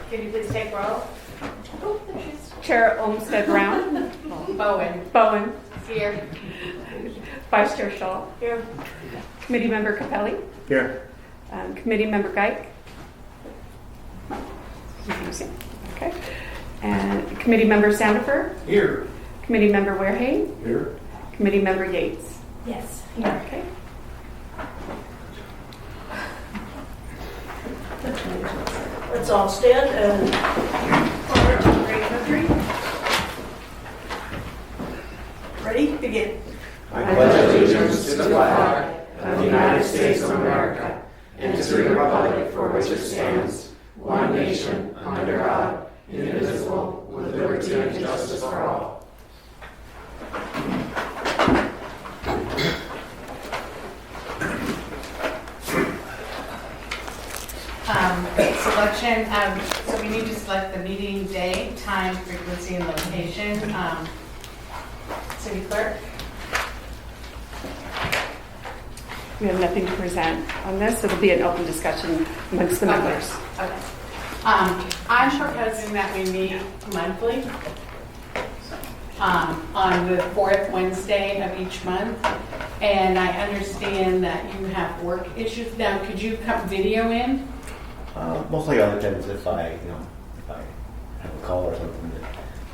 Can you please take roll? Oh, there she is. Chair Olmsted Brown. Bowen. Here. Vice Chair Shaw. Here. Committee Member Capelli. Here. Committee Member Geik. Okay. And Committee Member Sandifer. Here. Committee Member Warehane. Here. Committee Member Yates. Yes. Here. Okay. Let's all stand and honor our great country. Ready? Begin. I pledge allegiance to the flag of the United States of America and to the republic for which it stands, one nation, under God, indivisible, with liberty and justice for all. Selection, so we need to select the meeting day, time, frequency, and location. City Clerk? We have nothing to present on this. It'll be an open discussion amongst the members. Okay. I'm proposing that we meet monthly on the fourth Wednesday of each month. And I understand that you have work issues. Now, could you come video in? Mostly other times if I have a call or something.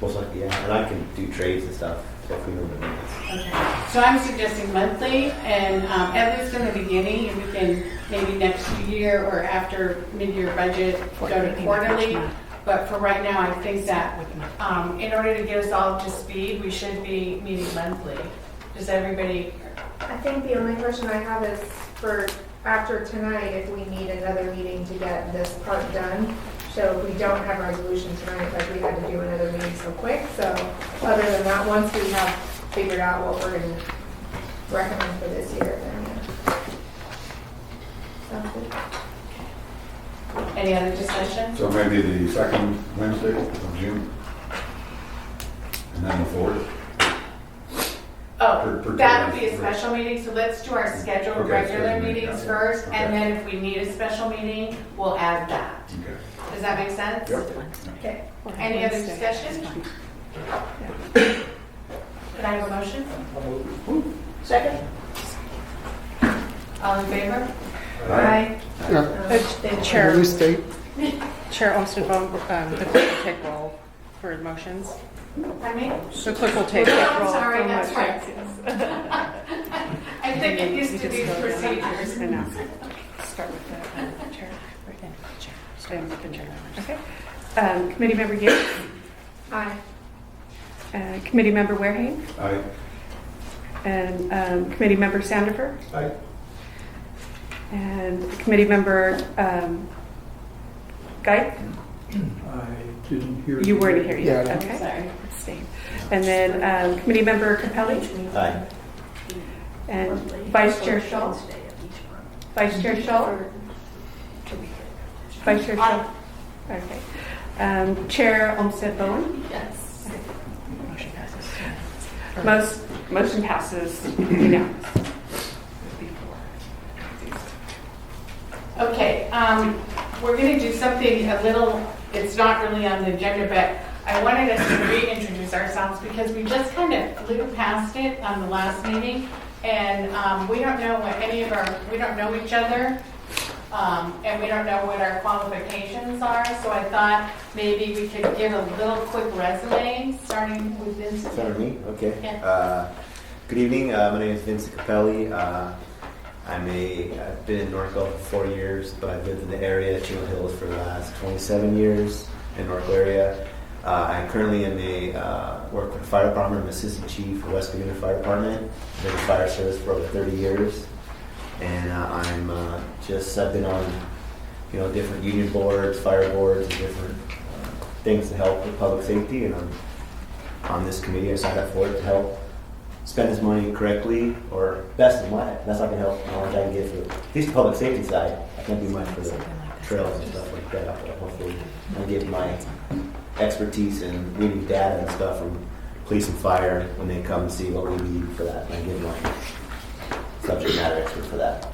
Most likely, yeah. And I can do trades and stuff. So if we know the minutes. Okay. So I'm suggesting monthly, and at least in the beginning, and we can maybe next year or after mid-year budget go to quarterly. But for right now, I think that in order to get us all up to speed, we should be meeting monthly. Does everybody? I think the only question I have is for after tonight, if we need another meeting to get this part done. So if we don't have a resolution tonight, like we had to do another meeting so quick. So other than that, once we have figured out what we're going to recommend for this year, then yeah. Sounds good. Any other discussion? So maybe the second Wednesday of June? And then the fourth? Oh, Per that would be a time. special meeting, so let's do our scheduled Okay, regular scheduled meeting, meetings yeah. first, Okay. and then if we need a special meeting, we'll add that. Okay. Does that make sense? Yep. Okay. Any other discussion? Can I have a motion? Second? All in favor? Aye. Thank you. Chair, State. Chair Olmsted Brown, the clerk will take roll for motions. Pardon me? The clerk will take that I'm roll. sorry, for that's right. motions. I think it used to be procedures. And now, start with the chair. Chair. Stand with the chair. Okay. Committee Member Yates. Aye. Committee Member Warehane. Aye. And Committee Member Sandifer. Aye. And Committee Member Geik. I didn't hear. You weren't here yet. Yeah. Okay. Sorry. Abstain. And then Committee Member Capelli. Aye. And Vice Chair Shaw. Vice Chair Shaw. Vice Chair Shaw. Okay. Chair Olmsted Bowen. Yes. Motion passes unanimous. Okay, we're going to do something a little, it's not really on the agenda, but I wanted us to reintroduce ourselves because we just kind of flew past it on the last meeting, and we don't know what we don't know each other, and we don't know what our qualifications are, so I thought maybe we could give a little quick resume, starting with Vincent. Sorry, me? Okay. Yeah. Good evening. My name is Vincent Capelli. I've been in Norco for 4 years, but I've lived in the area, Chino Hills, for the last 27 years in Norco area. I currently am work with the fire department. I'm assistant chief for West Community Fire Department. I've been in fire service for over 30 years, and I've been on different union boards, fire boards, and different things to help with public safety, and I'm on this committee. I signed up for it to help spend his money correctly, or best I can help, knowledge I can give for at least the public safety side. I can't do much for the trails and stuff like that, but hopefully I'll give my expertise in reading data and stuff from police and fire when they come and see what we need for that, and I give my subject matter expert for that.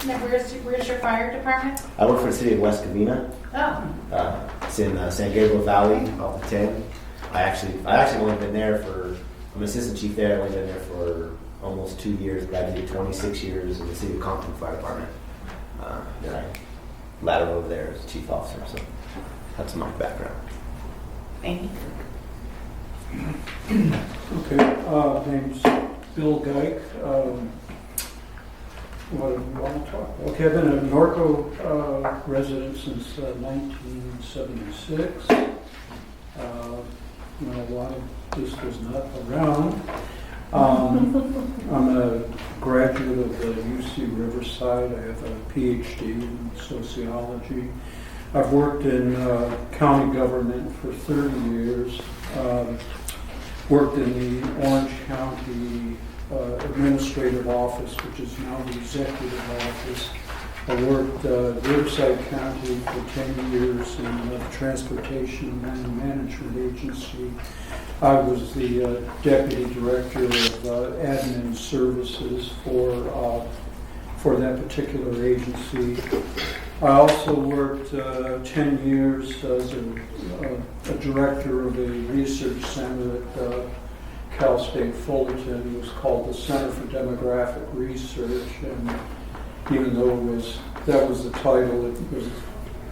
Now, where's your fire department? I work for the city of West Covina. Oh, It's in San Gabriel Valley, off the 10. I actually only been there for, I'm an assistant chief there. I've only been there for almost 2 years, but I did 26 years in the city of Compton Fire Department. Then I lateral over there as chief officer, so that's my background. thank you. Okay, name's Bill Geik. What do you want to talk about? Okay, I've been a Norco resident since 1976. While this was not around. I'm a graduate of the UC Riverside. I have a PhD in sociology. I've worked in county government for 30 years. Worked in the Orange County Administrative Office, which is now the Executive Office. I worked Riverside County for 10 years in the Transportation and Management Agency. I was the Deputy Director of Admin Services for that particular agency. I also worked 10 years as a director of a research center at Cal State Fullerton. It was called the Center for Demographic Research, and even though that was the title, it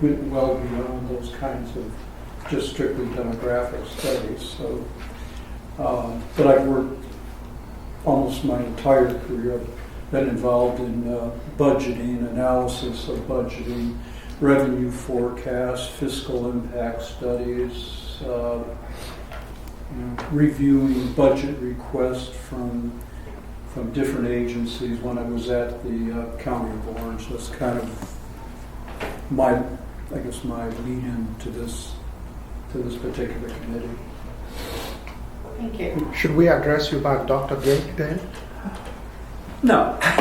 went well beyond those kinds of just strictly demographic studies. So, but I've worked almost my entire career. I've been involved in budgeting, analysis of budgeting, revenue forecasts, fiscal impact studies, reviewing budget requests from different agencies when I was at the County of Orange. That's kind of my lead-in to this particular committee. Thank you. Should we address you by Dr. Gate then? No. I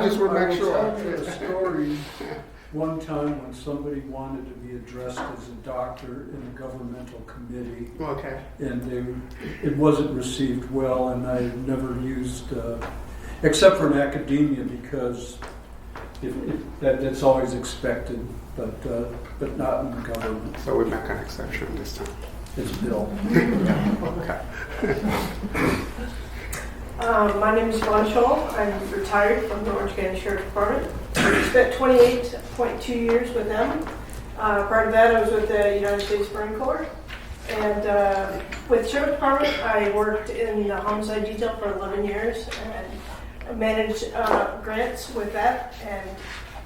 just would make sure. I will tell you a story. One time when somebody wanted to be addressed as a doctor in a governmental committee, Okay. and it wasn't received well, and I never used, except for in academia, because that's always expected, but not in government. So we make an exception this time. It's Bill. Okay. My name is Vaughn Scholl. I'm retired from the Orange County Sheriff's Department. I spent 28.2 years with them. Prior to that, I was with the United States Marine Corps. And with Sheriff's Department, I worked in the homicide detail for 11 years and managed grants with that. And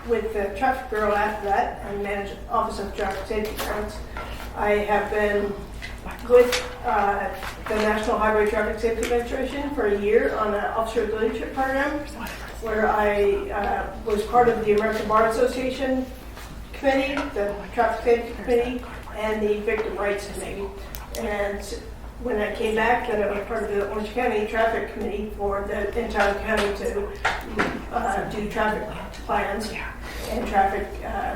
with the Traffic Bureau after that, I managed Office of Traffic Safety grants. I have been with the National Highway Traffic Safety Administration for a year on an officer leadership program where I was part of the American Bar Association Committee, the Traffic Safety Committee, and the Victim Rights Committee. And when I came back, then I was part of the Orange County Traffic Committee for the entire county to do traffic plans and traffic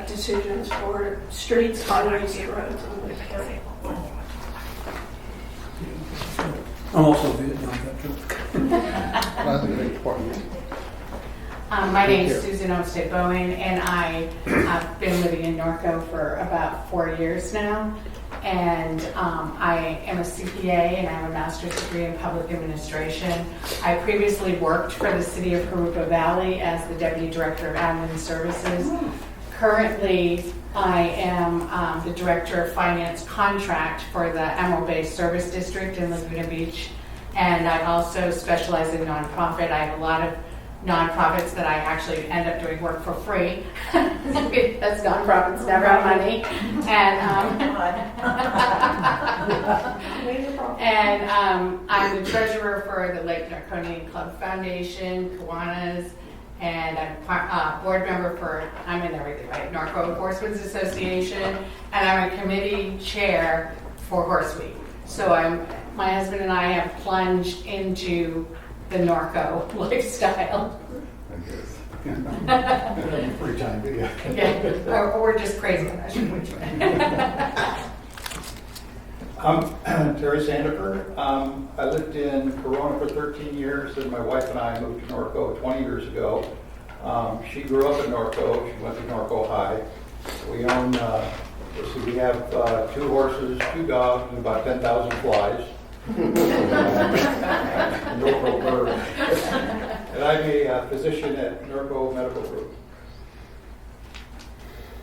decisions for streets, highways, and roads in the county. I'm also a Vietnam veteran. That's very important. My name is Susan Olmsted Bowen, and I've been living in Norco for about 4 years now. And I am a CPA, and I have a master's degree in public administration. I previously worked for the city of Jurupa Valley as the deputy director of admin services. Currently, I am the director of finance contract for the Emerald Bay Service District in Laguna Beach. And I also specialize in nonprofit. I have a lot of nonprofits that I actually end up doing work for free because nonprofits never have money. And I'm the treasurer for the Lake Narconian Club Foundation, Kiwanis, and I'm a board member for, I'm in everything, right? Norco Enforcement Association, and I'm a committee chair for Horse Week. So my husband and I have plunged into the Norco lifestyle. I guess. Free time video. Okay. Or we're just crazy. I'm not sure which one. I'm Terry Sandifer. I lived in Corona for 13 years, and my wife and I moved to Norco 20 years ago. She grew up in Norco. She went to Norco High. We own, we have 2 horses, 2 dogs, and about 10,000 flies. Norco birds. And I'm a physician at Norco Medical Group.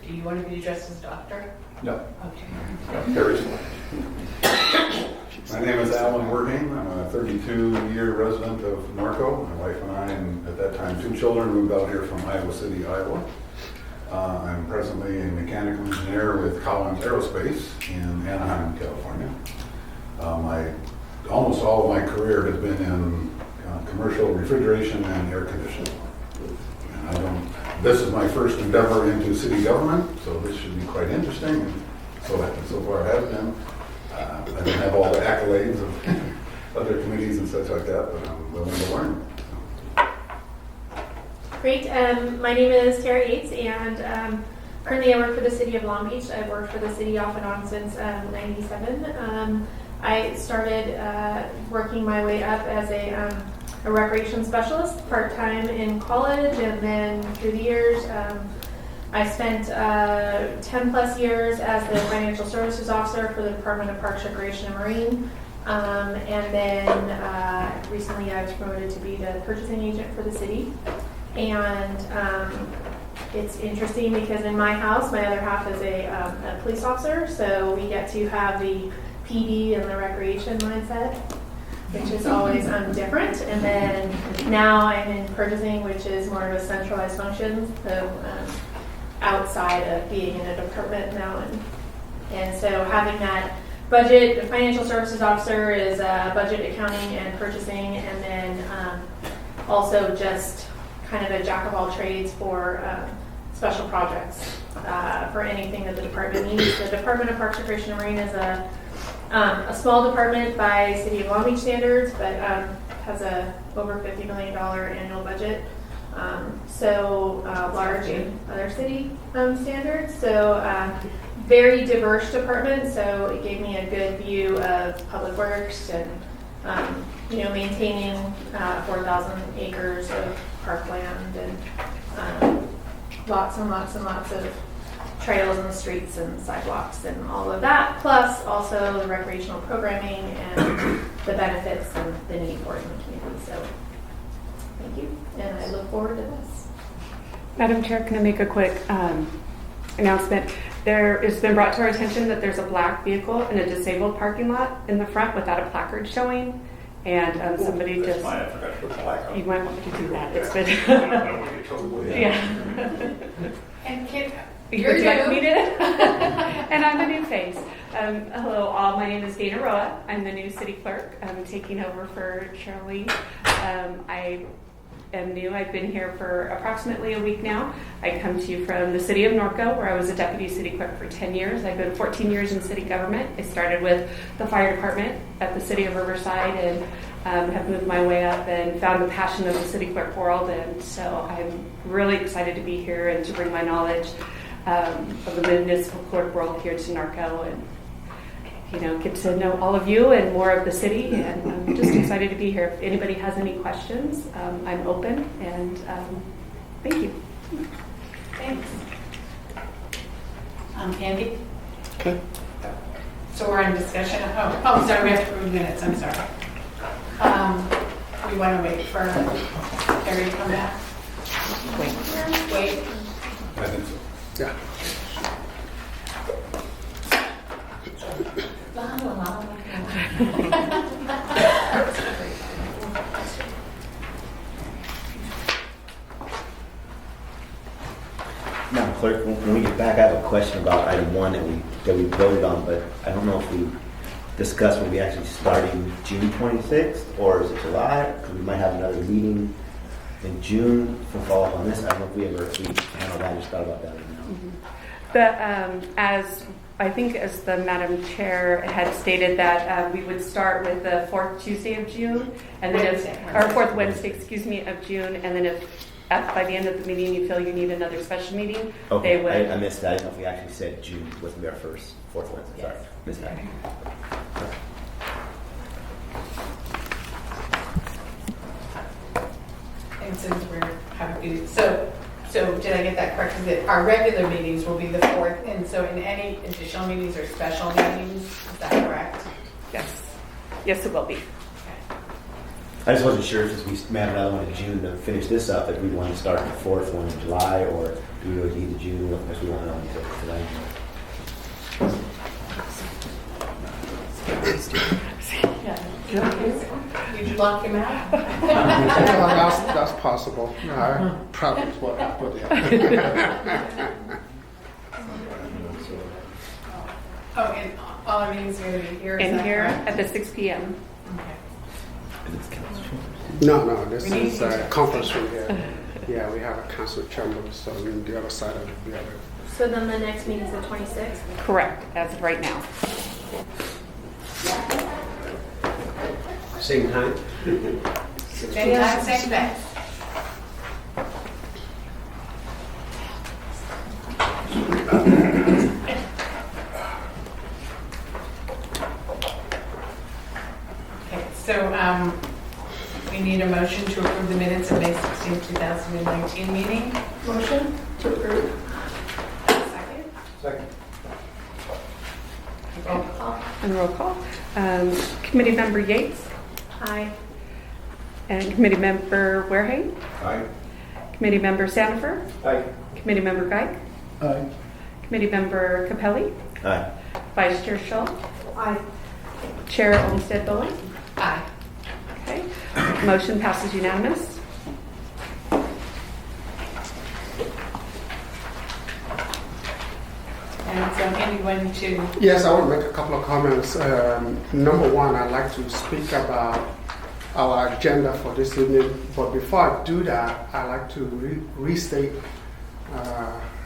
Do you want to be addressed as doctor? No. Okay. Terry's. My name is Alan Working. I'm a 32-year resident of Norco. My wife and I, and at that time 2 children, moved out here from Iowa City, Iowa. I'm presently a mechanical engineer with Collins Aerospace in Anaheim, California. Almost all of my career has been in commercial refrigeration and air conditioning. And this is my first endeavor into city government, so this should be quite interesting. And so far it has been. I don't have all the accolades of other committees and such like that, but I'm willing to learn. Great. My name is Tara Yates, and currently I work for the city of Long Beach. I've worked for the city off and on since '97. I started working my way up as a recreation specialist part-time in college, and then through the years I spent 10 plus years as the financial services officer for the Department of Parks, Recreation, and Marine. And then recently I was promoted to be the purchasing agent for the city. And it's interesting because in my house, my other half is a police officer, so we get to have the PD and the recreation mindset, which is always different. And then now I'm in purchasing, which is more of a centralized function, so outside of being in a department now. And so having that budget, financial services officer is budget, accounting, and purchasing, and then also just kind of a jack of all trades for special projects for anything that the department needs. The Department of Parks, Recreation, and Marine is a small department by City of Long Beach standards, but has a over $50 million annual budget. So large in other city standards. So very diverse department. So it gave me a good view of public works and maintaining 4,000 acres of parkland and lots and lots and lots of trails and streets and sidewalks and all of that, plus also the recreational programming and the benefits and the need for it in the community. So thank you, and I look forward to this. Madam Chair, can I make a quick announcement? It's been brought to our attention that there's a black vehicle in a disabled parking lot in the front without a placard showing. And somebody That's just, fine. I forgot to put the plaque on. you might want to do that. It's been, I don't want to get told. yeah. And Kit, Would you're you like new. me to? And I'm a new face. Hello all, my name is Dana Roa. I'm the new city clerk. I'm taking over for Shirley. I am new. I've been here for approximately a week now. I come to you from the city of Norco, where I was a deputy city clerk for 10 years. I've been 14 years in city government. I started with the fire department at the city of Oversight and have moved my way up and found the passion of the city clerk world. And so I'm really excited to be here and to bring my knowledge of the municipal clerk world here to Norco and get to know all of you and more of the city, and I'm just excited to be here. If anybody has any questions, I'm open, and thank you. Thanks. Andy? Okay. So we're on discussion. Oh, sorry, we have to approve minutes. I'm sorry. We want to wait for Harry to come back. Wait. I think so. Yeah. Madam Clerk, when we get back, I have a question about item 1 that we voted on, but I don't know if we discussed when we actually starting June 26th, or is it July? Because we might have another meeting in June for follow-up on this. I don't know if we handled that. I just thought about that right now. As the Madam Chair had stated that we would start with the 4th Tuesday of June, and then or 4th Wednesday, of June, and then if by the end of the meeting you feel you need another special meeting, Okay, they would. I missed that. I don't know if we actually said June was going to be our first 4th Wednesday. Sorry, missed that. since we're having, so did I get that correct? Is that our regular meetings will be the 4th, and so in any additional meetings or special meetings, is that correct? Yes, it will be. I just wasn't sure since we had another one in June to finish this up, if we want to start the 4th one in July, or do we really need the June, if we want to until tonight. Did you lock him out? That's possible. Probably is what happened. Oh, and all our meetings are going to be here? is In that here correct? at the 6 p.m. Okay. No, this We need is to- a conference room here. Yeah, we have a council chamber, so on the other side of the building. So then the next meeting is the 26th. Correct, as of right now. Same time? Fantastic, thanks. Okay, so we need a motion to approve the minutes of May 16, 2019 meeting. Motion to approve. Second. Second. Roll call. And roll call. Committee Member Yates Aye. and Committee Member Wareham. Aye. Committee Member Sandifer. Aye. Committee Member Geik. Aye. Committee Member Capelli. Aye. Vice Chair Schultz. Aye. Chair Olmstead Bowen. Aye. Okay. Motion passes unanimous. And so anyone to, Yes, I want to make a couple of comments. Number one, I'd like to speak about our agenda for this evening. But before I do that, I'd like to restate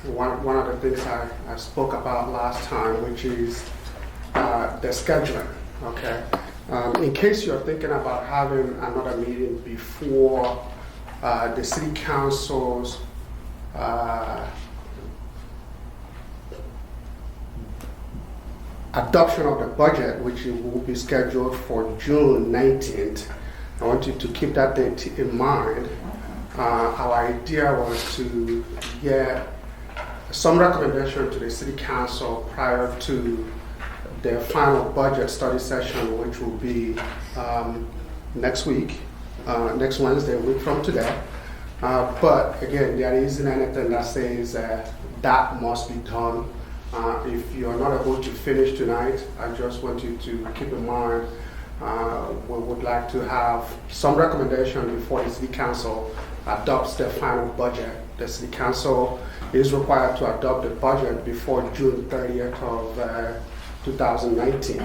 one of the things I spoke about last time, which is the scheduling. Okay. In case you're thinking about having another meeting before the city council's adoption of the budget, which will be scheduled for June 19th. I want you to keep that date in mind. Our idea was to get some recommendation to the city council prior to the final budget study session, which will be next week, next Wednesday, a week from today. But again, there isn't anything that says that must be done. If you're not able to finish tonight, I just want you to keep in mind we would like to have some recommendation before the city council adopts the final budget. The city council is required to adopt the budget before June 30th of 2019.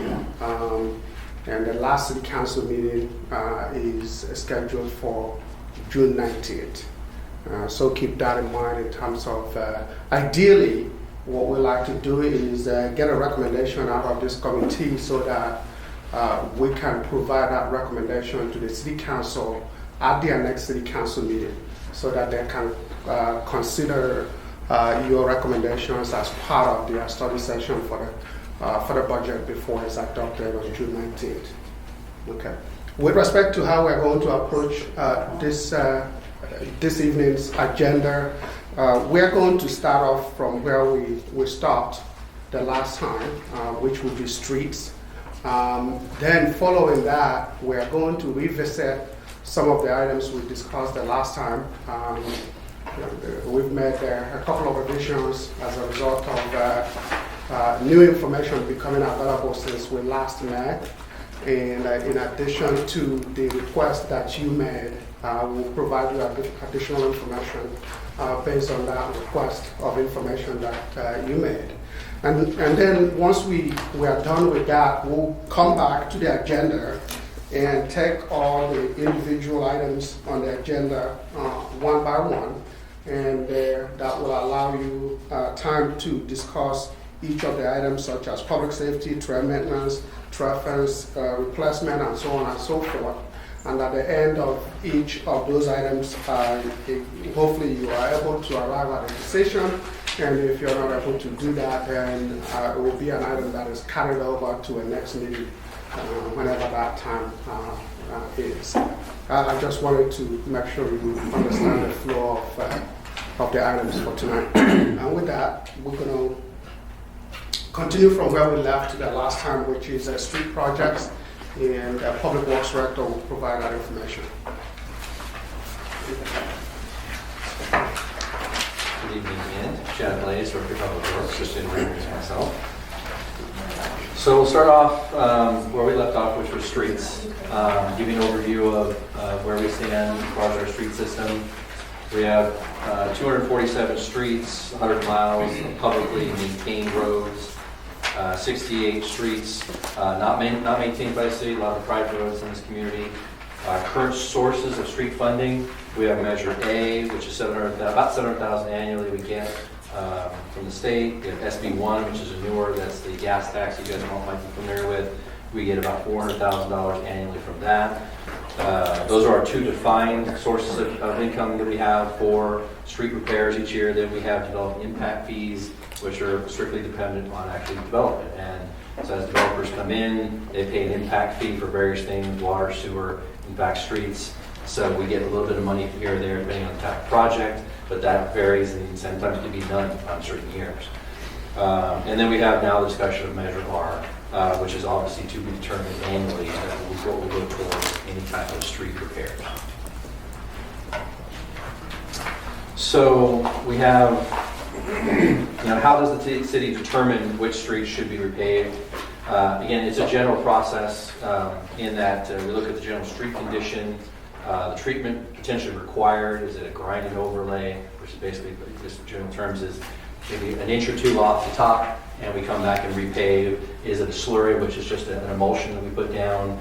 And the last city council meeting is scheduled for June 19th. So keep that in mind in terms of ideally, what we like to do is get a recommendation out of this committee so that we can provide that recommendation to the city council at their next city council meeting so that they can consider your recommendations as part of their study session for the budget before it's adopted on June 19th. Okay. With respect to how we're going to approach this evening's agenda, we're going to start off from where we stopped the last time, which would be streets. Then following that, we're going to revisit some of the items we discussed the last time. We've made a couple of revisions as a result of new information becoming available since we last met. And in addition to the request that you made, we'll provide you additional information based on that request of information that you made. And then once we are done with that, we'll come back to the agenda and take all the individual items on the agenda one by one. And that will allow you time to discuss each of the items such as public safety, trail maintenance, trail fence replacement, and so on and so forth. And at the end of each of those items, hopefully you are able to arrive at a decision. And if you're not able to do that, then it will be an item that is carried over to a next meeting. whenever that time is. I just wanted to make sure you understand the flow of the items for tonight. And with that, we're going to continue from where we left the last time, which is street projects, and Public Works Director will provide that information. Good evening again. Chad Blaze, Director of Public Works, just to introduce myself. So we'll start off where we left off, which was streets. Give you an overview of where we stand as far as our street system. We have 247 streets, 100 miles of publicly maintained roads, 68 streets not maintained by the city, a lot of private roads in this community. Current sources of street funding, we have Measure A, which is about $700,000 annually we get from the state. We have SB1, which is a newer, that's the gas tax you guys might be familiar with. We get about $400,000 annually from that. Those are our two defined sources of income that we have for street repairs each year. Then we have developed impact fees, which are strictly dependent on actually development. And so as developers come in, they pay an impact fee for various things, water, sewer, impact streets. So we get a little bit of money here or there depending on the type of project, but that varies and sometimes can be done on certain years. And then we have now the discussion of Measure R, which is obviously to be determined annually what will go towards any type of street repairs. So we have, how does the city determine which streets should be repaved? Again, it's a general process in that we look at the general street condition, the treatment potentially required. Is it a grind and overlay, which is basically, just in general terms, is maybe an inch or two off the top, and we come back and repave. Is it a slurry, which is just an emulsion that we put down?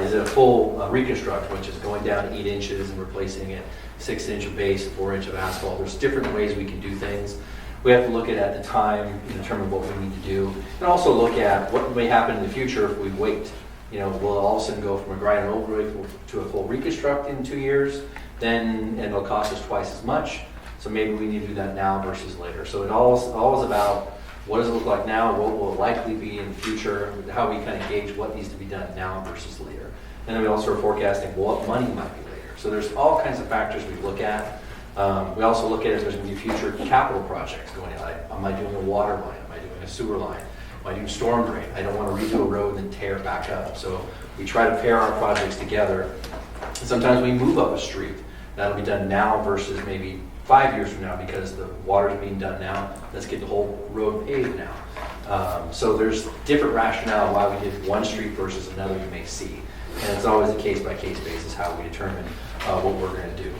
Is it a full reconstruct, which is going down 8 inches and replacing it 6 inch of base, 4 inch of asphalt? There's different ways we can do things. We have to look at the time and determine what we need to do, and also look at what may happen in the future if we wait. We'll all of a sudden go from a grind and overlay to a full reconstruct in 2 years, and it'll cost us twice as much. So maybe we need to do that now versus later. So it all is about what does it look like now, what will it likely be in the future, how we kind of gauge what needs to be done now versus later. And then we also are forecasting what money might be later. So there's all kinds of factors we look at. We also look at if there's going to be future capital projects going on. Am I doing a water line? Am I doing a sewer line? Am I doing storm drain? I don't want to redo a road and then tear it back up. So we try to pair our projects together. And sometimes we move up a street. That'll be done now versus maybe 5 years from now because the water's being done now. Let's get the whole road paved now. So there's different rationale why we did one street versus another you may see. And it's always a case-by-case basis how we determine what we're going to do.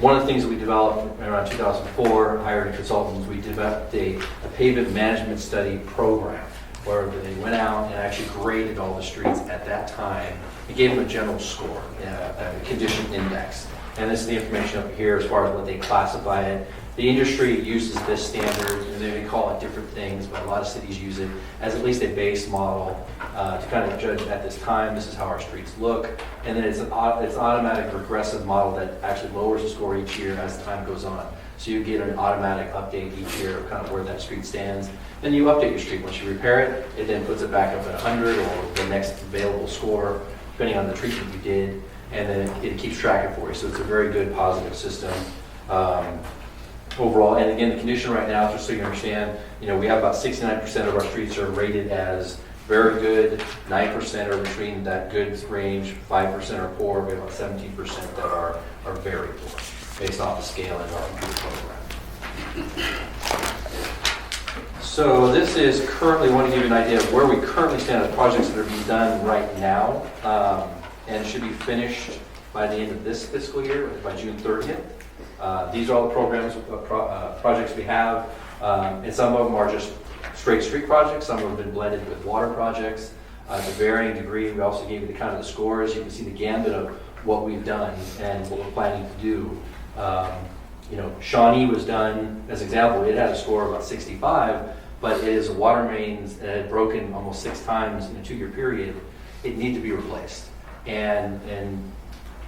One of the things that we developed around 2004, hired consultants, we developed a pavement management study program where they went out and actually graded all the streets at that time and gave them a general score, a condition index. And this is the information up here as far as what they classify it. The industry uses this standard, and they call it different things, but a lot of cities use it as at least a base model to kind of judge at this time, this is how our streets look. And then it's an automatic regressive model that actually lowers the score each year as time goes on. So you get an automatic update each year of kind of where that street stands. Then you update your street. Once you repair it, it then puts it back up at 100 or the next available score, depending on the treatment you did. And then it keeps tracking for you. So it's a very good positive system overall. And again, the condition right now, just so you understand, we have about 69% of our streets are rated as very good, 9% are between that good range, 5% are poor, we have about 17% that are very poor, based off the scale in our computer program. So this is currently, I want to give you an idea of where we currently stand with projects that are being done right now. And should be finished by the end of this fiscal year, by June 30th. These are all the programs, projects we have, and some of them are just straight street projects. Some have been blended with water projects to varying degree. We also gave you the kind of the scores. You can see the gambit of what we've done and what we're planning to do. Shawnee was done, as an example, it had a score of about 65, but it is a water main that had broken almost 6 times in a 2-year period. It needed to be replaced. And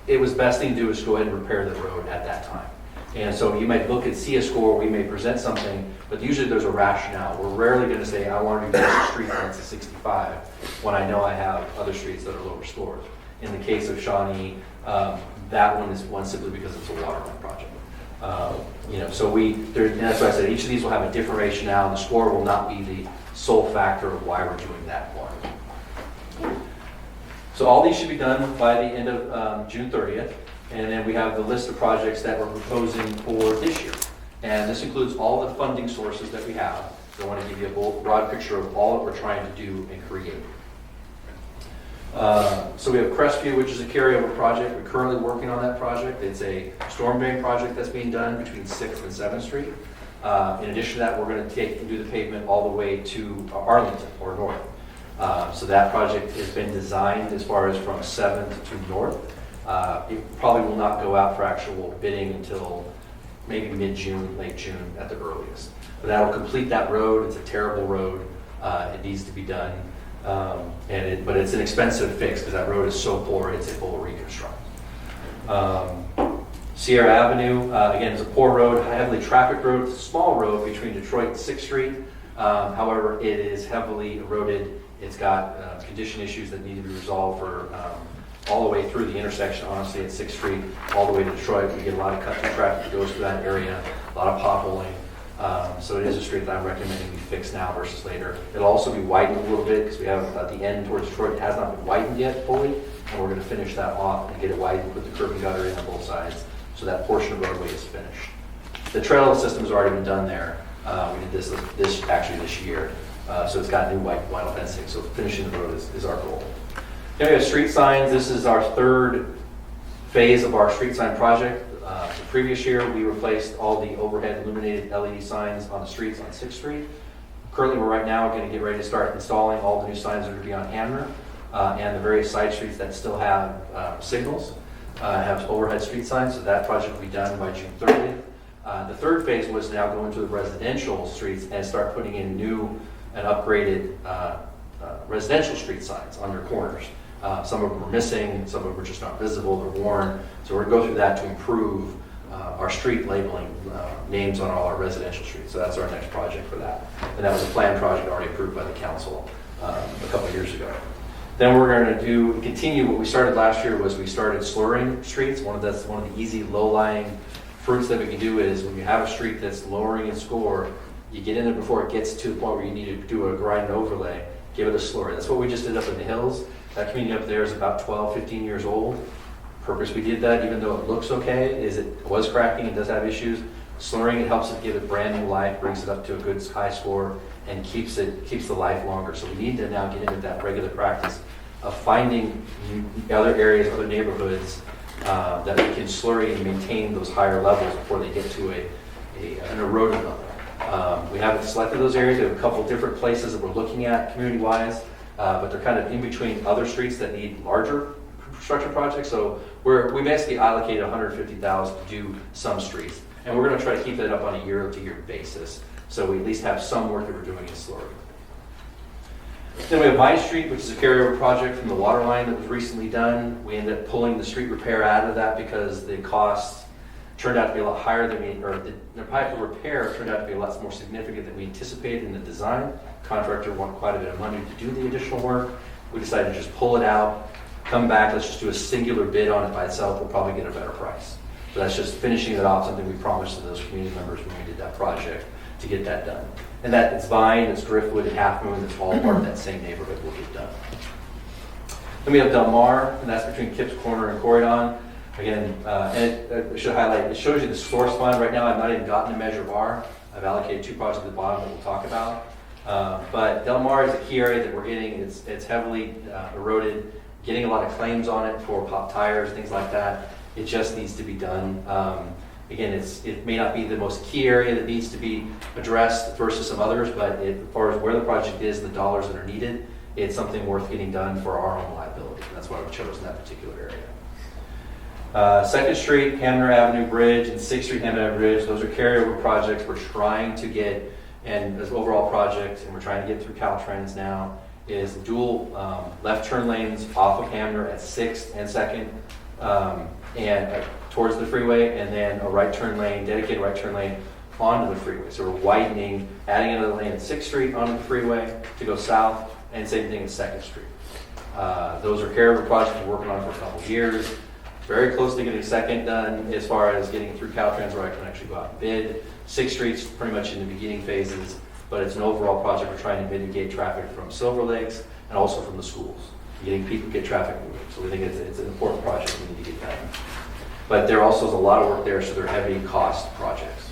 it was best thing to do is go ahead and repair the road at that time. And so you might look and see a score, we may present something, but usually there's a rationale. We're rarely going to say, I want to replace the street that's a 65. when I know I have other streets that are lower scores. In the case of Shawnee, that one is one simply because it's a water line project. So and that's why I said each of these will have a different rationale, and the score will not be the sole factor of why we're doing that one. So all these should be done by the end of June 30th, and then we have the list of projects that we're proposing for this year. And this includes all the funding sources that we have. So I want to give you a broad picture of all that we're trying to do and create. So we have Crestview, which is a carryover project. We're currently working on that project. It's a storm drain project that's being done between 6th and 7th Street. In addition to that, we're going to take and do the pavement all the way to Arlington or north. So that project has been designed as far as from 7th to north. It probably will not go out for actual bidding until maybe mid-June, late June at the earliest. But that'll complete that road. It's a terrible road. It needs to be done. But it's an expensive fix because that road is so poor, it's a full reconstruct. Sierra Avenue, again, is a poor road, heavily trafficked road. It's a small road between Detroit and 6th Street. However, it is heavily eroded. It's got condition issues that need to be resolved for all the way through the intersection, honestly, at 6th Street, all the way to Detroit. We get a lot of cut-through traffic that goes through that area, a lot of potholing. So it is a street that I'm recommending we fix now versus later. It'll also be widened a little bit because we have at the end towards Detroit, it has not been widened yet fully, and we're going to finish that off and get it widened, put the curb and gutter in on both sides, so that portion of roadway is finished. The trail system has already been done there. We did this year, so it's got new vinyl fencing. So finishing the road is our goal. Then we have street signs. This is our third phase of our street sign project. The previous year, we replaced all the overhead illuminated LED signs on the streets on 6th Street. Currently, we're right now going to get ready to start installing all the new signs that are going to be on Hamner and the various side streets that still have signals, have overhead street signs. So that project will be done by June 30th. The third phase was now go into the residential streets and start putting in new and upgraded residential street signs on their corners. Some of them are missing, some of them are just not visible, they're worn. So we're going to go through that to improve our street labeling names on all our residential streets. So that's our next project for that. And that was a planned project already approved by the council a couple of years ago. Then we're going to continue what we started last year was we started slurring streets. One of the easy low-lying fruits that we can do is when you have a street that's lowering in score, you get in there before it gets to the point where you need to do a grind and overlay, give it a slurry. That's what we just did up in the hills. That community up there is about 12, 15 years old. Purpose we did that, even though it looks okay, is it was cracking and does have issues. Slurring it helps it give it brand new life, brings it up to a good high score, and keeps the life longer. So we need to now get into that regular practice of finding other areas, other neighborhoods that we can slurry and maintain those higher levels before they get to an eroded level. We haven't selected those areas. We have a couple different places that we're looking at community-wise. But they're kind of in between other streets that need larger construction projects. So we basically allocated $150,000 to do some streets, and we're going to try to keep that up on a year-to-year basis. So we at least have some work that we're doing in slurry. Then we have Vine Street, which is a carryover project from the water line that was recently done. We ended up pulling the street repair out of that because the cost turned out to be a lot higher than the pipe of repair turned out to be a lot more significant than we anticipated in the design. Contractor wanted quite a bit of money to do the additional work. We decided to just pull it out, come back, let's just do a singular bid on it by itself. We'll probably get a better price. So that's just finishing it off, something we promised to those community members when we did that project to get that done. And that it's Vine, it's Driftwood, and Half Moon, it's all part of that same neighborhood will get done. Then we have Del Mar, and that's between Kips Corner and Corridon. Again, and I should highlight, it shows you the source fund. Right now I've not even gotten to Measure Bar. I've allocated 2 projects at the bottom that we'll talk about. But Del Mar is a key area that we're getting. It's heavily eroded, getting a lot of claims on it for pop tires, things like that. It just needs to be done. Again, it may not be the most key area that needs to be addressed versus some others, but as far as where the project is, the dollars that are needed, it's something worth getting done for our own liability. That's why we've chosen that particular area. 2nd Street, Hamner Avenue Bridge, and 6th Street, Hamner Avenue Bridge, those are carryover projects we're trying to get, and as overall project, and we're trying to get through Caltrans now, is dual left turn lanes off of Hamner at 6th and 2nd, and towards the freeway, and then a right turn lane, dedicated right turn lane onto the freeway. So we're widening, adding another lane at 6th Street onto the freeway to go south, and same thing at 2nd Street. Those are carryover projects we're working on for a couple of years. Very close to getting second done as far as getting through Caltrans where I can actually go out and bid. 6th Street's pretty much in the beginning phases, but it's an overall project. We're trying to mitigate traffic from Silver Lakes and also from the schools, getting people get traffic moving. So we think it's an important project we need to get done. But there also is a lot of work there, so they're heavy cost projects.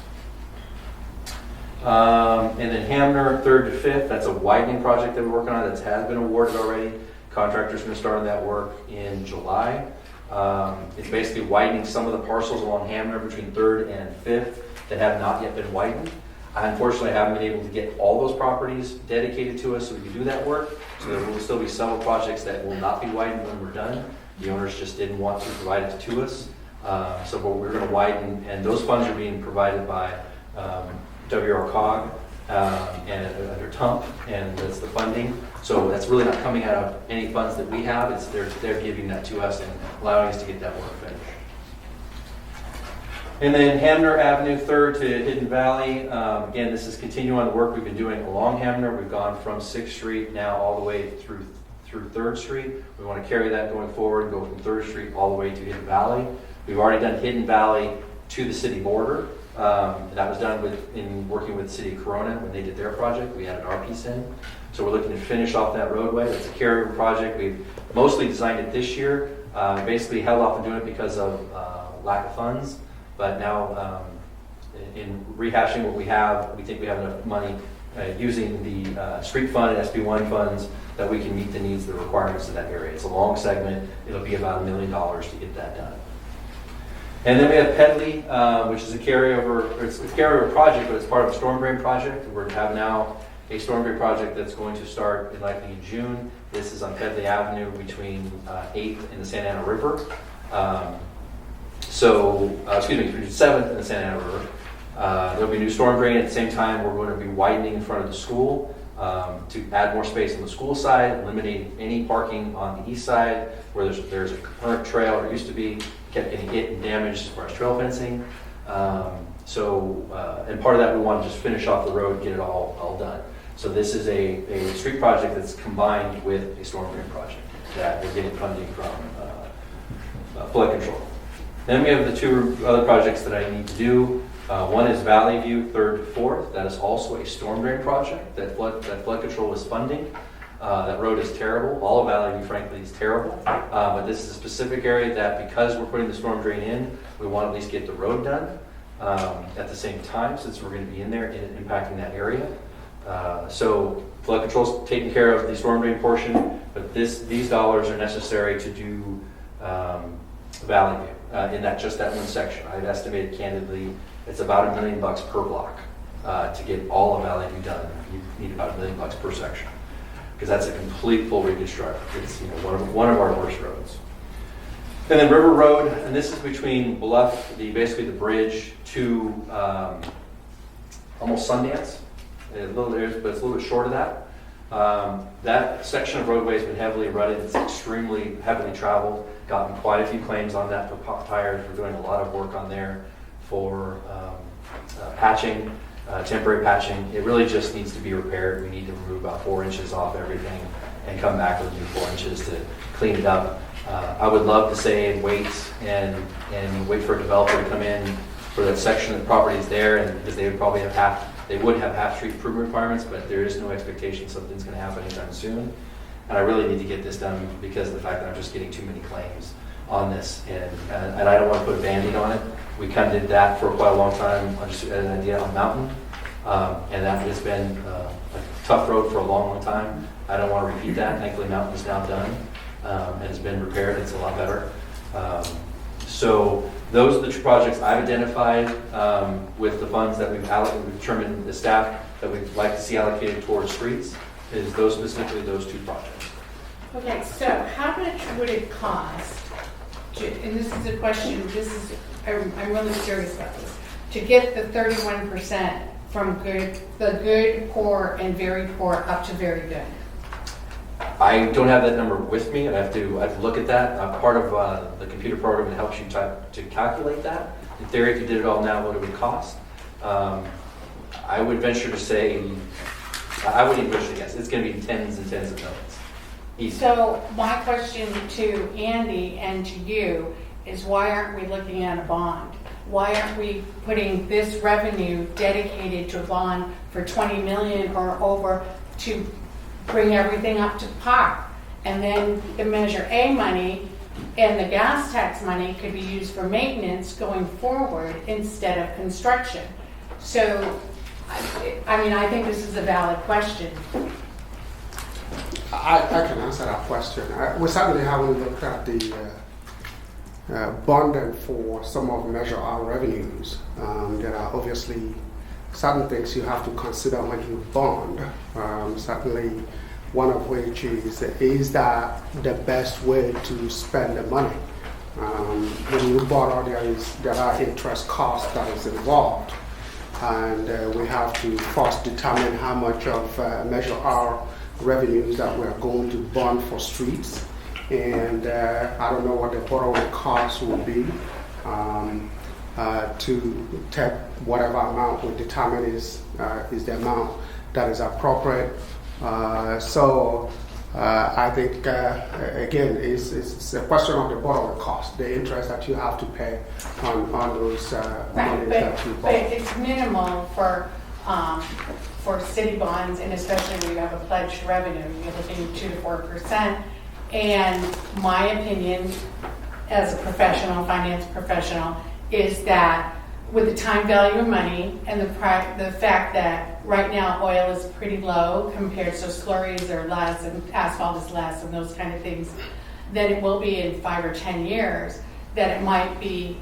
And then Hamner, 3rd to 5th, that's a widening project that we're working on that has been awarded already. Contractor's going to start on that work in July. It's basically widening some of the parcels along Hamner between 3rd and 5th that have not yet been widened. I unfortunately haven't been able to get all those properties dedicated to us so we can do that work. So there will still be several projects that will not be widened when we're done. The owners just didn't want to provide it to us. So we're going to widen, and those funds are being provided by WRCOG and under TUMP, and that's the funding. So that's really not coming out of any funds that we have. It's they're giving that to us and allowing us to get that work finished. And then Hamner Avenue, 3rd to Hidden Valley. Again, this is continuing on the work we've been doing along Hamner. We've gone from 6th Street now all the way through 3rd Street. We want to carry that going forward, go from 3rd Street all the way to Hidden Valley. We've already done Hidden Valley to the city border. That was done in working with the city of Corona when they did their project. We added our piece in. So we're looking to finish off that roadway. It's a carryover project. We've mostly designed it this year. Basically held off on doing it because of lack of funds. But now in rehashing what we have, we think we have enough money using the street fund and SB1 funds that we can meet the needs, the requirements of that area. It's a long segment. It'll be about $1 million to get that done. And then we have Pedley, which is a carryover. It's a carryover project, but it's part of a storm drain project. We're have now a storm drain project that's going to start likely in June. This is on Pedley Avenue between 8th and the Santa Ana River. Between 7th and the Santa Ana River. There'll be a new storm drain. At the same time, we're going to be widening in front of the school to add more space on the school side, eliminating any parking on the east side where there's a current trail, or used to be, kept getting hit and damaged as far as trail fencing. And part of that, we want to just finish off the road, get it all done. So this is a street project that's combined with a storm drain project that we're getting funding from flood control. Then we have the 2 other projects that I need to do. One is Valley View 3rd to 4th. That is also a storm drain project that flood control is funding. That road is terrible. All of Valley View, frankly, is terrible. But this is a specific area that, because we're putting the storm drain in, we want to at least get the road done at the same time, since we're going to be in there impacting that area. So flood control is taking care of the storm drain portion, but these dollars are necessary to do Valley View in just that one section. I've estimated candidly it's about $1 million per block to get all of Valley View done. You need about $1 million per section, because that's a complete full reconstruct. It's one of our worst roads. And then River Road, and this is between Bluff, basically the bridge, to almost Sundance. But it's a little bit short of that. That section of roadway has been heavily rutted. It's extremely heavily traveled. Gotten quite a few claims on that for pop tires. We're doing a lot of work on there for patching, temporary patching. It really just needs to be repaired. We need to remove about 4 inches off everything and come back with new 4 inches to clean it up. I would love to say and wait for a developer to come in for that section of the property is there, and because they would probably have half street improvement requirements, but there is no expectation something's going to happen anytime soon. And I really need to get this done because of the fact that I'm just getting too many claims on this, and I don't want to put a Band-Aid on it. We kind of did that for quite a long time. I just had an idea on Mountain, and that has been a tough road for a long time. I don't want to repeat that. Thankfully, Mountain is now done and has been repaired. It's a lot better. So those are the 2 projects I've identified with the funds that we've determined the staff that we'd like to see allocated towards streets, is specifically those 2 projects. Okay, so how much would it cost and this is a question, I'm really serious about this, to get the 31% from the good, poor, and very poor up to very good? I don't have that number with me, and I have to look at that. Part of the computer program that helps you to calculate that. In theory, if you did it all now, what it would cost. I would venture to say, I wouldn't even venture to guess, it's going to be tens and tens of millions. So my question to Andy and to you is why aren't we looking at a bond? Why aren't we putting this revenue dedicated to a bond for 20 million or over to bring everything up to par? And then the Measure A money and the gas tax money could be used for maintenance going forward instead of construction. So, I think this is a valid question. I can answer that question. We certainly haven't looked at the bonding for some of Measure R revenues. There are obviously certain things you have to consider when you bond. Certainly, one of which is that the best way to spend the money? When you borrow, there are interest costs that is involved, and we have to first determine how much of Measure R revenues that we are going to bond for streets, and I don't know what the borrowing costs will be to take whatever amount we determine is the amount that is appropriate. I think, again, it's a question of the borrowing cost, the interest that you have to pay on those monies that you But borrow. it's minimal for city bonds, and especially when you have a pledged revenue, you're looking at 2 to 4%. And my opinion, as a professional, finance professional, is that with the time value of money and the fact that right now oil is pretty low compared, so slurries are less and asphalt is less and those kind of things, than it will be in 5 or 10 years, that it might be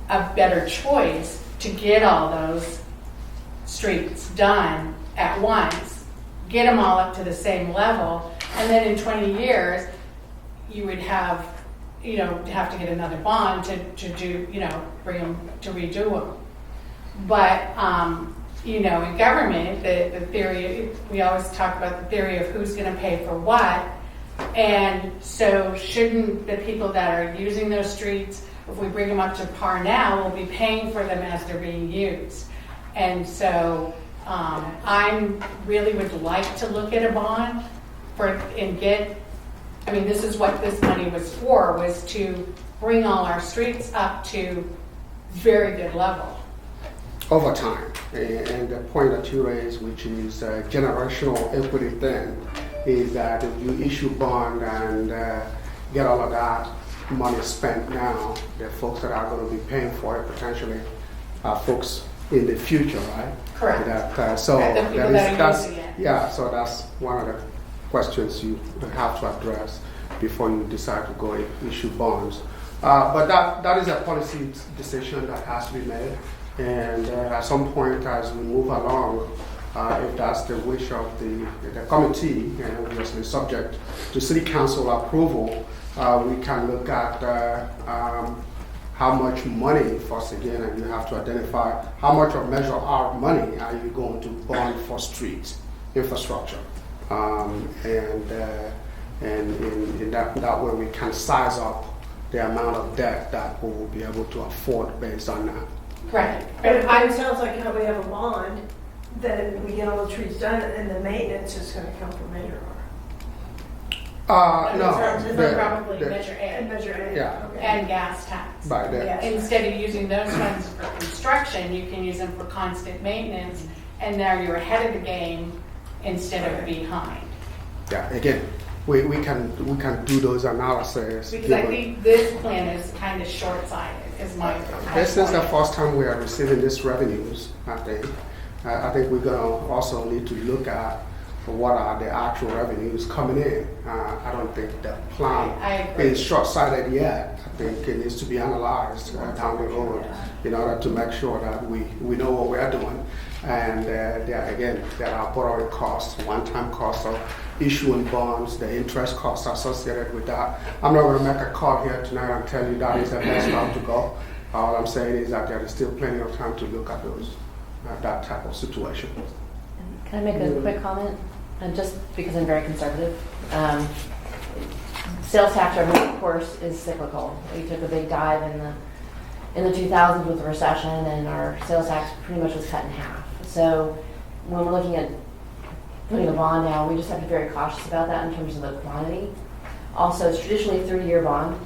a better choice to get all those streets done at once, get them all up to the same level, and then in 20 years, you would have to get another bond to do, bring them, to redo them. But, in government, the theory, we always talk about the theory of who's going to pay for what. And so shouldn't the people that are using those streets, if we bring them up to par now, we'll be paying for them as they're being used. And so I really would like to look at a bond this is what this money was for, was to bring all our streets up to very good level. Over time, and the point that you raised, which is a generational equity thing, is that if you issue bond and get all of that money spent now, the folks that are going to be paying for it potentially are folks in the future, right? Correct. So the people that are using it. Yeah, so that's one of the questions you have to address before you decide to go issue bonds. But that is a policy decision that has to be made. And at some point, as we move along, if that's the wish of the committee, and obviously subject to City Council approval, we can look at how much money, first again, and you have to identify how much of Measure R money are you going to bond for streets infrastructure. And in that way we can size up the amount of debt that we will be able to afford based on that. Right. But it sounds like how we have a bond, then we get all the trees done and the maintenance is going to come from Measure R. No. Probably Measure And A Measure A. Yeah. Okay. and gas tax. By that. Yes. Instead of using those funds for construction, you can use them for constant maintenance, and now you're ahead of the game instead of behind. Yeah, again, we can do those analyses. Because I think this plan is kind of short-sighted, is my opinion. This is the first time we are receiving these revenues, I think. I think we're going to also need to look at what are the actual revenues coming in. I don't think the plan I agree. is short-sighted yet. I think it needs to be analyzed down the road in order to make sure that we know what we're doing. And there are borrowing costs, one-time costs of issuing bonds, the interest costs associated with that. I'm not going to make a call here tonight and tell you that is the best route to go. All I'm saying is that there is still plenty of time to look at those, that type of situation. Can I make a quick comment? Just because I'm very conservative. Sales tax revenue, of course, is cyclical. We took a big dive in the 2000s with the recession, and our sales tax pretty much was cut in half. So when we're looking at putting a bond now, we just have to be very cautious about that in terms of the quantity. Also, it's traditionally a 3-year bond.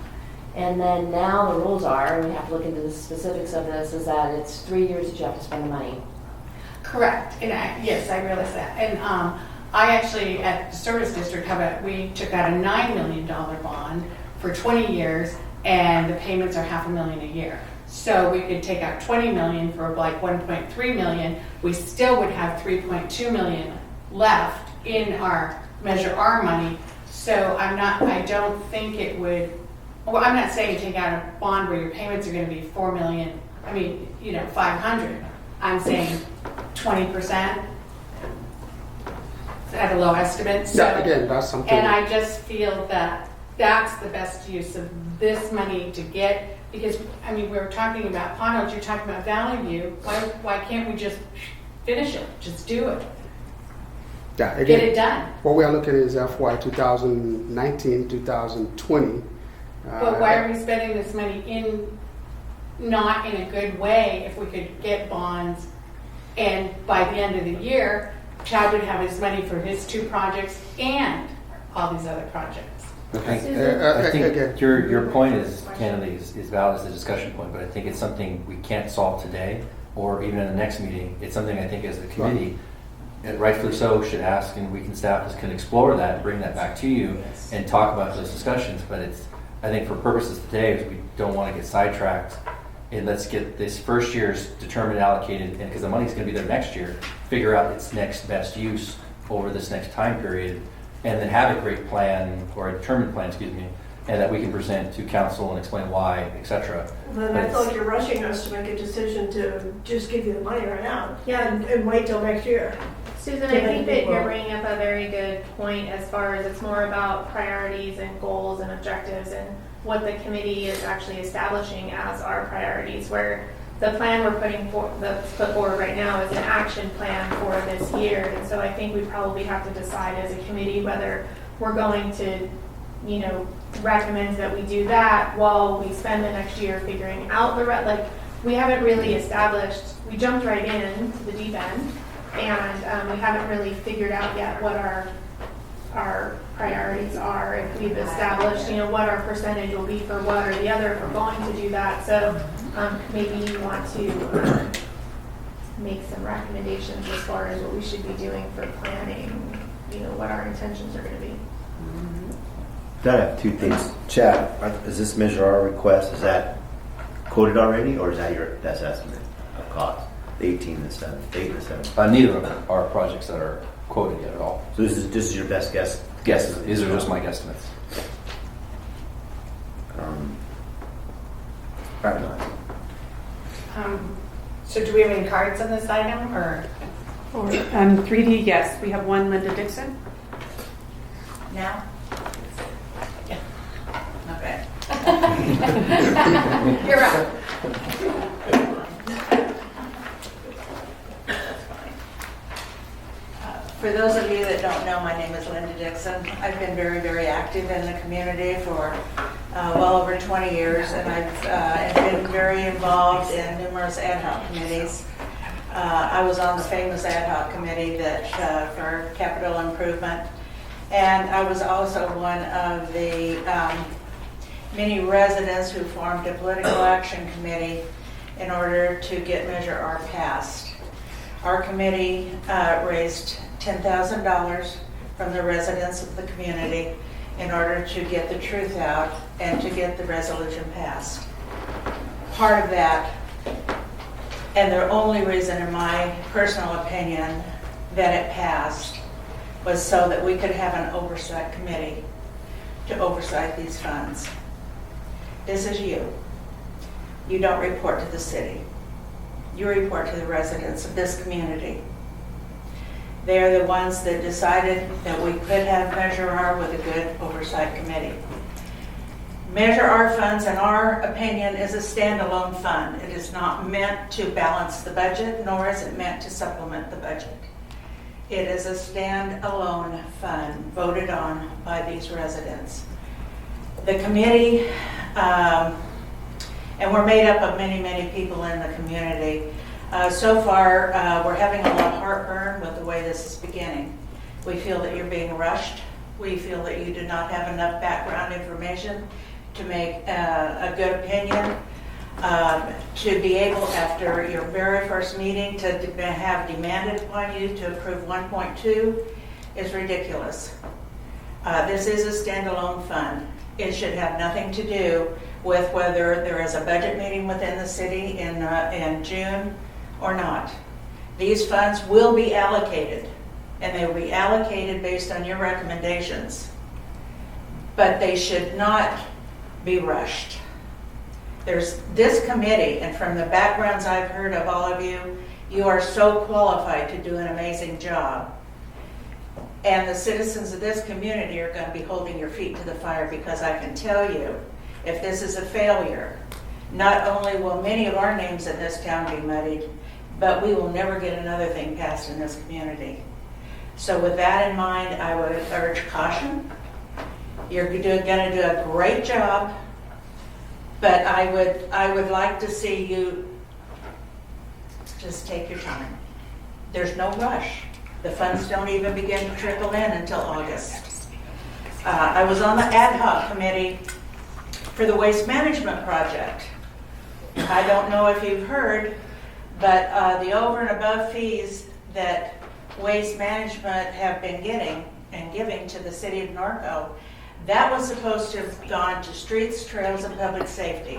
And then now the rules are, and we have to look into the specifics of this, is that it's 3 years that you have to spend the money. Correct, and yes, I realize that. And I actually, at the service district, we took out a $9 million bond for 20 years, and the payments are $500,000 a year. So we could take out 20 million for like 1.3 million. We still would have 3.2 million left in our Measure R money. So I don't think it would, well, I'm not saying take out a bond where your payments are going to be 4 million, 500. I'm saying 20% at a low estimate. So, Yeah, again, that's something. and I just feel that that's the best use of this money to get, because, we were talking about Pownell, you're talking about Valley View. Why can't we just finish it? Just do it. Yeah, Get again, it done. what we are looking at is FY 2019, 2020. But why are we spending this money not in a good way if we could get bonds, and by the end of the year, Chad would have his money for his 2 projects and all these other projects. I think your point is candidly is valid as a discussion point, but I think it's something we can't solve today or even in the next meeting. It's something I think as the committee, rightfully so, should ask, and we can staff can explore that and bring that back to you and talk about those discussions. But I think for purposes today, we don't want to get sidetracked. And let's get this first year's determined, allocated, and because the money's going to be there next year, figure out its next best use over this next time period, and then have a great plan, or a determined plan, and that we can present to council and explain why, etc. Then I feel like you're rushing us to make a decision to just give you the money right now. Yeah. And wait till next year. Susan, I think that you're bringing up a very good point as far as it's more about priorities and goals and objectives and what the committee is actually establishing as our priorities, where the plan we're that's put forward right now is an action plan for this year. And so I think we probably have to decide as a committee whether we're going to, recommend that we do that while we spend the next year figuring out we haven't really established, we jumped right in to the deep end, and we haven't really figured out yet what our priorities are. If we've established, what our percentage will be for one or the other, if we're going to do that. So maybe you want to make some recommendations as far as what we should be doing for planning, what our intentions are going to be. I have 2 things. Chad, is this Measure R request, is that quoted already, or is that your best estimate of cost? The 18 and the 7, 8 and the 7? Neither of them are projects that are quoted yet at all. So this is your best guess? Yes, these are just my guesstimates. So do we have any cards on this item, or? 3D, yes. We have one, Linda Dixon. Now? Yeah. Not bad. You're right. For those of you that don't know, my name is Linda Dixon. I've been very, very active in the community for well over 20 years, and I've been very involved in numerous ad hoc committees. I was on the famous ad hoc committee for capital improvement, and I was also one of the many residents who formed a political action committee in order to get Measure R passed. Our committee raised $10,000 from the residents of the community in order to get the truth out and to get the resolution passed. Part of that, and the only reason in my personal opinion that it passed, was so that we could have an oversight committee to oversight these funds. This is you. You don't report to the city. You report to the residents of this community. They're the ones that decided that we could have Measure R with a good oversight committee. Measure R funds, in our opinion, is a standalone fund. It is not meant to balance the budget, nor is it meant to supplement the budget. It is a standalone fund voted on by these residents. The committee, and we're made up of many, many people in the community. So far, we're having a lot of heartburn with the way this is beginning. We feel that you're being rushed. We feel that you do not have enough background information to make a good opinion. To be able, after your very first meeting, to have demanded upon you to approve 1.2 is ridiculous. This is a standalone fund. It should have nothing to do with whether there is a budget meeting within the city in June or not. These funds will be allocated, and they will be allocated based on your recommendations. But they should not be rushed. There's this committee, and from the backgrounds I've heard of all of you, you are so qualified to do an amazing job. And the citizens of this community are going to be holding your feet to the fire, because I can tell you, if this is a failure, not only will many of our names in this town be muddied, but we will never get another thing passed in this community. So with that in mind, I would urge caution. You're going to do a great job, but I would like to see you just take your time. There's no rush. The funds don't even begin to trickle in until August. I was on the ad hoc committee for the waste management project. I don't know if you've heard, but the over and above fees that waste management have been getting and giving to the city of Norco, that was supposed to have gone to streets, trails, and public safety.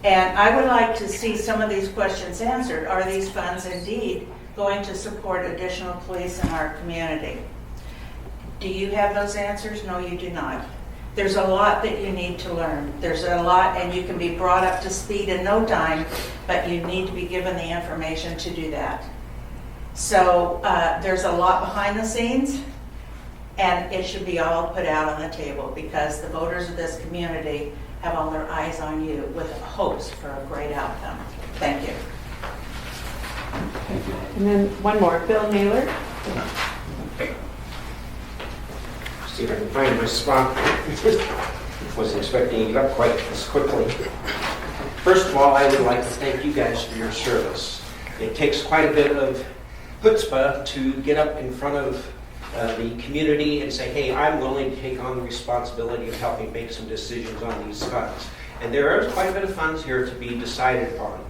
And I would like to see some of these questions answered. Are these funds indeed going to support additional police in our community? Do you have those answers? No, you do not. There's a lot that you need to learn. There's a lot, and you can be brought up to speed in no time, but you need to be given the information to do that. So there's a lot behind the scenes, and it should be all put out on the table, because the voters of this community have all their eyes on you with hopes for a great outcome. Thank you. And then one more, Bill Naylor. See if I can find my spot. Wasn't expecting to get up quite this quickly. First of all, I would like to thank you guys for your service. It takes quite a bit of chutzpah to get up in front of the community and say, hey, I'm willing to take on the responsibility of helping make some decisions on these funds. And there is quite a bit of funds here to be decided upon.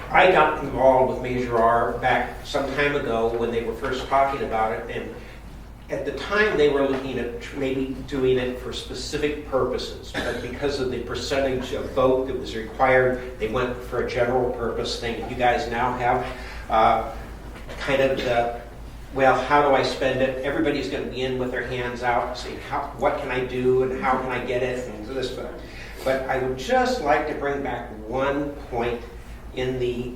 I got involved with Measure R back some time ago when they were first talking about it, and at the time they were looking at maybe doing it for specific purposes, but because of the percentage of vote that was required, they went for a general purpose thing. You guys now have kind of the, well, how do I spend it? Everybody's going to be in with their hands out, saying, what can I do and how can I get it and this. But I would just like to bring back one point in the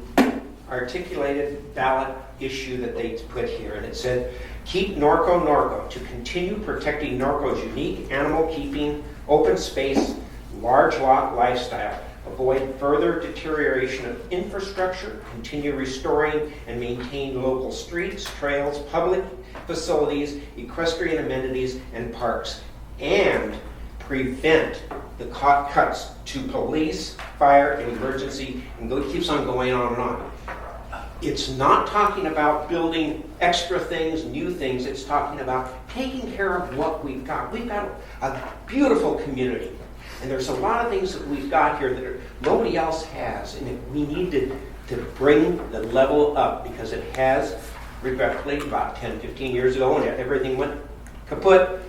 articulated ballot issue that they put here, and it said, keep Norco Norco, to continue protecting Norco's unique animal keeping, open space, large lot lifestyle, avoid further deterioration of infrastructure, continue restoring and maintain local streets, trails, public facilities, equestrian amenities, and parks, and prevent the cuts to police, fire, and emergency, and it keeps on going on and on. It's not talking about building extra things, new things. It's talking about taking care of what we've got. We've got a beautiful community, and there's a lot of things that we've got here that nobody else has, and we need to bring the level up, because it has, regretfully, about 10, 15 years ago, when everything went kaput,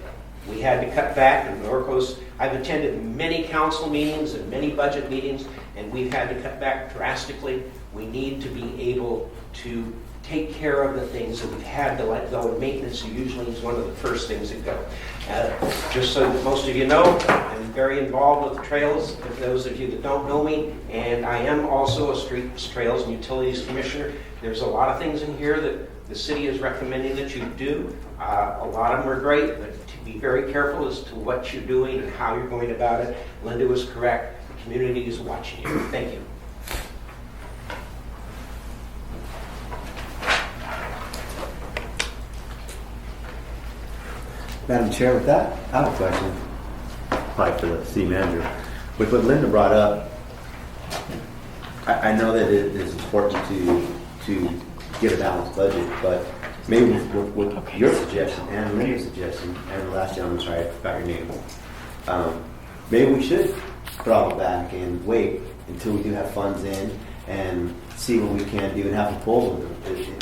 we had to cut back, and Norco's, I've attended many council meetings and many budget meetings, and we've had to cut back drastically. We need to be able to take care of the things that we've had to let go, and maintenance usually is one of the first things that go. Just so that most of you know, I'm very involved with the trails, for those of you that don't know me, and I am also a streets, trails, and utilities commissioner. There's a lot of things in here that the city is recommending that you do. A lot of them are great, but to be very careful as to what you're doing and how you're going about it. Linda was correct. The community is watching you. Thank you. Madam Chair, with that, I have a question, probably for the city manager. With what Linda brought up, I know that it is important to get a balanced budget, but maybe with your suggestion and Linda's suggestion, and the last gentleman, sorry, I forgot your name, maybe we should throttle back and wait until we do have funds in and see what we can do and have proposals.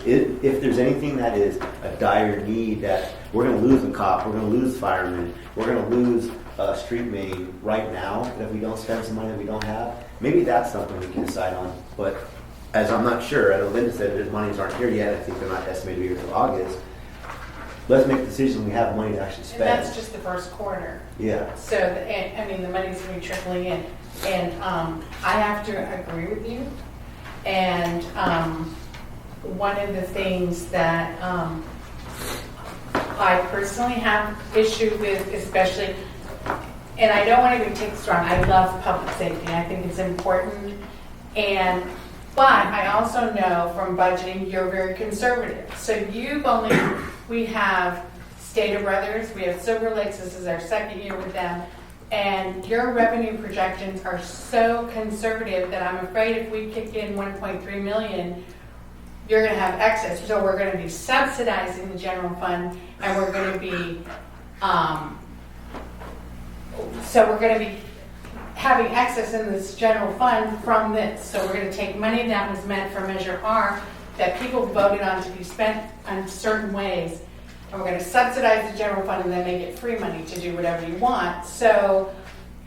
If there's anything that is a dire need that we're going to lose a cop, we're going to lose firemen, we're going to lose a street main right now, if we don't spend some money that we don't have, maybe that's something we can decide on. But as I'm not sure, I know Linda said that monies aren't here yet. I think they're not estimated to be here until August. Let's make a decision when we have money to actually spend. And that's just the first quarter. Yeah. So, the money's going to be trickling in. And I have to agree with you. And one of the things that I personally have issue with, especially, and I don't want to be take strong, I love public safety. I think it's important. But I also know from budgeting, you're very conservative. So we have Stater Brothers, we have Silver Lakes, this is our second year with them, and your revenue projections are so conservative that I'm afraid if we kick in 1.3 million, you're going to have excess. So we're going to be subsidizing the general fund, and we're going to be, having excess in this general fund from this. So we're going to take money that was meant for Measure R that people voted on to be spent on certain ways, and we're going to subsidize the general fund and then make it free money to do whatever you want. So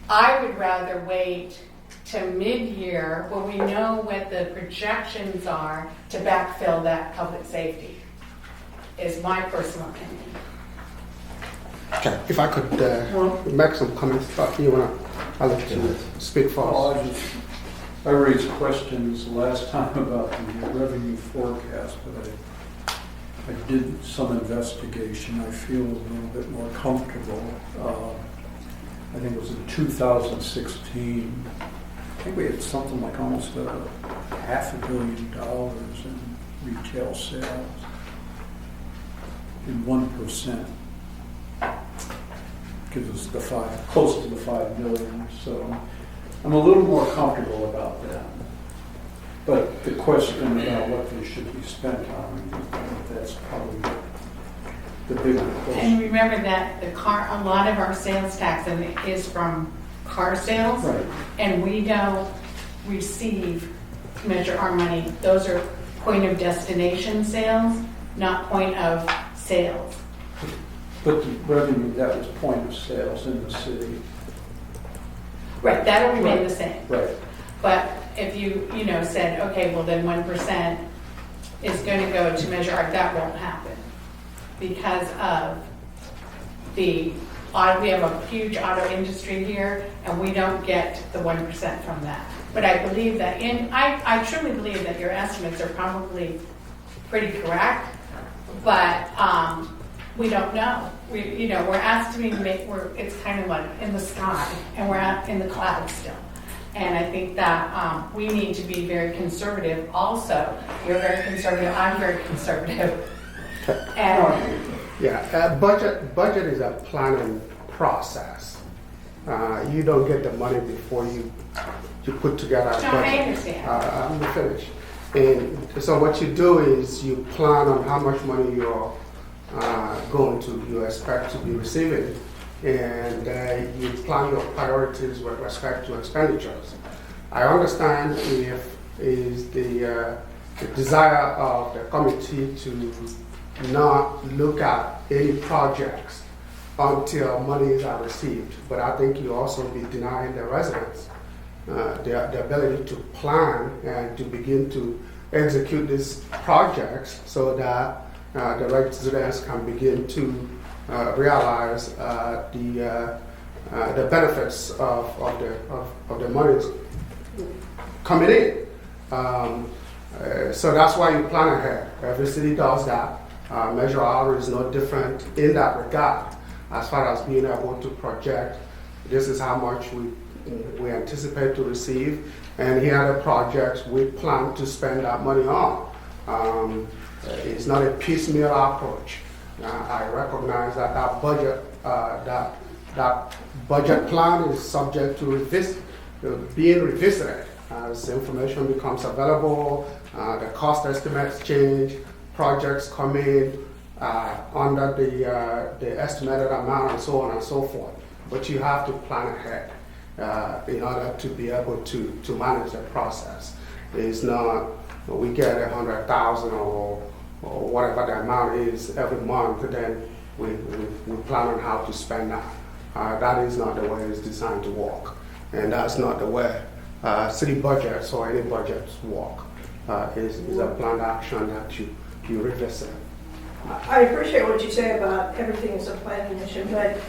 I would rather wait to mid-year when we know what the projections are to backfill that public safety, is my personal opinion. Okay, if I could make some comments, I'll let you speak first. I raised questions last time about the revenue forecast, but I did some investigation. I feel a little bit more comfortable. I think it was in 2016. I think we had something like almost $500 million in retail sales, and 1% gives us close to the 5 million. So I'm a little more comfortable about that. But the question about what they should be spent on, that's probably the bigger question. And remember that a lot of our sales tax is from car sales, Right. And we don't receive Measure R money. Those are point of destination sales, not point of sales. But the revenue, that was point of sales in the city. Right, that'll remain the same. Right. But if you said, okay, well then 1% is going to go to Measure R, that won't happen because of we have a huge auto industry here, and we don't get the 1% from that. But I believe that, I truly believe that your estimates are probably pretty correct, but we don't know. We're estimating, it's kind of like in the sky, and we're in the clouds still. And I think that we need to be very conservative also. You're very conservative, I'm very conservative. Budget is a planning process. You don't get the money before you put together a budget. I understand. I'm finished. And so what you do is you plan on how much money you expect to be receiving, and you plan your priorities with respect to expenditures. I understand if is the desire of the committee to not look at any projects until monies are received, but I think you also be denying the residents the ability to plan and to begin to execute these projects so that the residents can begin to realize the benefits of the monies coming in. So that's why you plan ahead. Every city does that. Measure R is no different in that regard, as far as being able to project this is how much we anticipate to receive, and here are the projects we plan to spend that money on. It's not a piecemeal approach. I recognize that that budget plan is subject to being revisited as information becomes available, the cost estimates change, projects come in under the estimated amount and so on and so forth. But you have to plan ahead in order to be able to manage the process. It's not, we get 100,000 or whatever the amount is every month, then we plan on how to spend that. That is not the way it's designed to work. And that's not the way city budgets or any budgets work. Is a planned action that you revisit. I appreciate what you say about everything is a planning mission, but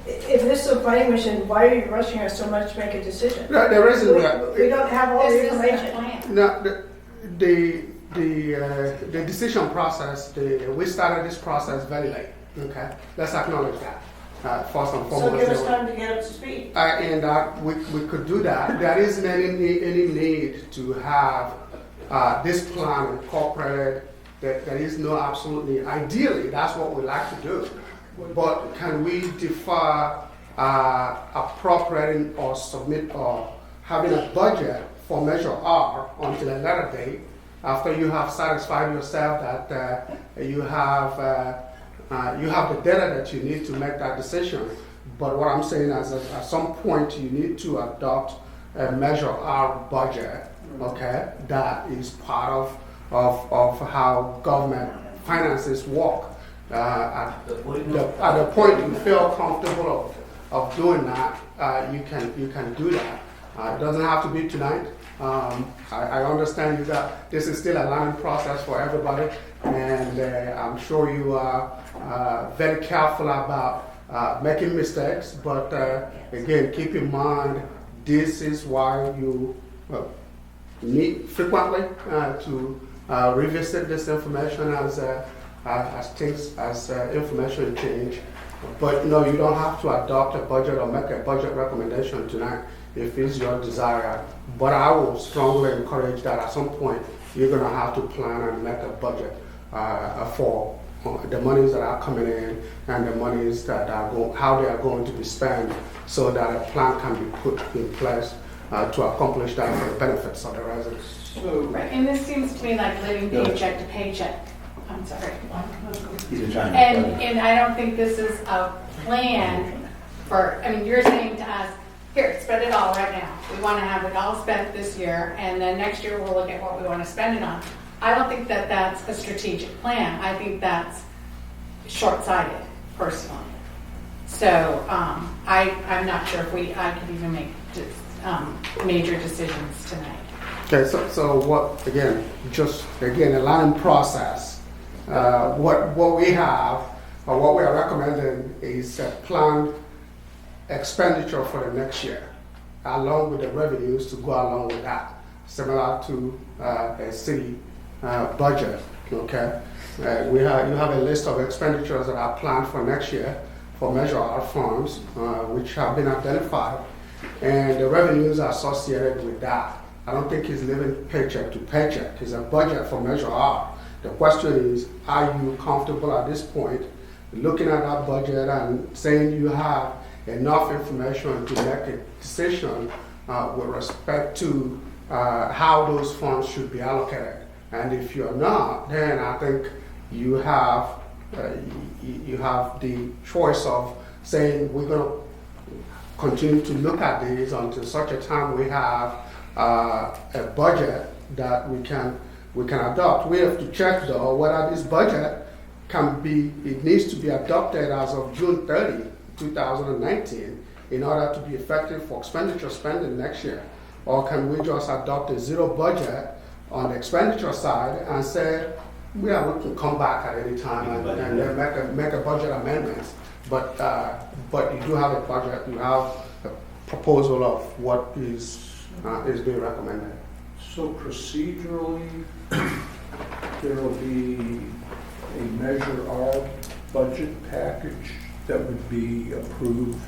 if this is a planning mission, why are you rushing us so much to make a decision? No, there isn't. We don't have all the This is the information. plan. No, the decision process, we started this process very late. Okay, let's acknowledge that. First and foremost. So give us time to get up to speed. And we could do that. There isn't any need to have this plan incorporated. There is no absolutely, ideally, that's what we like to do. But can we defer appropriating or submit or having a budget for Measure R until a later date after you have satisfied yourself that you have the data that you need to make that decision? But what I'm saying is that at some point you need to adopt a Measure R budget, okay, that is part of how government finances work. At the point you feel comfortable of doing that, you can do that. It doesn't have to be tonight. I understand that this is still a learning process for everybody, and I'm sure you are very careful about making mistakes. But again, keep in mind, this is why you meet frequently to revisit this information as information change. But no, you don't have to adopt a budget or make a budget recommendation tonight if it's your desire. But I will strongly encourage that at some point you're going to have to plan and make a budget for the monies that are coming in and the monies that are how they are going to be spent, so that a plan can be put in place to accomplish that for the benefits of the residents. Right, and this seems to me like living paycheck to paycheck. I'm sorry. He's been trying to. And I don't think this is a plan for, I mean, you're saying to us, here, spend it all right now. We want to have it all spent this year, and then next year we'll look at what we want to spend it on. I don't think that that's a strategic plan. I think that's short-sighted, personally. So I'm not sure if I could even make major decisions tonight. Okay, so what, again, a learning process. What we have, or what we are recommending is a planned expenditure for the next year, along with the revenues to go along with that, similar to a city budget, okay? You have a list of expenditures that are planned for next year for Measure R funds, which have been identified, and the revenues are associated with that. I don't think it's living paycheck to paycheck. It's a budget for Measure R. The question is, are you comfortable at this point looking at that budget and saying you have enough information to make a decision with respect to how those funds should be allocated? And if you're not, then I think you have the choice of saying we're going to continue to look at these until such a time we have a budget that we can adopt. We have to check though whether this budget it needs to be adopted as of June 30, 2019 in order to be effective for expenditure spending next year. Or can we just adopt a zero budget on the expenditure side and say, we can come back at any time and then make a budget amendment. But you do have a budget, you have a proposal of what is being recommended. So procedurally, there will be a Measure R budget package that would be approved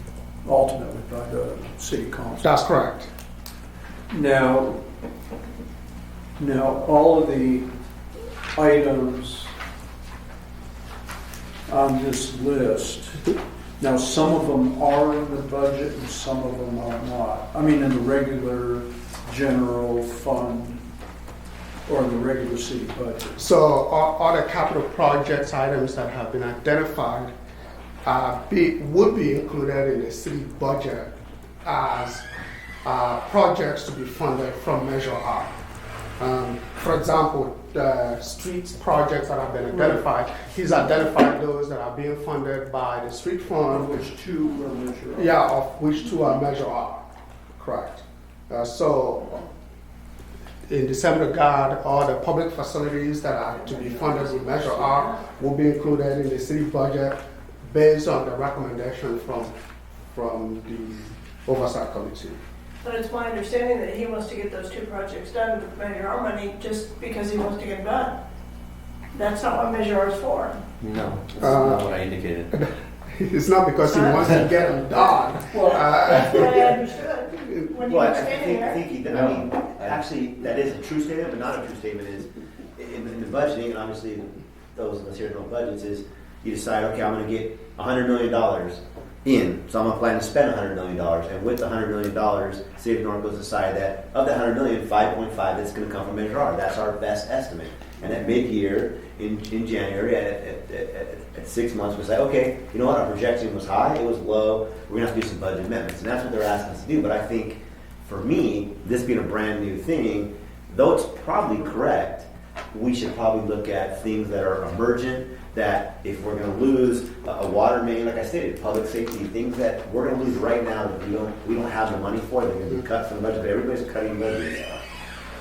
ultimately by the city council. That's correct. Now all of the items on this list, now some of them are in the budget and some of them are not. I mean, in the regular general fund or the regular city budget? So all the capital projects items that have been identified would be included in the city budget as projects to be funded from Measure R. For example, the streets projects that have been identified, he's identified those that are being funded by the street fund. Of which two are Measure R? Yeah, of which two are Measure R, correct. So in the same regard, all the public facilities that are to be funded with Measure R will be included in the city budget based on the recommendation from the Oversight Committee. But it's my understanding that he wants to get those two projects done with Measure R money just because he wants to get them done. That's not what Measure R is for. No, that's not what I indicated. It's not because he wants to get them done. That's what I understood. When you Well, were standing there. I mean, actually, that is a true statement, but not a true statement is, in the budgeting, and obviously those of us here know budgets, is you decide, okay, I'm gonna get $100 million in, so I'm gonna plan to spend $100 million, and with the $100 million, City of Norco's decided that of the $100 million, 5.5 is gonna come from Measure R. That's our best estimate. And at mid-year, in January, at 6 months, we say, okay, you know what, our projection was high, it was low, we're gonna have to do some budget amendments. And that's what they're asking us to do. But I think, for me, this being a brand new thing, though it's probably correct, we should probably look at things that are emergent, that if we're gonna lose a water main, like I stated, public safety, things that we're gonna lose right now that we don't have the money for, they're gonna be cut from the budget, but everybody's cutting budgets.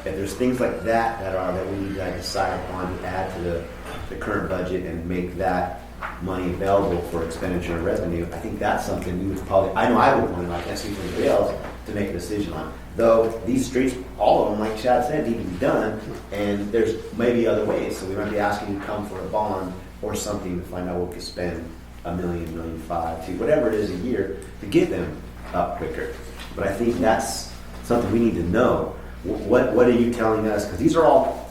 If there's things like that that we need to decide upon to add to the current budget and make that money available for expenditure and revenue, I think that's something we would probably, I know I would want to, I can't speak for anybody else, to make a decision on. Though these streets, all of them, like Chad said, need to be done, and there's maybe other ways, so we might be asking you to come for a bond or something to find out what we could spend $1 million, $1.5 million, to whatever it is a year to get them up quicker. But I think that's something we need to know. What are you telling us? Because these are all,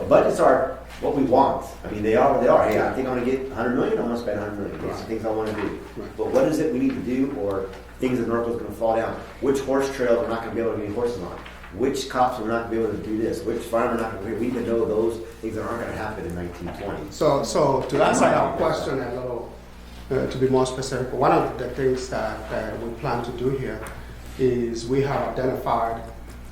budgets are what we want. I mean, they are what they are. Hey, I think I'm going to get $100 million, I'm going to spend $100 million. These are things I want to do. But what is it we need to do, or things that Norco's going to fall down? Which horse trails we're not going to be able to get any horses on? Which cops we're not going to be able to do this? Which farm we're not going to be able to, we need to know those things that aren't going to happen in 1920. So to answer that question a little, to be more specific, one of the things that we plan to do here is we have identified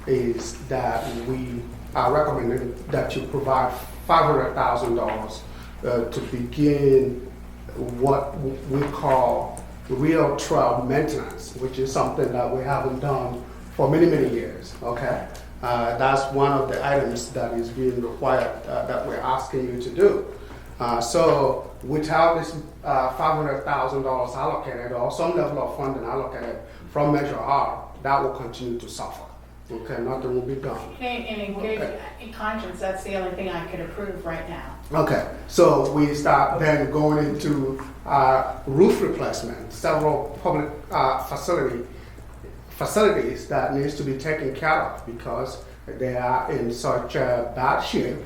is that we are recommending that you provide $500,000 to begin what we call real trail maintenance, which is something that we haven't done for many, many years, okay? That's one of the items that is being required that we're asking you to do. So without this $500,000 allocated or some level of funding allocated from Measure R, that will continue to suffer. Okay, nothing will be done. And in good conscience, that's the only thing I could approve right now. Okay, so we start then going into roof replacement, several public facilities that needs to be taken care of because they are in such bad shape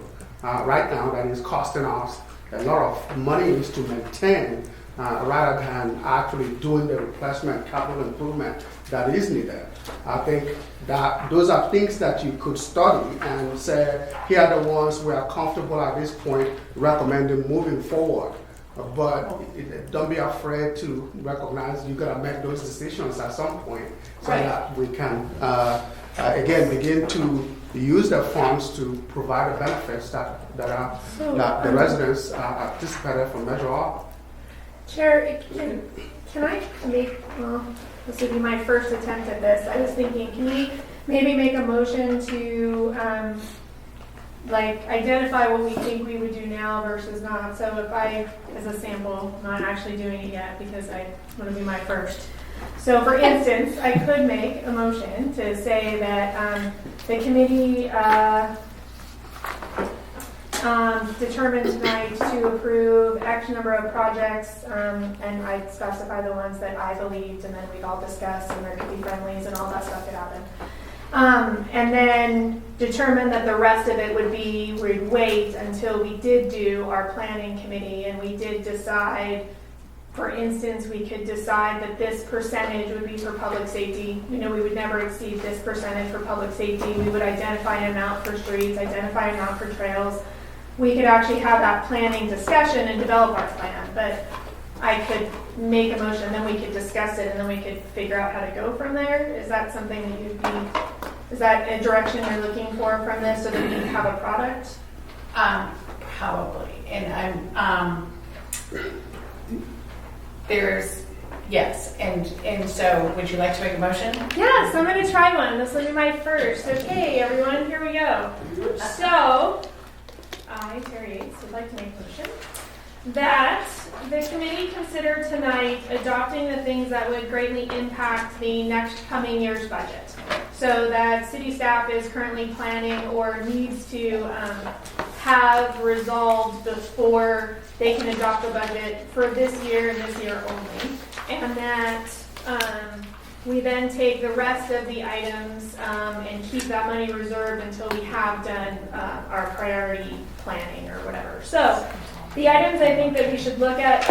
right now that is costing us a lot of money to maintain rather than actually doing the replacement capital improvement that is needed. I think that those are things that you could study and say, here are the ones we are comfortable at this point recommending moving forward. But don't be afraid to recognize you gotta make those decisions at some point so that we can, again, begin to use the funds to provide the benefits that the residents anticipated from Measure R. Chair, can I make, well, this would be my first attempt at this. I was thinking, can we maybe make a motion to identify what we think we would do now versus not? So if I, as a sample, I'm not actually doing it yet because I want to be my first. So for instance, I could make a motion to say that the committee determined tonight to approve X number of projects, and I specify the ones that I believed, and then we'd all discuss, and there could be friendlies and all that stuff could happen. And then determine that the rest of it would be, we'd wait until we did do our planning committee, and we did decide for instance, we could decide that this percentage would be for public safety. We would never exceed this percentage for public safety. We would identify an amount for streets, identify an amount for trails. We could actually have that planning discussion and develop our plan, but I could make a motion, then we could discuss it, and then we could figure out how to go from there. Is that something that is that a direction you're looking for from this so that we have a product? Probably. And yes. And so would you like to make a motion? Yes, I'm going to try one. This will be my first. Okay, everyone, here we go. So, I, Terry Yates, would like to make a motion that the committee consider tonight adopting the things that would greatly impact the next coming year's budget. So that city staff is currently planning or needs to have resolved before they can adopt the budget for this year and this year only. And that we then take the rest of the items and keep that money reserved until we have done our priority planning or whatever. So the items I think that we should look at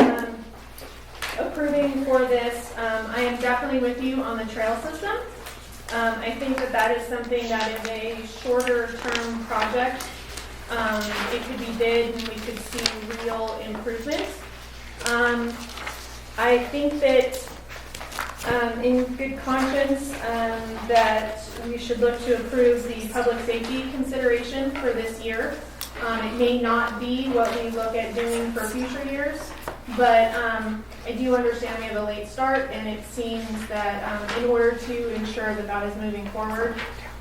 approving for this, I am definitely with you on the trail system. I think that is something that is a shorter term project. It could be bid and we could see real improvements. I think that in good conscience that we should look to approve the public safety consideration for this year. It may not be what we look at doing for future years, but I do understand we have a late start, and it seems that in order to ensure that that is moving forward,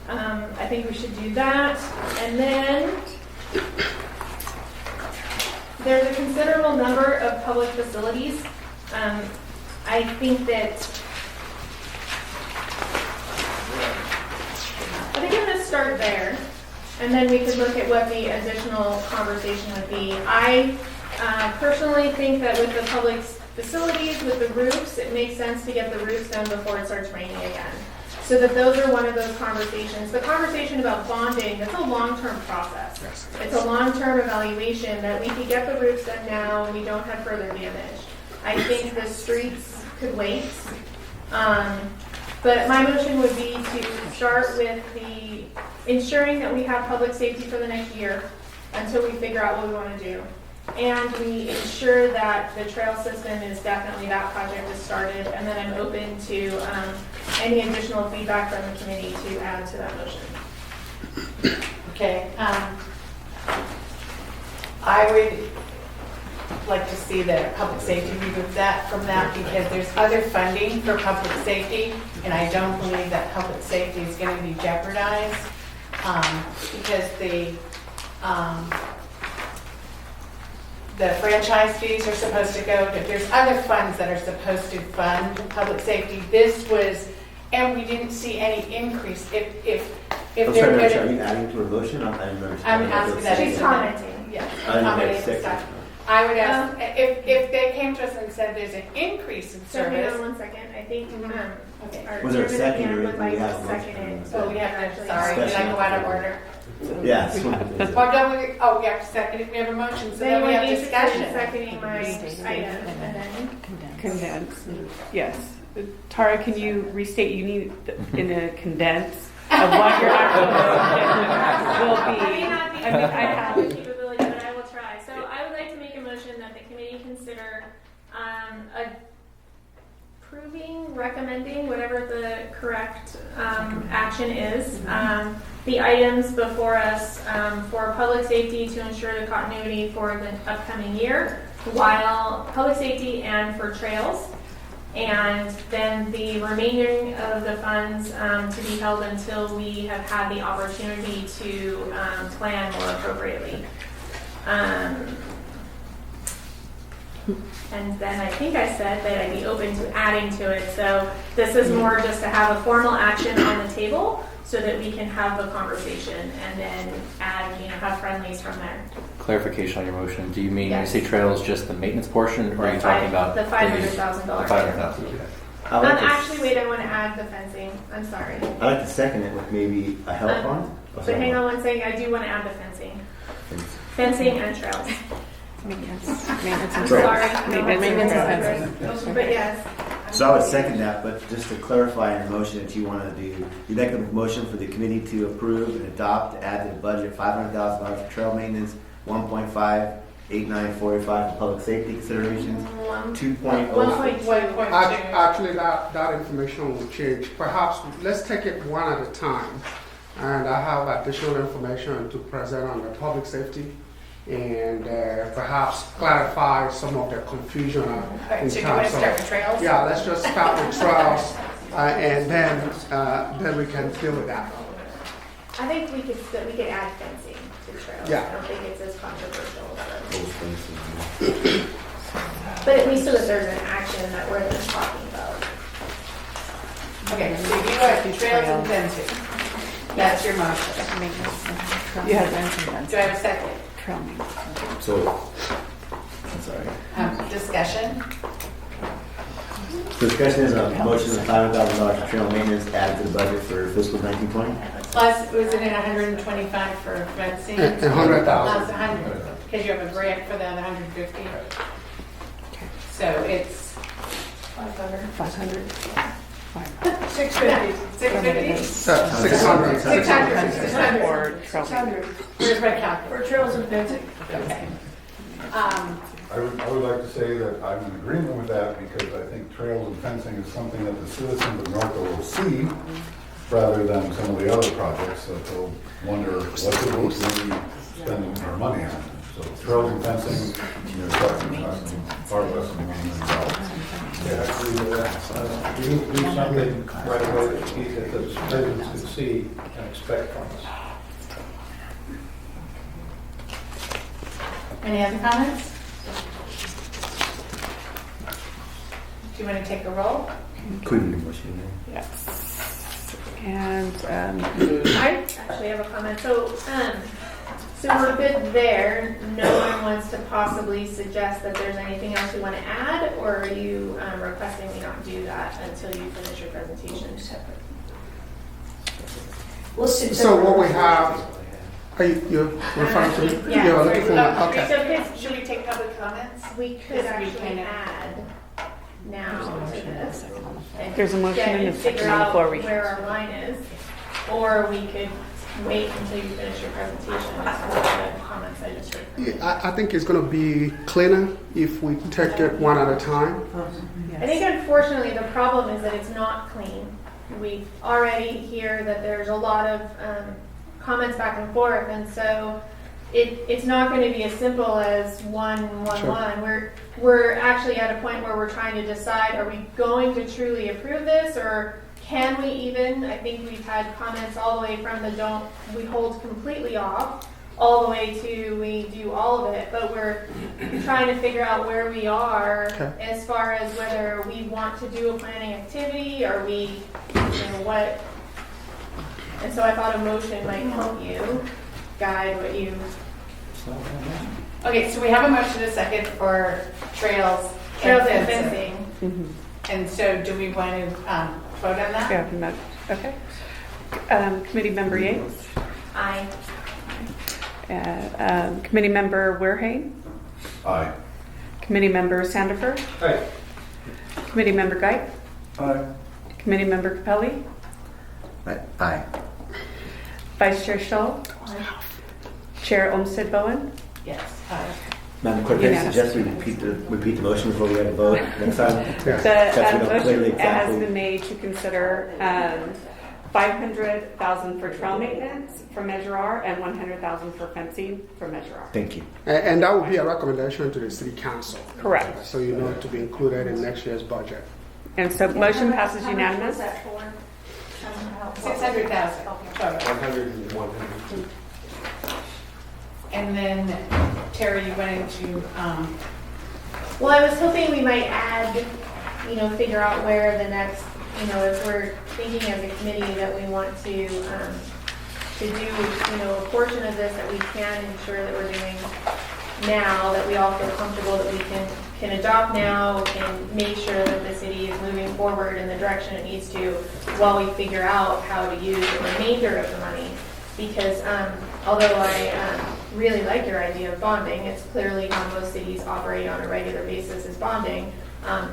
I think we should do that. And then there's a considerable number of public facilities. I think I'm going to start there, and then we could look at what the additional conversation would be. I personally think that with the public facilities, with the roofs, it makes sense to get the roofs done before it starts raining again. So that those are one of those conversations. The conversation about bonding, that's a long-term process. It's a long-term evaluation that we could get the roofs done now and we don't have further damage. I think the streets could wait. But my motion would be to start with the ensuring that we have public safety for the next year until we figure out what we want to do. And we ensure that the trail system is definitely, that project is started, and then I'm open to any additional feedback from the committee to add to that motion. Okay. I would like to see the public safety remove that from that, because there's other funding for public safety, and I don't believe that public safety is going to be jeopardized because the franchise fees are supposed to go to, there's other funds that are supposed to fund public safety. This was, and we didn't see any increase. If I'm they're sorry, going are you adding to a motion? I'm asking that. She's commenting. Yes. Second. I would ask, if they came to us and said there's an increase in So hang service. on 1 second. I think our Was there a chairman second again or would like we to have a second motion? it. So we have to, sorry, did I Discussion. go out of order? Yes. Well, don't we, we have to second it, we have a motion, so then we have discussion. Seconding my item, and then Condense. Yes. Tara, can you restate, you need in a condense of what your actual will be? I may not be I mean, I have the capability, but I will try. So I would like to make a motion that the committee consider approving, recommending, whatever the correct action is, the items before us for public safety to ensure the continuity for the upcoming year, while public safety and for trails. And then the remaining of the funds to be held until we have had the opportunity to plan more appropriately. And then I think I said that I'd be open to adding to it. So this is more just to have a formal action on the table so that we can have the conversation and then add, have friendlies from there. Clarification on your motion. Do you mean Yes. when you say trails, just the maintenance portion, or are you talking about the $500,000? $500,000. Okay. Actually, wait, I want to add the fencing. I'm sorry. I'd like to second it with maybe a help on. But hang on 1 second, I do want to add the fencing. Fencing and trails. Maintenance and I'm So- sorry. Maintenance and fencing. But yes. So I would second that, but just to clarify in your motion that you want to do, you make a motion for the committee to approve and adopt to add to the budget $500,000 for trail maintenance, 1.58945 for public safety considerations, 2.0. 1.2. Actually, that information will change. Perhaps, let's take it one at a time. And I have additional information to present on the public safety and perhaps clarify some of the confusion in So do you want terms to start of. with trails? Yeah, let's just start with trails and then we can deal with that. I think we could add fencing to trails. Yeah. I don't think it's as controversial. But at least so that there's an action that we're just talking about. Okay, so you have trails and fencing. That's your motion. You have fencing. Do I have a second? Trail maintenance. So, I'm sorry. Discussion? So discussion is a motion of $500,000 for trail maintenance added to the budget for fiscal 1920. Plus, was it in 125 for fencing? 100,000. Plus 100, because you have a grant for that 150. So it's 500. 650. 650? 600. 600. Or trail maintenance. Where's my calculator? For trails and fencing. Okay. I would like to say that I'm in agreement with that because I think trails and fencing is something that the citizens of Norco will see rather than some of the other projects that they'll wonder what it will be spending our money on. So trails and fencing, far less than $1 million. Yeah, I agree with that. We need to do something right away that the citizens can see and expect from us. Any other comments? Do you want to take a roll? Couldn't motion. Yes. And I actually have a comment. So we're good there. No one wants to possibly suggest that there's anything else you want to add, or are you requesting we not do that until you finish your presentation? So what we have, are you referring to me? Yeah. You're looking for me? Okay. So should we take public comments? We could Yes, we actually can. add now to this. and There's a motion get- and a figure second on the out floor. where our line is, or we could wait until you finish your presentation and some of the comments I just heard. from you. I think it's going to be cleaner if we take it one at a time. I think unfortunately the problem is that it's not clean. We already hear that there's a lot of comments back and forth, and so it's not going to be as simple as one. Sure. We're actually at a point where we're trying to decide: are we going to truly approve this, or can we even? I think we've had comments all the way from the we hold completely off, all the way to we do all of it, but we're trying to figure out where we are as far as whether we want to do a planning activity or we, what. And so I thought a motion might help you guide what you. Okay, so we have a motion and a second for trails And fencing. fencing. And so do we want to vote on that? Yeah, no, okay. Committee member Yates, Aye. committee member Werhane, Aye. committee member Sandiford, Hey, committee member Geit, Aye. committee member Capelli, Aye. vice chair Stoll, chair Olmsted Bowen. Yes. Madam Clerk, I suggest we repeat the motion before we have a vote next time. The Because we don't clearly motion has exactly- been made to consider $500,000 for trail maintenance for Measure R and $100,000 for fencing for Measure R. Thank you. And that will be a recommendation to the city council. Correct. So you know to be included in next year's budget. And so motion passes unanimous. 600,000 total. 100 and 100. And then, Terry, you went into, Well, I was hoping we might add, figure out where the next, if we're thinking as a committee that we want to do, a portion of this that we can ensure that we're doing now, that we all feel comfortable that we can adopt now, and make sure that the city is moving forward in the direction it needs to while we figure out how to use the remainder of the money. because although I really like your idea of bonding, it's clearly how most cities operate on a regular basis is bonding.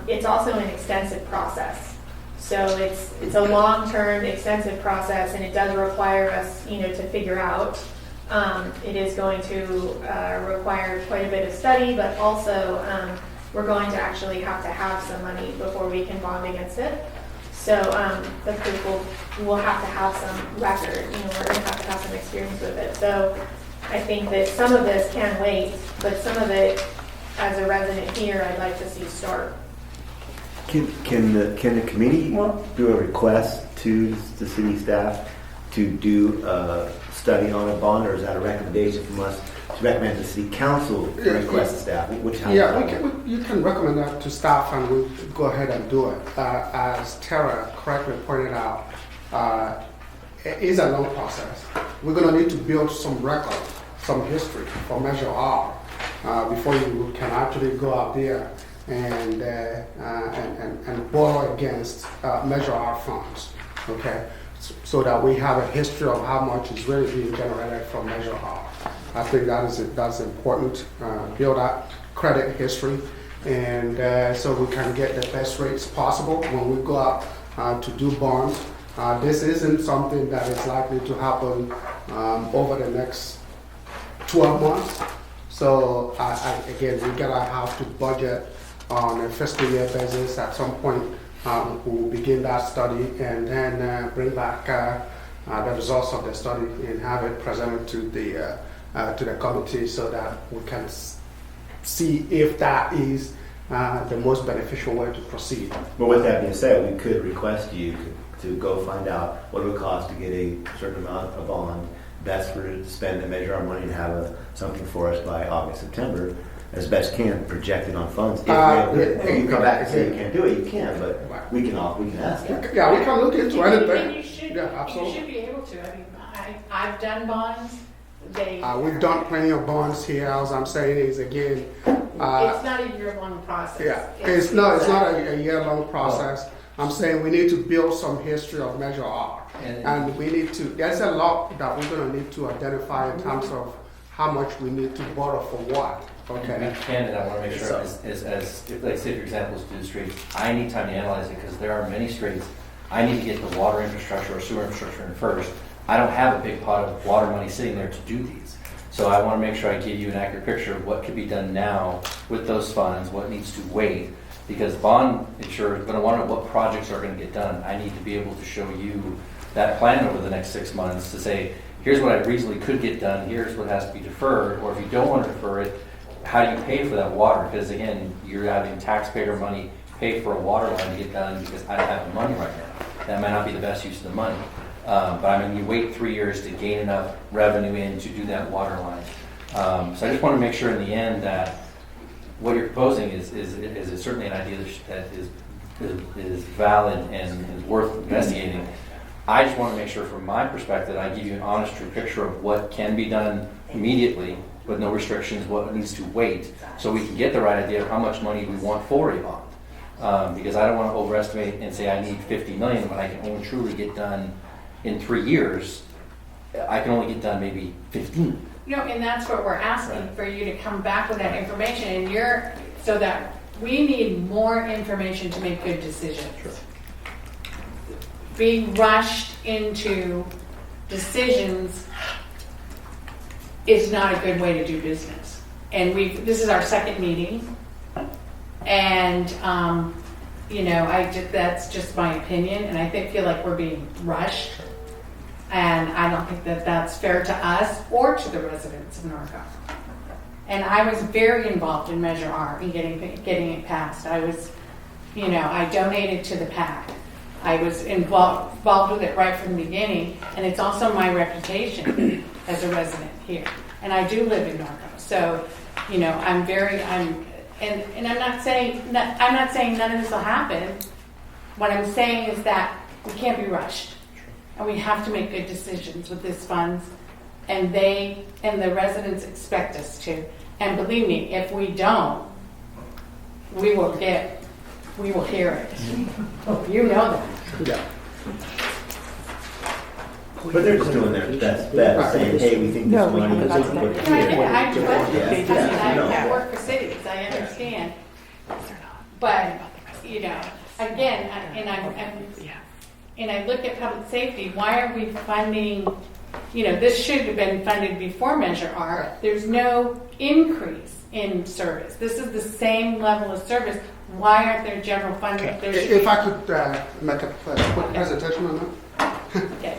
It's also an extensive process. So it's a long-term, extensive process, and it does require us, to figure out. It is going to require quite a bit of study, but also we're going to actually have to have some money before we can bond against it. So the proof we'll have to have some record. We're going to have some experience with it. So I think that some of this can wait, but some of it, as a resident here, I'd like to see start. Can the committee do a request to the city staff to do a study on a bond, or is that a recommendation from us to recommend to the city council to request the staff? You can recommend that to staff, and we'll go ahead and do it. As Tara correctly pointed out, it is a long process. We're going to need to build some record, some history for Measure R before you can actually go out there and borrow against Measure R funds, okay? So that we have a history of how much is really being generated from Measure R. I think that's important. Build that credit history, and so we can get the best rates possible when we go out to do bonds. This isn't something that is likely to happen over the next 12 months. So again, we're gonna have to budget on a fiscal year basis. At some point, we'll begin that study and then bring back the results of the study and have it presented to the committee so that we can see if that is the most beneficial way to proceed. But with that being said, we could request you to go find out what it would cost to get a certain amount of bond, best for to spend and measure our money and have something for us by August, September, as best can, projected on funds. If you come back and say you can't do it, you can, but we can ask. Yeah, we can look into anything. You should, yeah, absolutely. You should be able to. I mean, I've done bonds. We've done plenty of bonds here. As I'm saying is, again, it's not a year-long process. Yeah, it's not a year-long process. I'm saying we need to build some history of Measure R, and we need to. There's a lot that we're going to need to identify in terms of how much we need to borrow for what. Okay. And I want to make sure, as if, like, say, for example, to do streets, I need time to analyze it because there are many streets. I need to get the water infrastructure or sewer infrastructure in first. I don't have a big pot of water money sitting there to do these. So I want to make sure I give you an accurate picture of what could be done now with those funds, what needs to wait, because bond insurers are going to want to know what projects are going to get done. I need to be able to show you that plan over the next 6 months to say, here's what I reasonably could get done, here's what has to be deferred, or if you don't want to defer it, how do you pay for that water? Because again, you're having taxpayer money pay for a water line to get done because I don't have the money right now. That might not be the best use of the money. But I mean, you wait 3 years to gain enough revenue in to do that water line. So I just want to make sure in the end that what you're proposing is certainly an idea that is valid and is worth investigating. I just want to make sure from my perspective, I give you an honest, true picture of what can be done immediately with no restrictions, what needs to wait, so we can get the right idea of how much money we want for a bond. Because I don't want to overestimate and say I need $50 million when I can only truly get done in 3 years. I can only get done maybe 15. And that's what we're asking, for you to come back with that information, and so that we need more information to make good decisions. Sure. Being rushed into decisions is not a good way to do business. And this is our second meeting, and that's just my opinion, and I feel like we're being rushed, and I don't think that that's fair to us or to the residents of Norco. And I was very involved in Measure R and getting it passed. I was, I donated to the PAC. I was involved with it right from the beginning, and it's also my reputation as a resident here. And I do live in Norco, so and I'm not saying none of this will happen. What I'm saying is that we can't be rushed, and we have to make good decisions with these funds, and the residents expect us to. And believe me, if we don't, we will hear it. You know that. Yeah. But they're just doing their best bet, saying, hey, we think this money is put I work for cities, I understand. But, you know, again, and I look at public safety, why are we funding, you know, this should have been funded before Measure R. There's no increase in service. This is the same level of service. Why aren't there general fund? If I could make a quick presentation on that. Okay.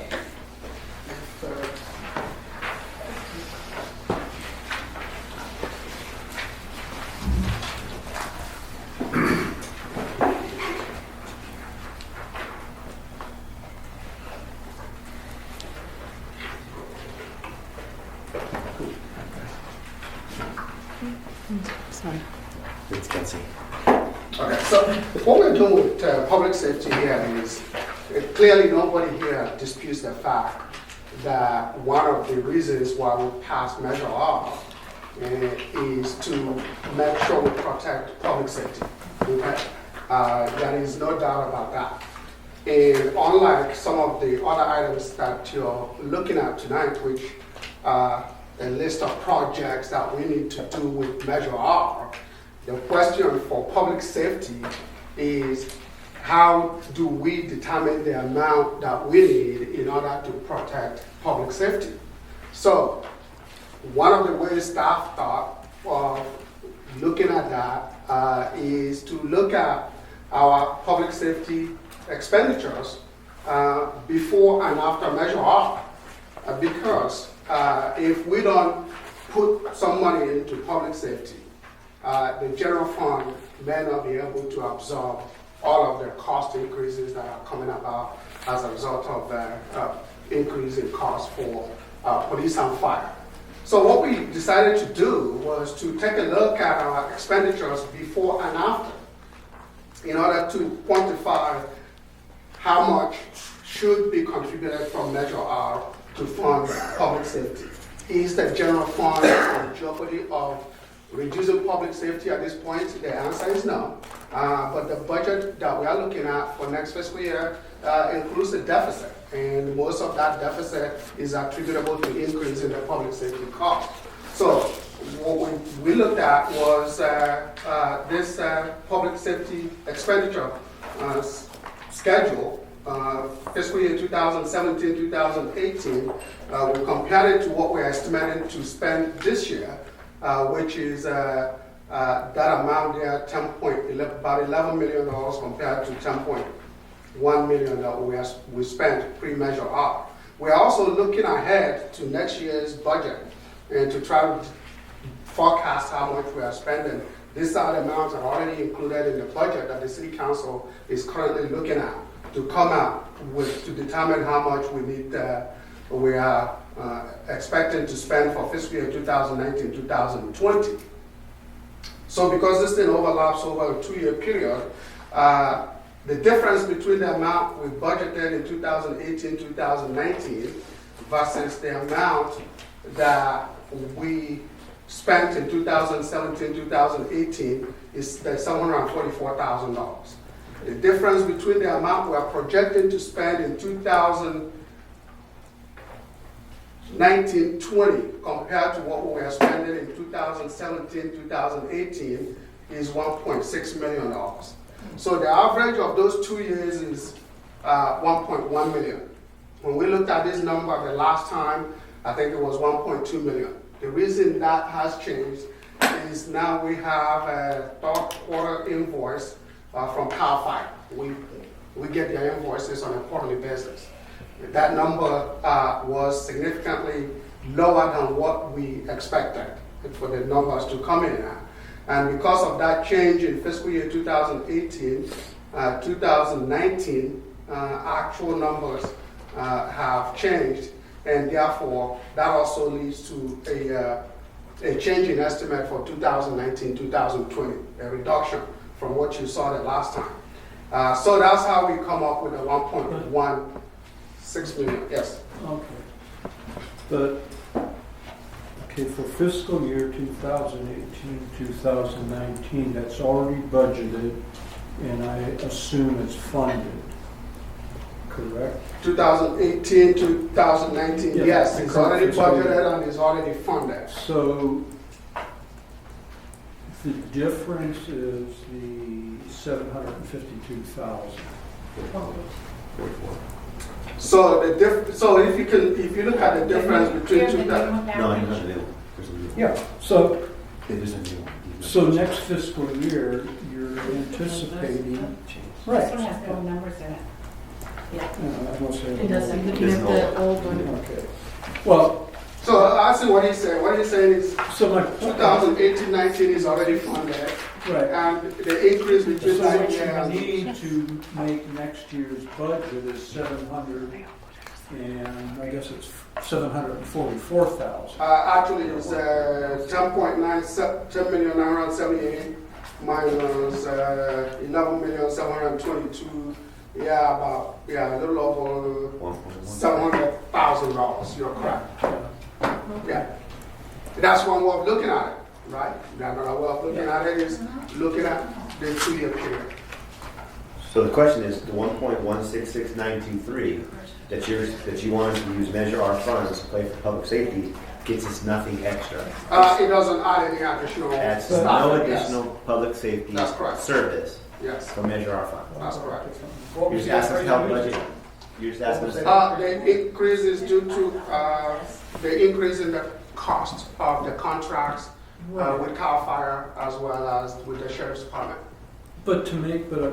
It's Kelsey. Okay, so what we're doing with public safety here is clearly nobody here disputes the fact that one of the reasons why we passed Measure R is to make sure we protect public safety. Okay? There is no doubt about that. And unlike some of the other items that you're looking at tonight, which are a list of projects that we need to do with Measure R, the question for public safety is how do we determine the amount that we need in order to protect public safety? So one of the ways staff thought of looking at that is to look at our public safety expenditures before and after Measure R. Because if we don't put some money into public safety, the general fund may not be able to absorb all of the cost increases that are coming about as a result of the increase in cost for police and fire. So what we decided to do was to take a look at our expenditures before and after in order to quantify how much should be contributed from Measure R to fund public safety. Is the general fund in jeopardy of reducing public safety at this point? The answer is no. But the budget that we are looking at for next fiscal year includes a deficit, and most of that deficit is attributable to increase in the public safety cost. So what we looked at was this public safety expenditure schedule, fiscal year 2017-2018. We compared it to what we're estimating to spend this year, which is that amount there, about $11 million compared to $10.1 million that we spent pre-Measure R. We're also looking ahead to next year's budget and to try to forecast how much we are spending. These are the amounts are already included in the budget that the City Council is currently looking at to come out with to determine how much we need. We are expecting to spend for fiscal year 2019-2020. So because this thing overlaps over a 2-year period, the difference between the amount we budgeted in 2018-2019 versus the amount that we spent in 2017-2018 is $744,000. The difference between the amount we are projecting to spend in 2019-20 compared to what we are spending in 2017-2018 is $1.6 million. So the average of those 2 years is $1.1 million. When we looked at this number the last time, I think it was $1.2 million. The reason that has changed is now we have a third quarter invoice from CAL FIRE. We get their invoices on a quarterly basis. That number was significantly lower than what we expected for the numbers to come in at. And because of that change in fiscal year 2018, 2019 actual numbers have changed, and therefore that also leads to a change in estimate for 2019-2020, a reduction from what you saw the last time. So that's how we come up with the 1.16 million. Yes. Okay. But, okay, for fiscal year 2018-2019, that's already budgeted, and I assume it's funded, correct? 2018, 2019, Yeah, yes, it's already fiscal year. budgeted and it's already funded. So the difference is the 752,000. So so if you look at the difference between Here's the 2000, new No, one. there's a new one. There's a new one. Yeah, so, There's a new one. so next fiscal year, you're anticipating, This right. one has no numbers in it. I won't say. It does, I'm looking There's at no- the old one. Okay. Well, so I see what he's saying. What he's saying is so my 2018-19 is already funded, right. and the increase between So that what year. you need to make next year's budget is 700, and I guess it's 744,000. Actually, it's 10,978 minus 11,722. Yeah, a little over $700,000. You're correct. Yeah, that's one way of looking at it, right? Another way of looking at it is looking at the 2-year period. So the question is, the 1.166923 that you want to use Measure R funds to pay for public safety gets us nothing extra. It doesn't add any additional That's stuff. no Yes. additional public safety That's correct. service Yes, for Measure R funds. that's correct. You're just asking us to help budget. You're just asking us to The increase is due to the increase in the cost of the contracts with CAL FIRE as well as with the Sheriff's Department. But to make, but I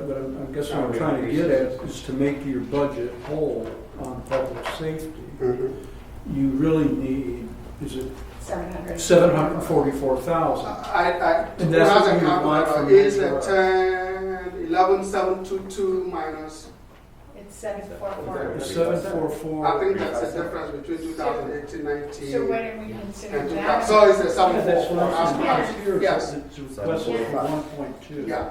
guess what I'm trying to get at is to make your budget whole on public safety, you really need, is it 744,000? And that's what a you want from is Measure a 11,722 minus. It's 744. It's 744. I think that's the difference between 2018-19. So what do we consider and that? So it's a That's 744. what I'm saying. Yes. It's requested for 1.2. Yeah,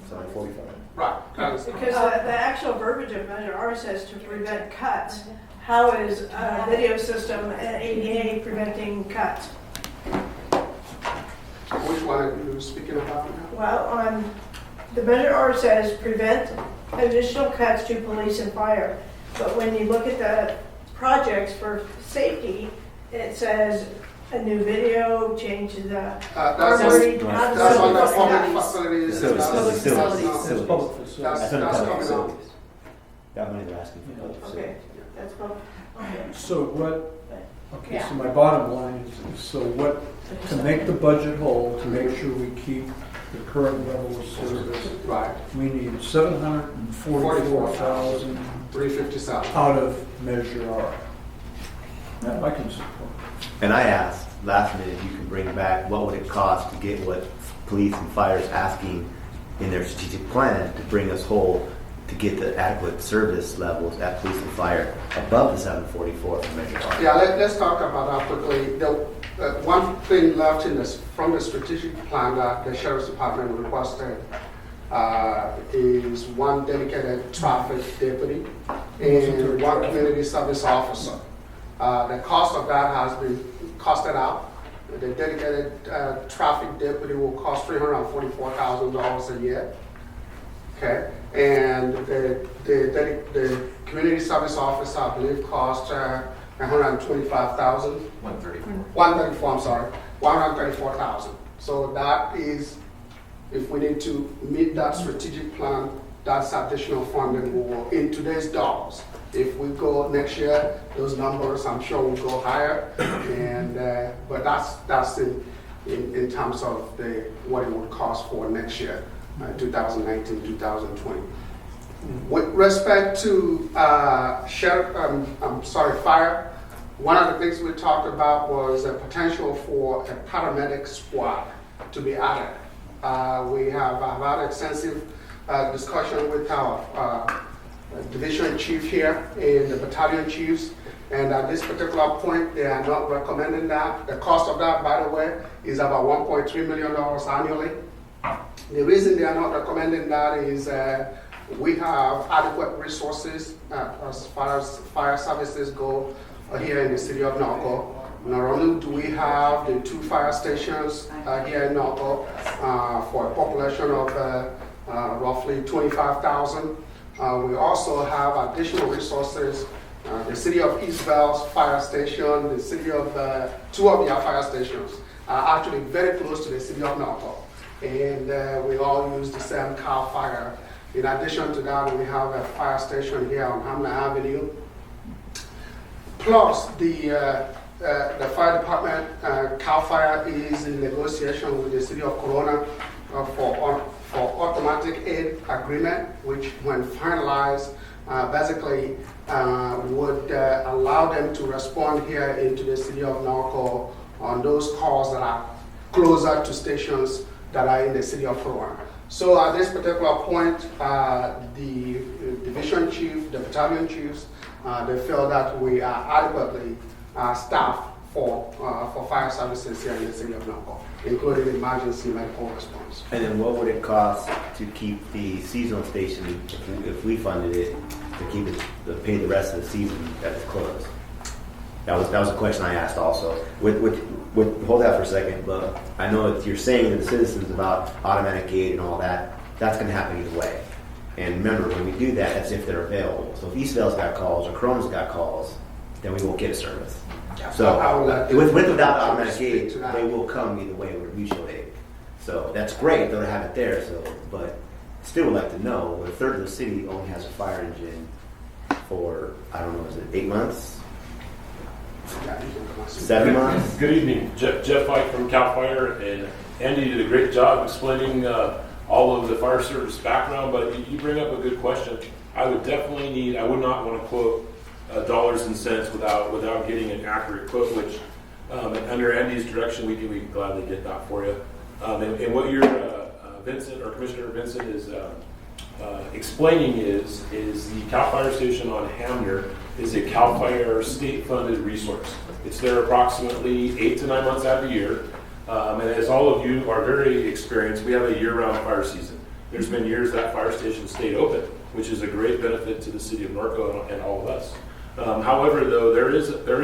745. right. That is Because the actual verbiage of Measure R says to prevent cuts. How is a video system at ADA preventing cuts? Which one are you speaking about now? Well, on the Measure R says prevent additional cuts to police and fire. But when you look at the projects for safety, it says a new video, change the That's armory. How does That's that on the look public at? facilities. Facilities. That's- Facilities. that's- It's public That's, facility. That's under that's public coming out. facilities. That money they're asking for public Okay, facilities. that's public. Okay. So what, okay, Yeah. so my bottom line is, so what, to make the budget whole, to make sure we keep the current level of service, Right, we need 744,000 357. out of Measure R. That I can support. And I asked last minute if you can bring back what would it cost to get what police and fire is asking in their strategic plan to bring us whole to get the adequate service levels at police and fire above the 744 from Measure R. Yeah, let's talk about that quickly. The one thing left in this, from the strategic plan that the Sheriff's Department requested is one dedicated traffic deputy and one community service officer. The cost of that has been costed out. The dedicated traffic deputy will cost $344,000 a year. Okay, and the community service officer, I believe, cost $125,000. 134, I'm sorry, 134,000. So that is, if we need to meet that strategic plan, that's additional funding in today's dollars. If we go next year, those numbers I'm sure will go higher, and but that's in terms of what it would cost for next year, 2019, 2020. With respect to fire. One of the things we talked about was a potential for a paramedic squad to be added. We have had extensive discussion with our division chief here and the battalion chiefs, and at this particular point, they are not recommending that. The cost of that, by the way, is about $1.3 million annually. The reason they are not recommending that is we have adequate resources as far as fire services go here in the city of Norco. Not only do we have the 2 fire stations here in Norco for a population of roughly 25,000, We also have additional resources. The city of Eastvale's fire station, the city of, two of their fire stations are actually very close to the city of Norco. And we all use the same CAL FIRE. In addition to that, we have a fire station here on Hamner Avenue. Plus, the fire department, CAL FIRE is in negotiation with the city of Corona for automatic aid agreement, which when finalized, basically would allow them to respond here into the city of Norco on those calls that are closer to stations that are in the city of Corona. So at this particular point, the division chief, the battalion chiefs, they feel that we are adequately staffed for fire services here in the city of Norco, including emergency medical response. And then what would it cost to keep the seasonal station, if we funded it, to keep it, to pay the rest of the season that it's closed? That was a question I asked also. Hold that for a second, but I know that you're saying to the citizens about automatic aid and all that, that's going to happen either way. And remember, when we do that, that's if they're available. So if Eastvale's got calls or Corona's got calls, then we won't get a service. So with without automatic aid, they will come either way with mutual aid. So that's great, they'll have it there. So, but still would like to know, a third of the city only has a fire engine for, I don't know, is it 8 months? 7 months? Good evening, Jeff White from CAL FIRE, and Andy did a great job explaining all of the fire service background, but you bring up a good question. I would not want to quote dollars and cents without getting an accurate quote, which under Andy's direction we can gladly get that for you. And what your Vincent or Commissioner Vincent is explaining is the CAL FIRE station on Hamner is a CAL FIRE state-funded resource. It's there approximately 8 to 9 months out of the year. And as all of you are very experienced, we have a year-round fire season. There's been years that fire station stayed open, which is a great benefit to the city of Norco and all of us. However, though, there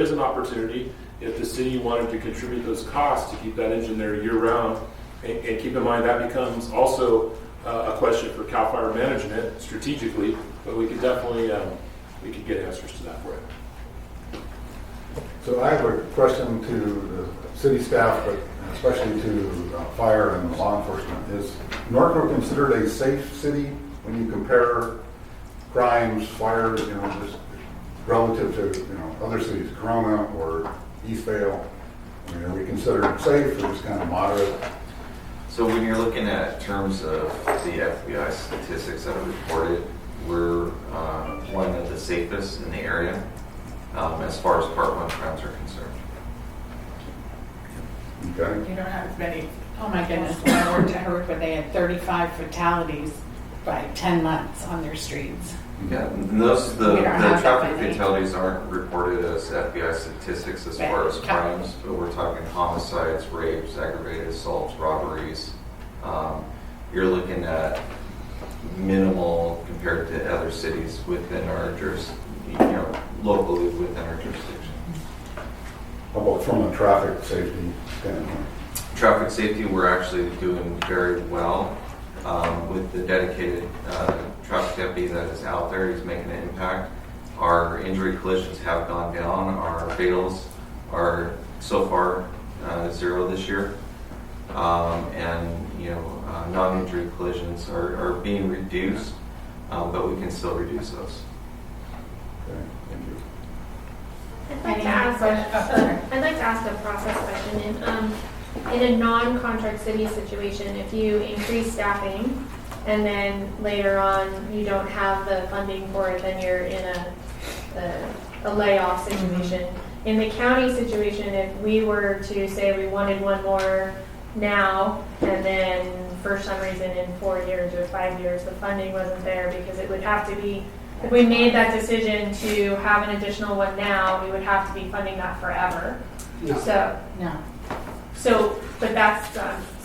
is an opportunity if the city wanted to contribute those costs to keep that engine there year-round. And keep in mind that becomes also a question for CAL FIRE management strategically, but we could definitely we could get answers to that for you. So I have a question to the city staff, but especially to fire and law enforcement. Is Norco considered a safe city when you compare crimes, fires, just relative to other cities, Corona or Eastvale? I mean, are we considered safe or just kind of moderate? So when you're looking at terms of the FBI statistics that are reported, we're one of the safest in the area as far as Part 1 crimes are concerned. Okay. You don't have as many. Oh my goodness, when I worked at Herb, they had 35 fatalities by 10 months on their streets. Yeah, and the traffic fatalities aren't reported as FBI statistics as far as crimes, but we're talking homicides, rapes, aggravated assaults, robberies. You're looking at minimal compared to other cities within our jurisdiction, locally within our jurisdiction. How about from a traffic safety standpoint? Traffic safety, we're actually doing very well with the dedicated traffic deputy that is out there. He's making an impact. Our injury collisions have gone down. Our fatals are so far 0 this year. Non-injury collisions are being reduced, but we can still reduce those. Okay, thank you. I'd like to ask a process question. In a non-contract city situation, if you increase staffing and then later on you don't have the funding for it, then you're in a layoff situation. Mm-hmm. In the county situation, if we were to say we wanted one more now and then for some reason in 4 years or 5 years the funding wasn't there, because it would have to be, if we made that decision to have an additional one now, we would have to be funding that forever. No. But that's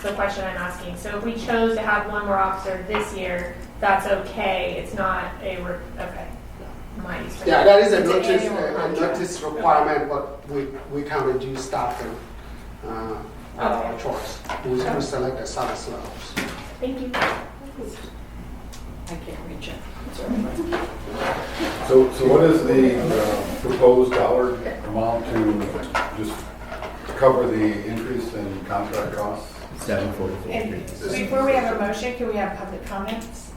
the question I'm asking. So if we chose to have one more officer this year, that's okay. It's not okay. Yeah, that is a notice requirement, but we can reduce staffing at our choice. We select the service levels. Thank you. I can't reach it. So what is the proposed dollar amount to just cover the increase in contract costs? $744. And before we have a motion, can we have public comments?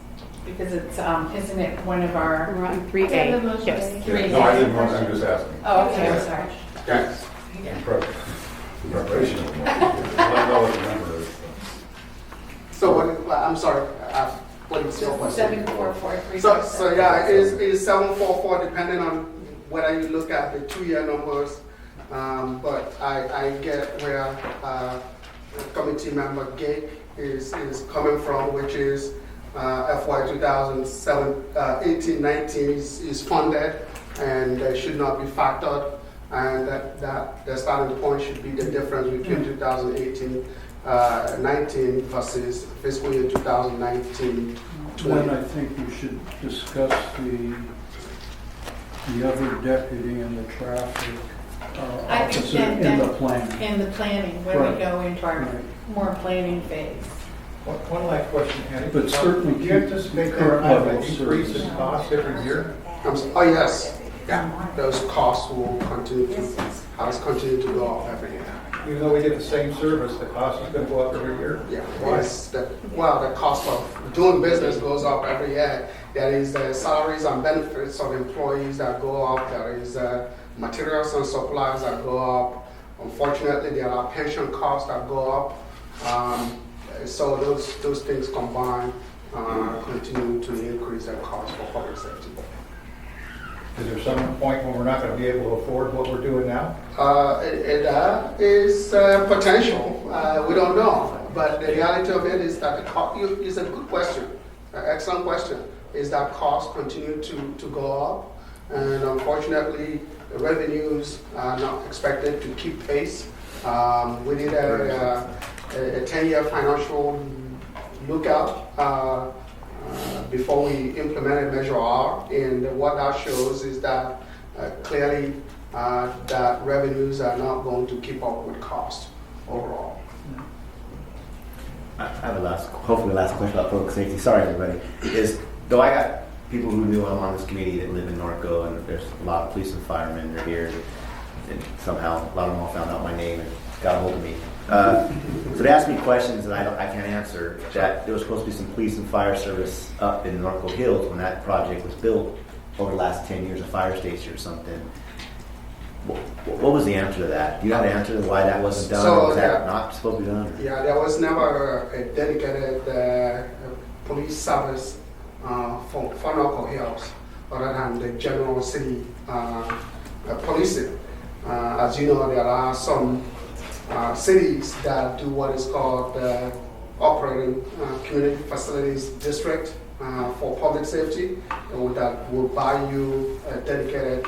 Because it's, isn't it one of our? We're on We have the 3A. motion. Yes. 3A. No, I didn't want, I'm just asking. Oh, okay, I'm sorry. Yes. In preparation of the motion. I know what the number is. So I'm sorry, what is your question? 74436. So yeah, it's 744 depending on whether you look at the 2-year numbers. But I get where committee member Gake is coming from, which is FY 2018-19 is funded and should not be factored, and that the starting point should be the difference between 2018-19 versus fiscal year 2019-20. Then I think we should discuss the other deputy and the traffic I think officer that- in the plan. In the planning, when Right. we go into our more planning phase. One last question, Andy. But certainly Do you anticipate current that kind of level an of increase in service. cost every year? Oh yes, yeah, those costs will continue to go up every year. Even though we get the same service, the cost is going to go up every year? Yeah, Why? the cost of doing business goes up every year. There is the salaries and benefits of employees that go up. There is materials and supplies that go up. Unfortunately, there are pension costs that go up. So those things combined continue to increase the cost for public safety. Is there some point when we're not going to be able to afford what we're doing now? It is potential. We don't know. But the reality of it is that the cost is a good question, excellent question, is that costs continue to go up. And unfortunately, the revenues are not expected to keep pace. We did a 10-year financial lookout before we implemented Measure R, and what that shows is that clearly that revenues are not going to keep up with cost overall. I have hopefully last question about public safety. Sorry, everybody. Though I got people who knew I'm on this committee that live in Norco, and there's a lot of police and firemen that are here, and somehow a lot of them all found out my name and got a hold of me. So they asked me questions that I can't answer. That there was supposed to be some police and fire service up in Norco Hills when that project was built over the last 10 years, a fire station or something. What was the answer to that? Do you have an answer to why that wasn't done? Or was that not supposed to be done? Yeah, there was never a dedicated police service for Norco Hills other than the general city policing. As you know, there are some cities that do what is called operating community facilities district for public safety, that will buy you a dedicated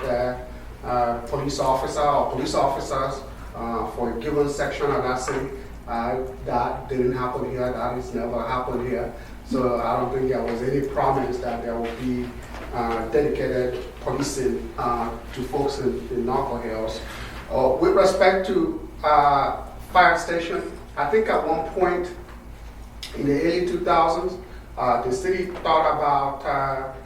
police officer or police officers for a given section of that city. That didn't happen here. That has never happened here. So I don't think there was any promise that there would be dedicated policing to folks in Norco Hills. With respect to fire station, I think at one point in the early 2000s, the city thought about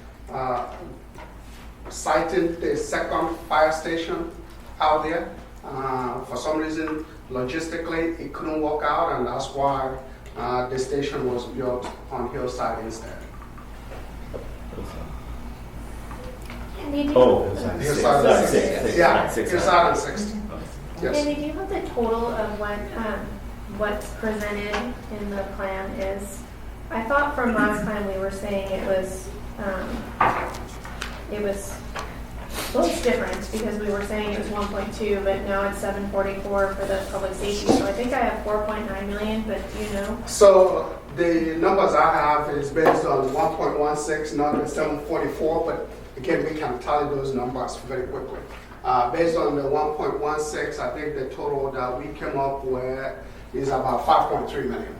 siting the second fire station out there. For some reason, logistically, it couldn't work out, and that's why the station was built on Hillside instead. Oh, Hillside and 60. Yeah, Hillside and 60. Yes. Andy, do you have the total of what's presented in the plan is? I thought from last time we were saying it was well, it's different because we were saying it was 1.2, but now it's 744 for the public safety. So I think I have 4.9 million, but do you know? So the numbers I have is based on 1.16, not the 744, but again, we can tally those numbers very quickly. Based on the 1.16, I think the total that we came up with is about 5.3 million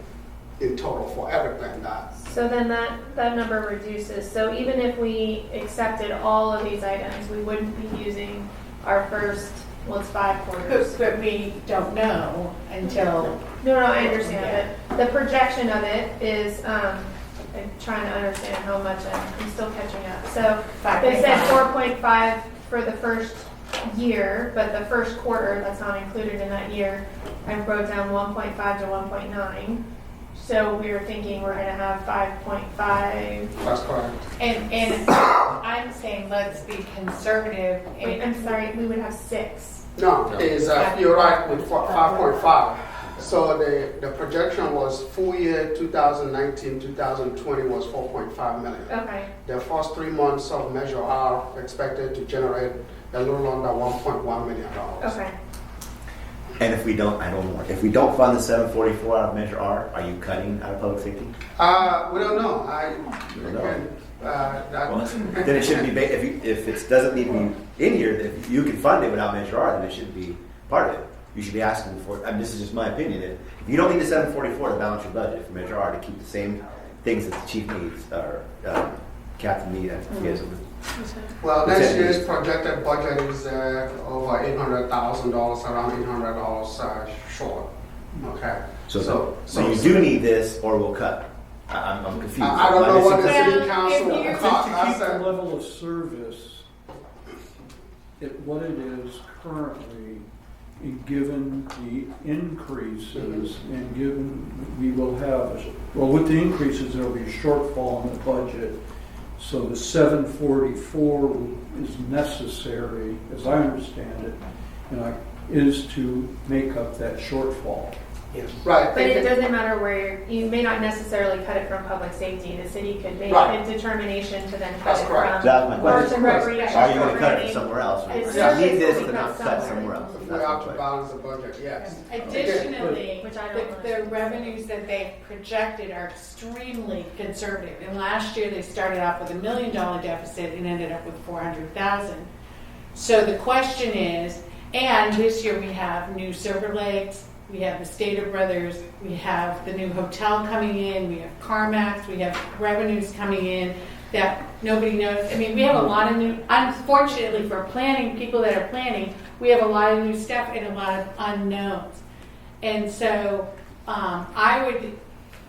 in total for everything. So then that number reduces. So even if we accepted all of these items, we wouldn't be using our first, well, it's 5 quarters. But we don't know until. No, I understand. But the projection of it is I'm trying to understand how much I'm still catching up. So they said 4.5 for the first year, but the first quarter, that's not included in that year, I broke down 1.5 to 1.9. So we were thinking we're going to have 5.5. That's correct. And I'm saying let's be conservative. Wait, I'm sorry, we would have 6. No, is you're right with 5.5. So the projection was full year 2019, 2020 was 4.5 million. Okay. The first 3 months of Measure R expected to generate a little under $1.1 million. Okay. And if we don't, if we don't fund the 744 out of Measure R, are you cutting out of public safety? We don't know. We don't know. Well, then it shouldn't be, if it doesn't need to be in here, if you can fund it without Measure R, then it shouldn't be part of it. You should be asking for it. I mean, this is just my opinion. If you don't need the 744 to balance your budget for Measure R to keep the same things that the chief needs, or Captain needs, I forget. Well, next year's projected budget is over $800,000, around $800 short. Okay. So you do need this, or we'll cut. I'm confused. I don't know what the city council will To cut. keep the level of service at what it is currently, and given the increases, and given we will have, well, with the increases, there will be a shortfall in the budget. So the 744 is necessary, as I understand it, is to make up that shortfall. Yes. Right. But it doesn't matter where you may not necessarily cut it from public safety. The city could make a determination to then cut it from parks and recreation. Are you going to cut it somewhere else? You need this to not cut somewhere else. We have to balance the budget, yes. Additionally, the revenues that they've projected are extremely conservative. And last year they started off with $1 million deficit and ended up with $400,000. So the question is, and this year we have new Silver Lakes, we have the Stater Brothers, we have the new hotel coming in, we have CarMax, we have revenues coming in that nobody knows. I mean, we have a lot of new, unfortunately for planning, people that are planning, we have a lot of new stuff and a lot of unknowns. And so I would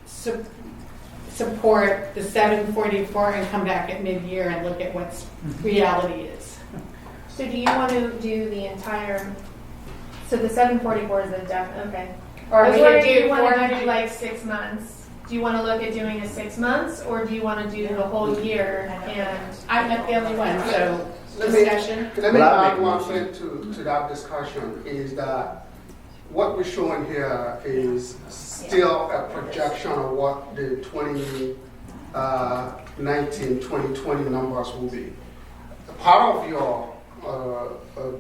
support the 744 and come back at mid-year and look at what reality is. So do you want to do the entire, so the 744 is the okay. Or we could do want to do like 6 months. Do you want to look at doing a 6 months, or do you want to do the whole year? And I'm not the only one, so discussion. Let me add one thing to that discussion is that what we're showing here is still a projection of what the 2019-2020 numbers will be. Part of your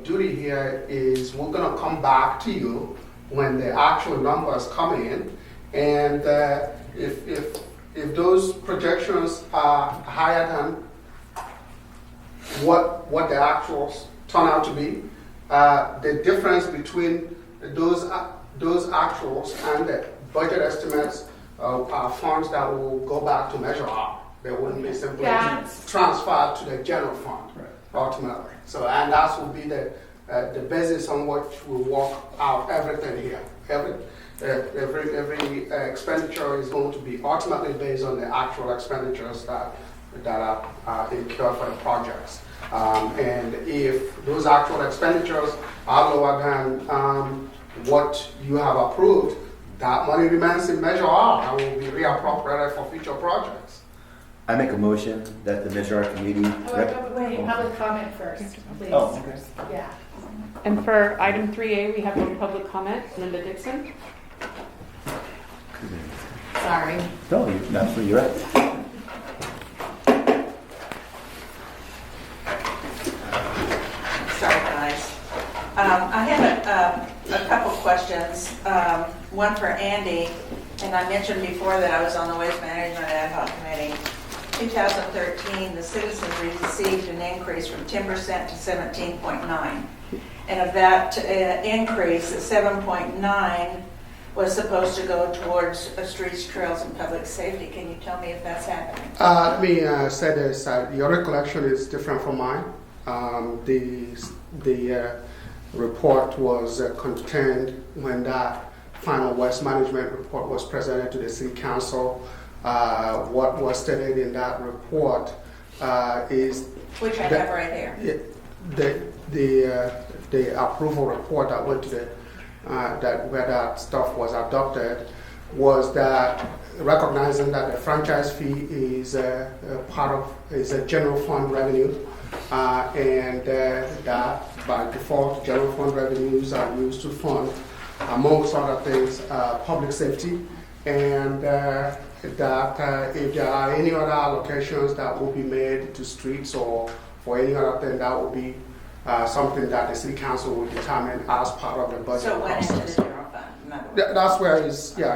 duty here is we're going to come back to you when the actual numbers come in, and if those projections are higher than what the actuals turn out to be, the difference between those actuals and the budget estimates are funds that will go back to Measure R. They wouldn't be simply transferred to the general fund ultimately. So, and that will be the basis on which we work out everything here. Every expenditure is going to be ultimately based on the actual expenditures that are incurred for the projects. And if those actual expenditures are lower than what you have approved, that money remains in Measure R and will be reappropriated for future projects. I make a motion that the Measure R committee. Wait, public comment first, please. Oh, okay. Yeah. And for item 3A, we have one public comment, Linda Dixon. Sorry. No, you're right. Sorry, guys. I have a couple questions. One for Andy, and I mentioned before that I was on the Waste Management Ad Hoc Committee. 2013, the citizens received an increase from 10% to 17.9. And of that increase, the 7.9 was supposed to go towards streets, trails, and public safety. Can you tell me if that's happening? Let me say this. Your recollection is different from mine. The report was contained when that final waste management report was presented to the city council what was stated in that report is Which I have right here. the approval report that went to the where that stuff was adopted was that recognizing that the franchise fee is a general fund revenue, and that by default general fund revenues are used to fund, amongst other things, public safety, and that if there are any other allocations that will be made to streets or for any other thing, that will be something that the city council will determine as part of the budget So it went into process. the general fund, in other words. That's where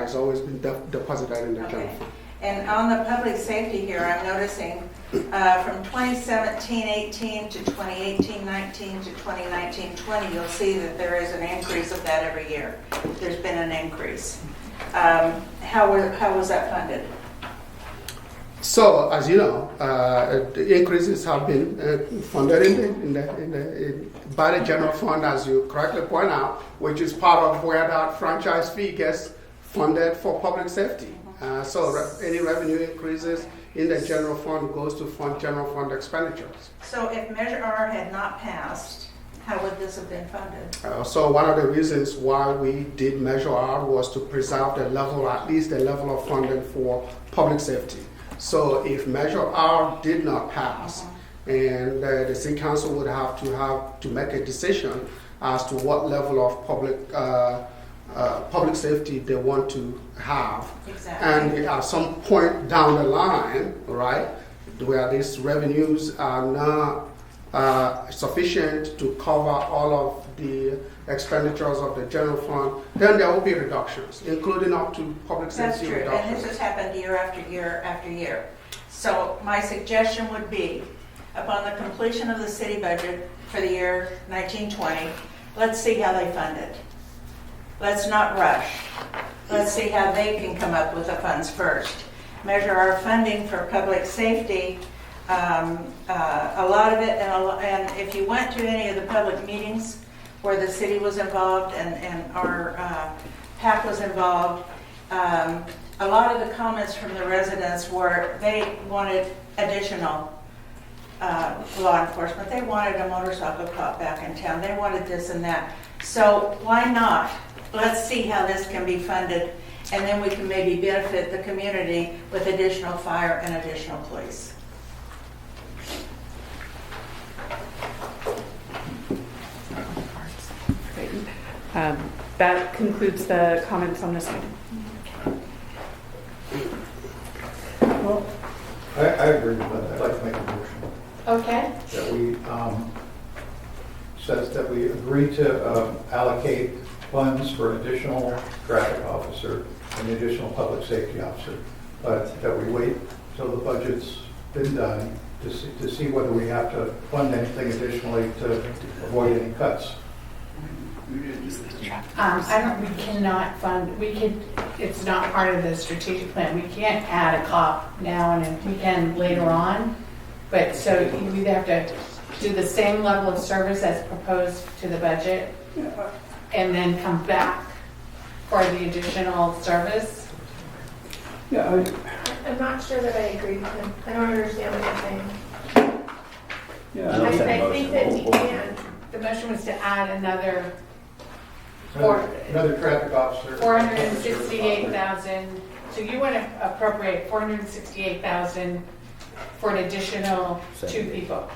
it's always been deposited in the general Okay. fund. And on the public safety here, I'm noticing from 2017-18 to 2018-19 to 2019-20, you'll see that there is an increase of that every year. There's been an increase. How was that funded? So, as you know, the increases have been funded by the general fund, as you correctly point out, which is part of where that franchise fee gets funded for public safety. Any revenue increases in the general fund goes to fund general fund expenditures. So if Measure R had not passed, how would this have been funded? So one of the reasons why we did Measure R was to preserve the level, at least the level of funding for public safety. So if Measure R did not pass, and the city council would have to make a decision as to what level of public safety they want to have. Exactly. And at some point down the line, right, where these revenues are not sufficient to cover all of the expenditures of the general fund, then there will be reductions, including up to public That's safety true, reductions. and this has happened year after year after year. So my suggestion would be, upon the completion of the city budget for the year 1920, let's see how they fund it. Let's not rush. Let's see how they can come up with the funds first. Measure our funding for public safety, a lot of it, and if you went to any of the public meetings where the city was involved and our PAC was involved, a lot of the comments from the residents were they wanted additional law enforcement. They wanted a motorcycle cop back in town. They wanted this and that. So why not? Let's see how this can be funded, and then we can maybe benefit the community with additional fire and additional police. That concludes the comments on this item. Well, I agree with that. I'd like to make a motion Okay. that we, says that we agree to allocate funds for an additional traffic officer and an additional public safety officer, but that we wait till the budget's been done to see whether we have to fund anything additionally to avoid any cuts. We cannot fund, it's not part of the strategic plan. We can't add a cop now and we can later on. But so you either have to do the same level of service as proposed to the budget and then come back for the additional service. Yeah, I'm not sure that I agree with him. I don't understand what you're saying. yeah. I think that we can. The motion was to add another Another traffic officer. 468,000. So you want to appropriate 468,000 for an additional two people.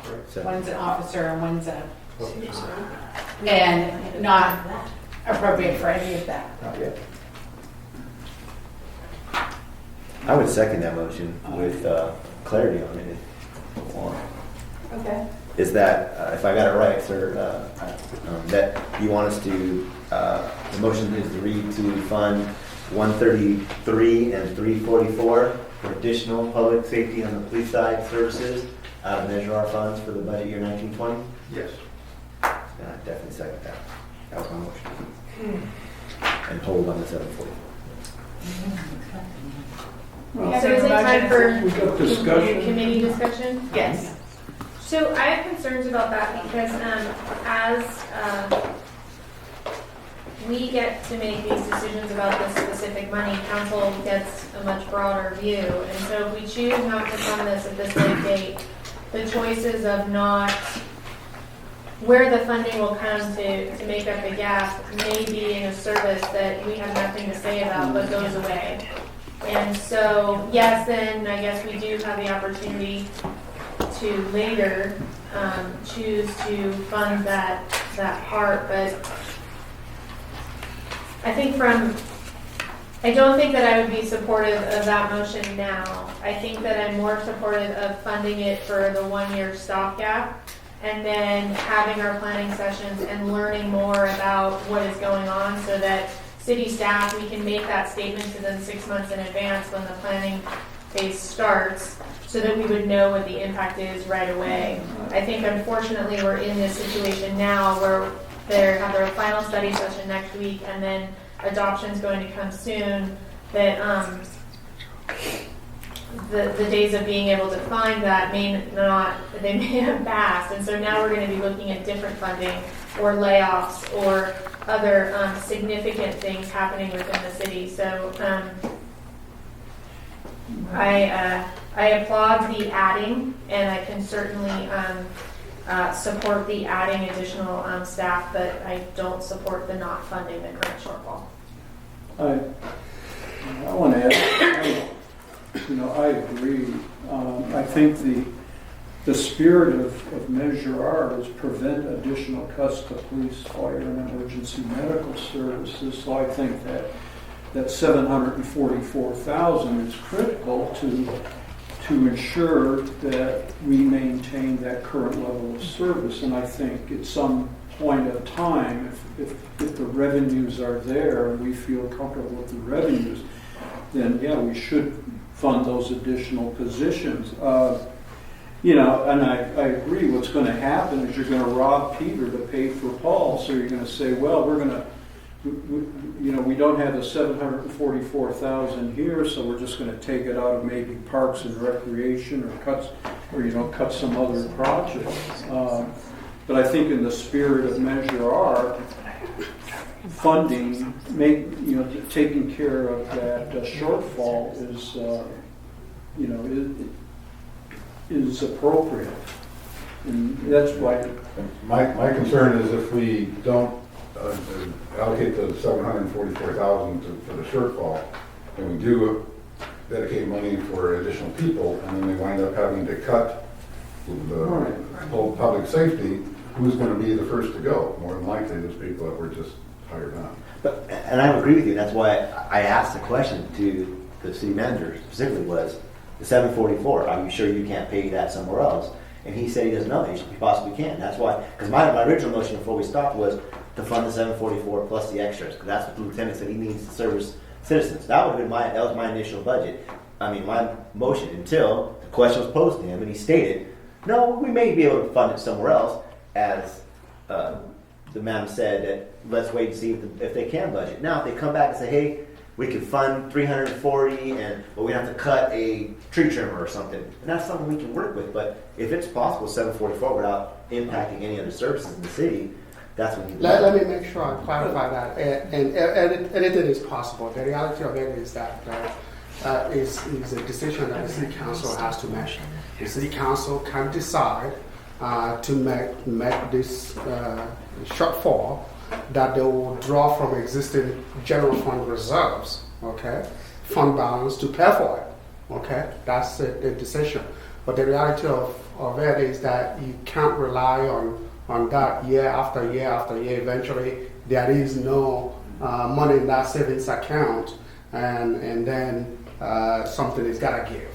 One's an officer and one's a, and not appropriate for any of that. Not yet. I would second that motion with clarity on it. If you want. Okay. Is that, if I got it right, sir, that you want us to, the motion is to read to fund 133 and 344 for additional public safety on the police side services out of Measure R funds for the budget year 1920? Yes. I definitely second that. That was my motion. And hold on the 740. So is it time for We got discussion. committee discussion? Yes. So I have concerns about that because as we get to make these decisions about this specific money, council gets a much broader view. And so if we choose not to fund this at this late date, the choices of not, where the funding will come to make up the gap may be in a service that we have nothing to say about but goes away. And so, yes, then I guess we do have the opportunity to later choose to fund that part, but I think I don't think that I would be supportive of that motion now. I think that I'm more supportive of funding it for the 1 year stopgap and then having our planning sessions and learning more about what is going on so that city staff, we can make that statement to them 6 months in advance when the planning phase starts so that we would know what the impact is right away. I think unfortunately we're in this situation now where they have their final study session next week and then adoption is going to come soon, that the days of being able to find that may have passed. And so now we're going to be looking at different funding or layoffs or other significant things happening within the city. So I applaud the adding, and I can certainly support the adding additional staff, but I don't support the not funding the current shortfall. I want to add, I agree. I think the spirit of Measure R is prevent additional cuts to police, fire, and emergency medical services. So I think that $744,000 is critical to ensure that we maintain that current level of service. And I think at some point of time, if the revenues are there and we feel comfortable with the revenues, then yeah, we should fund those additional positions. And I agree, what's going to happen is you're going to rob Peter to pay for Paul. So you're going to say, well, we're going to, we don't have the $744,000 here, so we're just going to take it out of maybe parks and recreation or cut some other projects. But I think in the spirit of Measure R, funding, taking care of that shortfall is appropriate, and that's why. My concern is if we don't allocate the $744,000 for the shortfall, and we do dedicate money for additional people, and then we wind up having to cut the whole public safety, who's going to be the first to go? More than likely, those people that were just hired on. And I agree with you. That's why I asked the question to the city manager specifically was the 744. Are you sure you can't pay that somewhere else? And he said he doesn't know. He possibly can. That's why. Because my original motion before we stopped was to fund the 744 plus the extras. Because that's what the lieutenant said he needs to service citizens. That was my initial budget. My motion until the question was posed to him and he stated, no, we may be able to fund it somewhere else. As the man said, that let's wait and see if they can budget. Now, if they come back and say, hey, we can fund 340, but we have to cut a tree trimmer or something, and that's something we can work with. But if it's possible 744 without impacting any other services in the city, that's what you do. Let me make sure I clarify that. And anything is possible. The reality of it is that is a decision that the city council has to make. The city council can decide to make this shortfall that they will draw from existing general fund reserves, fund balance to pay for it, that's the decision. But the reality of it is that you can't rely on that year after year after year. Eventually, there is no money in that savings account, and then something is got to give.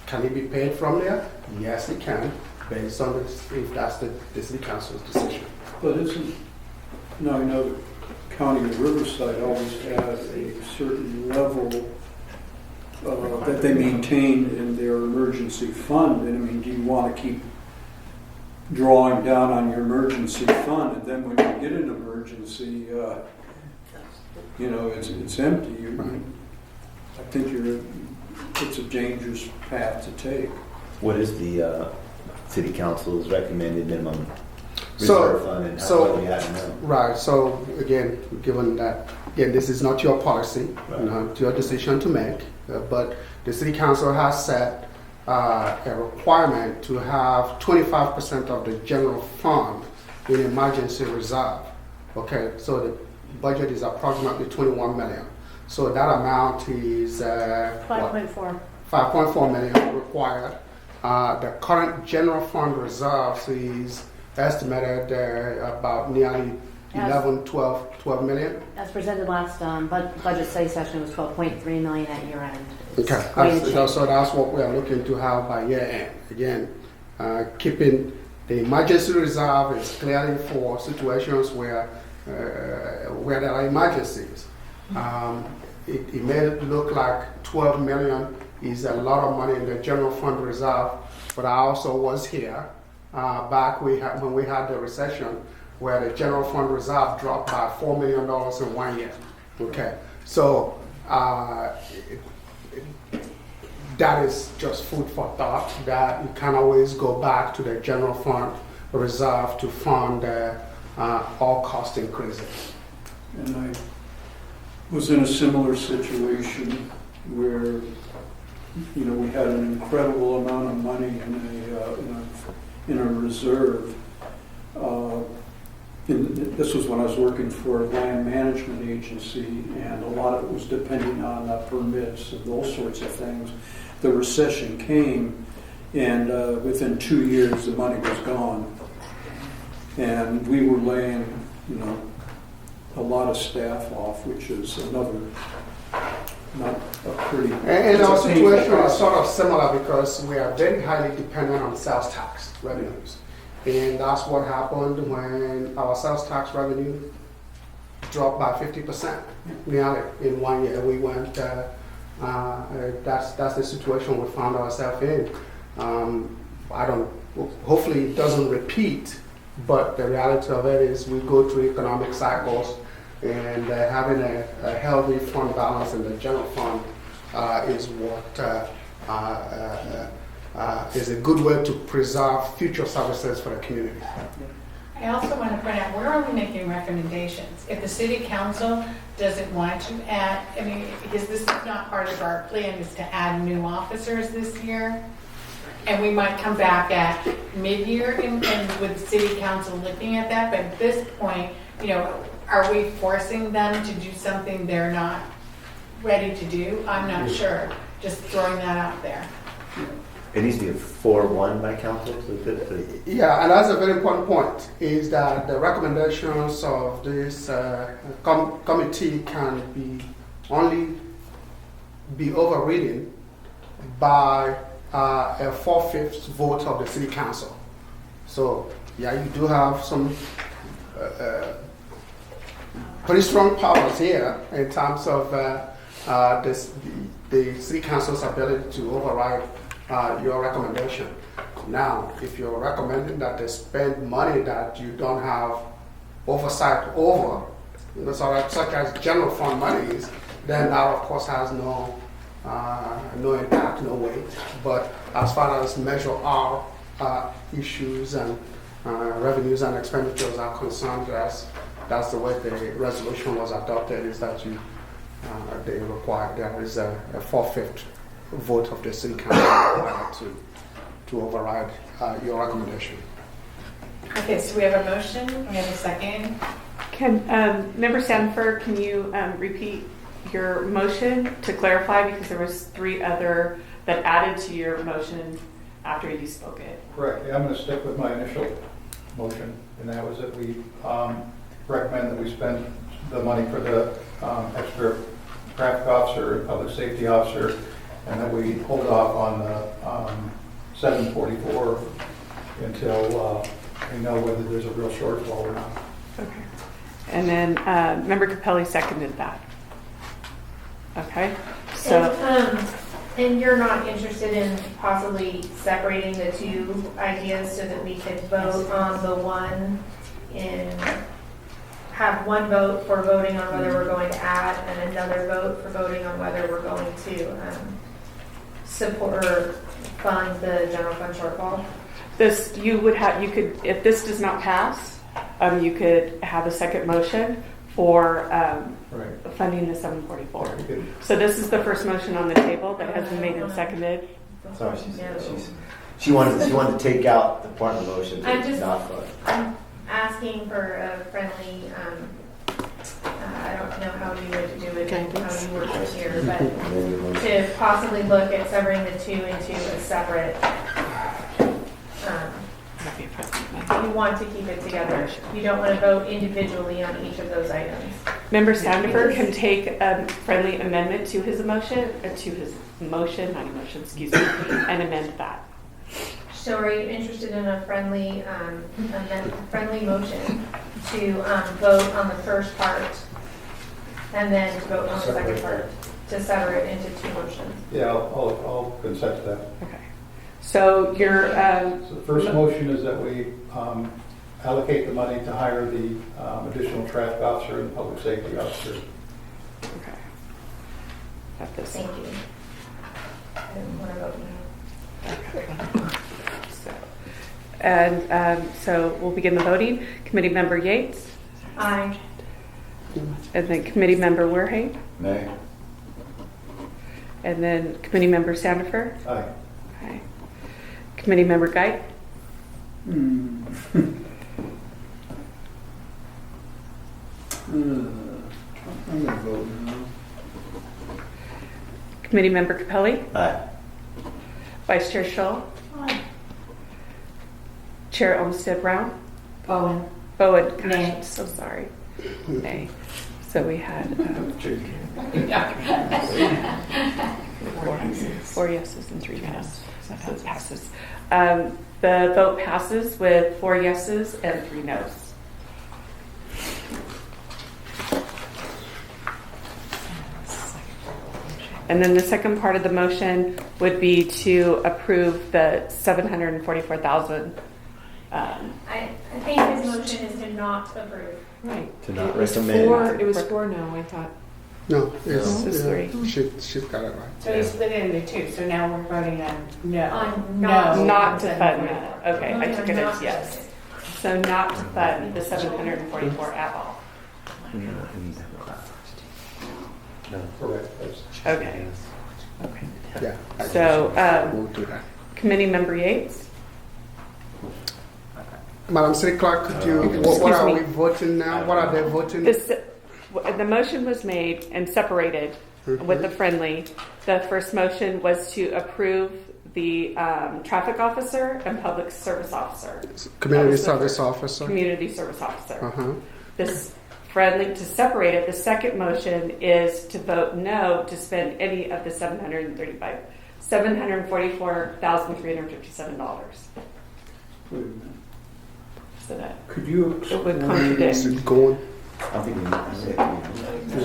Can it be paid from there? Yes, it can, based on if that's the city council's decision. But I know the county of Riverside always has a certain level that they maintain in their emergency fund. And do you want to keep drawing down on your emergency fund, and then when you get an emergency, it's empty? I think it's a dangerous path to take. What is the city council's recommended minimum reserve fund and what we have now. Right, so again, given that, again, this is not your policy, it's your decision to make, but the city council has set a requirement to have 25% of the general fund in emergency reserve. Okay, so the budget is approximately 21 million. So that amount is 5.4. 5.4 million required. The current general fund reserves is estimated about nearly 12 million. As presented last budget study session, was 12.3 million at year end. Okay, so that's what we are looking to have by year end. Again, keeping the emergency reserve is clearly for situations where there are emergencies. It may look like 12 million is a lot of money in the general fund reserve, but I also was here back when we had the recession, where the general fund reserve dropped by $4 million in 1 year. Okay, so that is just food for thought, that you can always go back to the general fund reserve to fund all cost increases. And I was in a similar situation where, we had an incredible amount of money in a reserve. This was when I was working for a land management agency, and a lot of it was depending on permits and those sorts of things. The recession came, and within 2 years, the money was gone. And we were laying, a lot of staff off, which is another, not a pretty... And our situation is sort of similar because we are very highly dependent on sales tax revenues. And that's what happened when our sales tax revenue dropped by 50%. Nearly in 1 year, we went. That's the situation we found ourselves in. Hopefully, it doesn't repeat. But the reality of it is, we go through economic cycles, and having a healthy fund balance in the general fund is what. Is a good way to preserve future services for the community. I also want to point out, we're only making recommendations. If the city council doesn't want to add, because this is not part of our plan, is to add new officers this year. And we might come back at mid-year and with city council looking at that. But at this point, are we forcing them to do something they're not ready to do? I'm not sure. Just throwing that out there. It needs to be a 4-1 by council. Yeah, and that's a very important point, is that the recommendations of this committee can only be overridden by a 4/5 vote of the city council. So, yeah, you do have some pretty strong powers here in terms of the city council's ability to override your recommendation. Now, if you're recommending that they spend money that you don't have oversight over, such as general fund monies, then that of course has no impact, no weight. But as far as Measure R issues and revenues and expenditures are concerned, that's the way the resolution was adopted, is that they require, there is a 4/5 vote of the city council to override your recommendation. Okay, so we have a motion, we have a second. Member Sanford, can you repeat your motion to clarify, because there was 3 other that added to your motion after you spoke it? Correct. Yeah, I'm going to stick with my initial motion, and that was that we recommend that we spend the money for the extra traffic officer and public safety officer, and that we hold off on the 744 until we know whether there's a real shortfall or not. Okay. And then Member Capelli seconded that. Okay. So. And you're not interested in possibly separating the 2 ideas so that we could vote on the one and have one vote for voting on whether we're going to add and another vote for voting on whether we're going to support or fund the general fund shortfall? This, you could, if this does not pass, you could have a second motion for funding the 744. So this is the first motion on the table that has been made and seconded. Sorry, she wanted to take out the part of the motion. I'm asking for a friendly, I don't know how you would do it, how you work it here, but to possibly look at severing the two into a separate, you want to keep it together. You don't want to vote individually on each of those items. Member Sandifer can take a friendly amendment to his motion, and amend that. So are you interested in a friendly, friendly motion to vote on the first part and then to vote on the second part, to sever it into two motions? Yeah, I'll consent to that. Okay. So your So the first motion is that we allocate the money to hire the additional traffic officer and public safety officer. okay. Got this. Thank you. I didn't want to vote no. So we'll begin the voting. Committee Member Yates, Aye. and then Committee Member Werhey, Nay. and then Committee Member Sandifer. Aye. Okay. Committee Member Guy. I'm going to vote no. Committee Member Capelli. Aye. Vice Chair Shull. Chair Olmsted Brown. Bowen. Bowen. Nay. So sorry. Nay. So we had four yeses and 3 noes. So that passes. The vote passes with 4 yeses and 3 noes. And then the second part of the motion would be to approve the $744,000. I think his motion is to not approve. Right. To not recommend. It was 4 no, I thought. No, it's This is 3. She's got it right. So you split it into 2, so now we're voting on no. On No. Not to fund that. Okay, I took it Not as to yes. fund So not to fund the 744 at all. No. Correct. Okay. Okay. Yeah. So, we'll do that. Committee Member Yates. Madam City Clerk, could you, what are we voting now? What are they voting? The motion was made and separated with the friendly. The first motion was to approve the traffic officer and public service officer. Community service officer. Community service officer. Uh-huh. This friendly, to separate it, the second motion is to vote no to spend any of the $744,357. Wait a minute. So that Could you it would explain? contradict. Is it going? I think we need.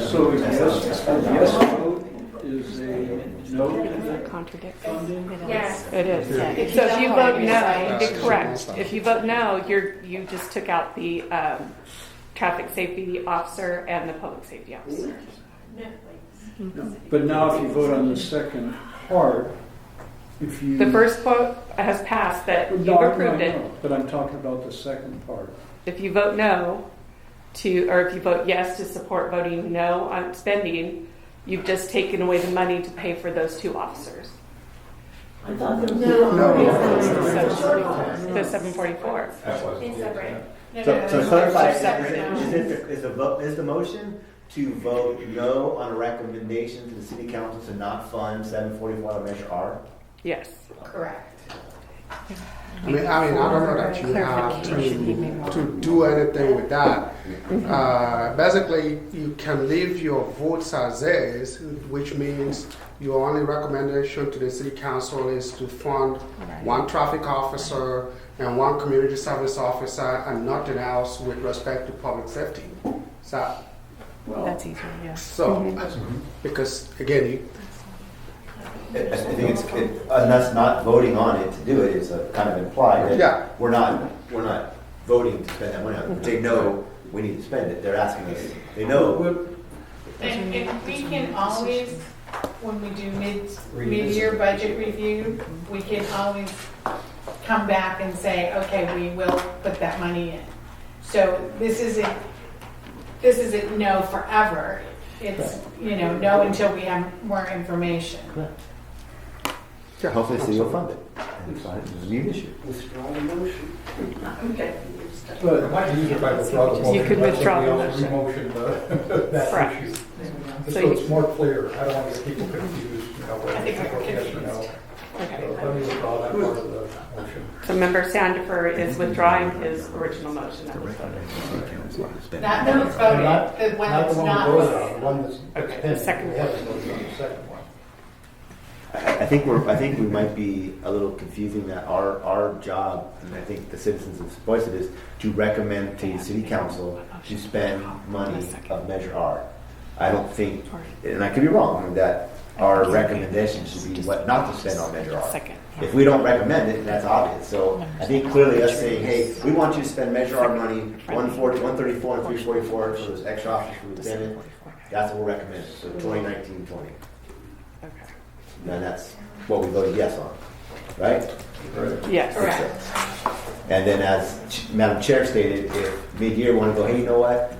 So a yes vote is a no to Contradict. funding? Yes. It is. Yeah. So if you vote no, Yes. correct. If you vote no, you just took out the traffic safety officer and the public safety officer. No. But now if you vote on the second part, if you... The first vote has passed that you've No, approved it. no, but I'm talking about the second part. If you vote no or if you vote yes to support voting no on spending, you've just taken away the money to pay for those 2 officers. I thought there was The 744. It's separate. So to clarify, Separate. is the motion to vote no on a recommendation to the city council to not fund 744 on Measure R? Yes. Correct. I mean, I don't know that you have to do anything with that. Basically, you can leave your votes as is, which means your only recommendation to the city council is to fund 1 traffic officer and 1 community service officer and nothing else with respect to public safety. So, That's easier, yes. so because again, I think it's us not voting on it to do it. It's a kind of implied that we're not voting to spend that money on it. They know we need to spend it. They're asking us. They know. And we can always, when we do mid-year budget review, we can always come back and say, okay, we will put that money in. So this isn't no forever. It's, no until we have more information. Correct. Yeah, hopefully the city will fund it. And fine, it's a new issue. Withdraw the motion. Okay. But it might be easier if I withdraw the motion. You could withdraw the Let somebody else motion. remotion that Correct. issue. So So it's more clear. I don't want to get people confused, whether I think to we're vote yes or confused. no. Okay. So let me withdraw that part of the motion. So member Sandifer is withdrawing his original motion that was voted. Not the one that's voted, the one Not that's the one not. we voted on, the one that's Okay, pending. the second We haven't voted on the second one. I think we might be a little confusing that our job, and I think the citizens have voiced it, is to recommend to the city council to spend money of Measure R. I don't think, and I could be wrong, that our recommendation should be what not to spend on Measure R. If we don't recommend it, that's obvious. So I think clearly us saying, hey, we want you to spend Measure R money, 134 and 344 for those extra officers for lieutenant, that's what we're recommending, so 2019-20. And that's what we voted yes on, right? Yes. Correct. And then as Madam Chair stated, if mid-year want to go, hey, you know what?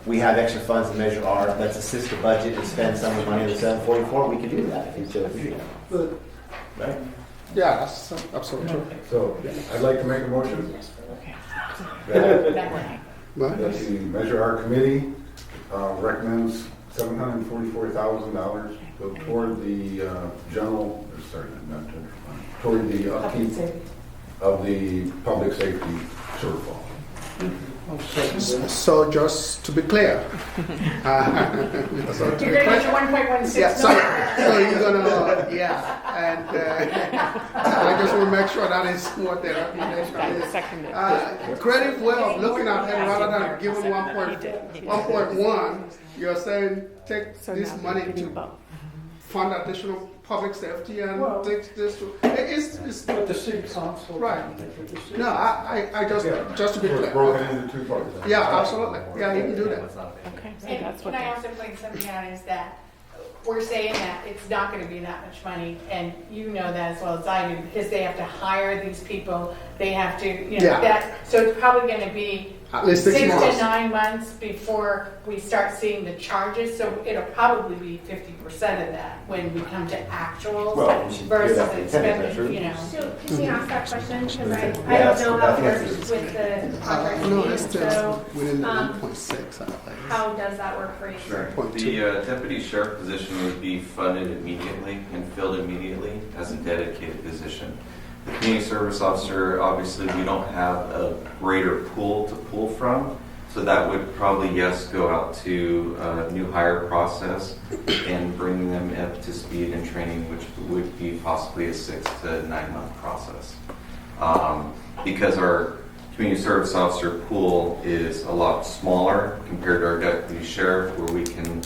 We have extra funds in Measure R, let's assist the budget and spend some of the money in the 744, we can do that if you chose to do that. Right? Yeah, that's absolutely true. So I'd like to make a motion That What? that the Measure R committee recommends $744,000 toward the toward the upkeep of the public safety shortfall. So just to be clear, so to be You're gonna clear- get your 1.16 yeah, so million. you're gonna, and I just want to make sure that is what the recommendation is. Creative way of looking at it rather than giving 1.1, you're saying take this money to fund additional public safety and take this to, it's But the city council. right. No, I just to be So it's clear. broken into two parts. Yeah, absolutely. Yeah, you can do that. Okay, so And that's what can I also point something out is that we're saying that it's not gonna be that much money, and you know that as well as I do, because they have to hire these people, they have to, Yeah. so it's probably gonna be At least 6 months. to 9 months before we start seeing the charges, so it'll probably be 50% of that when we come to actuals Well, we should do versus that for lieutenant, expenditure, So can we ask that question? Because I Yes, don't know how I it think works it's- with the contract. No, meeting, it's so still within the um, 1.6. I think. how does that work for you? Sure. Point The deputy sheriff position would be funded immediately and filled immediately as a dedicated position. The community service officer, obviously, we don't have a greater pool to pull from, so that would probably, yes, go out to a new hire process and bring them up to speed and training, which would be possibly a 6 to 9 month process. Because our community service officer pool is a lot smaller compared to our deputy sheriff, where we can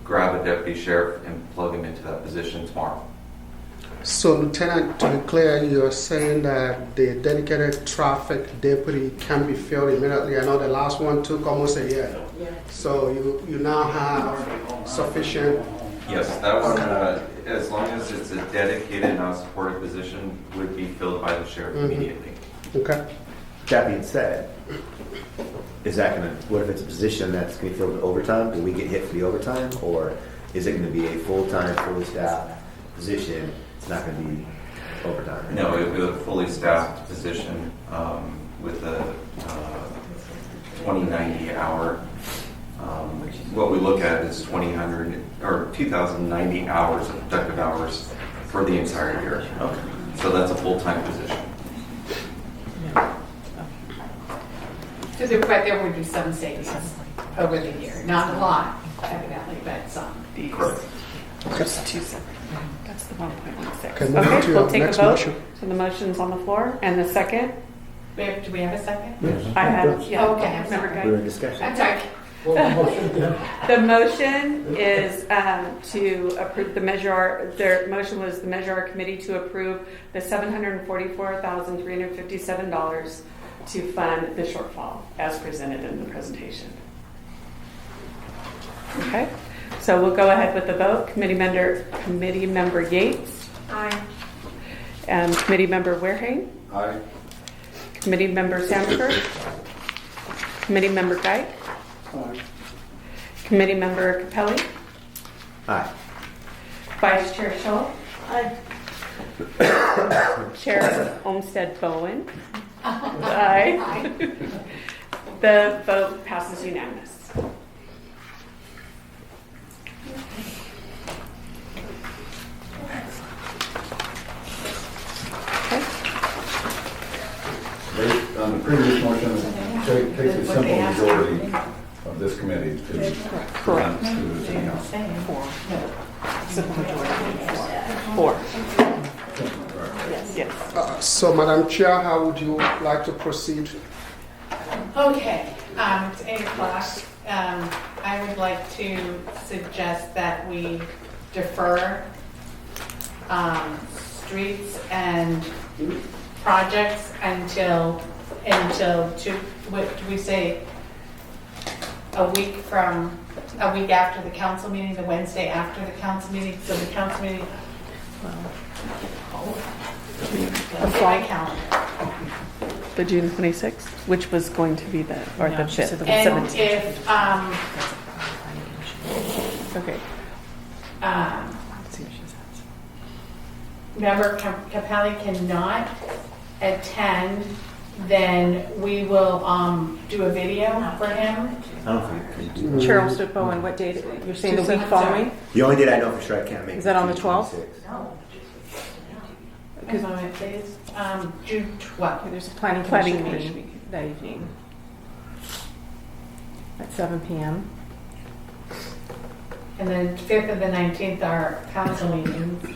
grab a deputy sheriff and plug him into that position tomorrow. So, Lieutenant, to be clear, you're saying that the dedicated traffic deputy can be filled immediately. I know the last one took almost a year. So you now have sufficient. Yes, that one, as long as it's a dedicated, non-supported position, would be filled by the sheriff immediately. Okay. That being said, is that gonna, what if it's a position that's gonna be filled with overtime? Do we get hit for the overtime? Or is it gonna be a full-time, fully staffed position? It's not gonna be overtime. No, it would be a fully staffed position with a 2090 hour. What we look at is 2,090 hours of productive hours for the entire year. Okay. So that's a full-time position. but there would be some savings over the year, not a lot, evidently, but some. Correct. Just 2 separate. That's the 1.16. Okay, moving to Okay, your we'll take a next vote. motion. So the motion's on the floor, and the second, Do we have a second? I had, yeah, Okay. member We're Guy. in discussion. I'm sorry. Well, the motion again. The motion is to approve the Measure R, their motion was the Measure R committee to approve the $744,357 to fund the shortfall as presented in the presentation. Okay, so we'll go ahead with the vote. Committee member Yates Aye. Committee Member Wareham, Aye. Committee Member Sanford, Committee Member Geik, Aye. Committee Member Capelli, Aye. Vice Chair Schultz, Aye. Chair Olmsted Bowen. Aye. The vote passes unanimous. Based on the previous motion, take a simple majority of this committee to present to the city council. Four. Yes. Yes. So, Madam Chair, how would you like to proceed? Okay, it's 8 o'clock. I would like to suggest that we defer streets and projects until what do we say, a week after the council meeting, the Wednesday after the council meeting, so the council meeting, my calendar. The June 26th, which was going to be the 5th. And if, Okay. Member Capelli cannot attend, then we will do a video for him. I don't think we can do Chair Olmsted Bowen, what date? You're saying the week following? The only date I know for sure I can't make Is that on the 12th? 26th. Because June 12th. There's a planning Planning commission commission. meeting that evening at 7 p.m. And then 5th and the 19th are council meetings.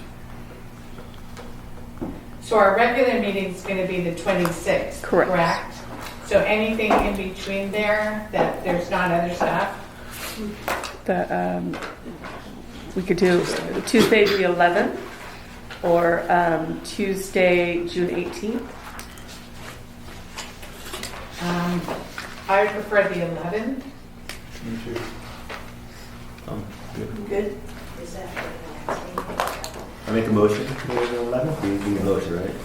So our regular meeting is going to be the 26th, Correct. So anything in between there that there's not other stuff? We could do Tuesday the 11th or Tuesday June 18th. I would prefer the 11th. Me too. Good. I make a motion for the 11th. We need a motion, right?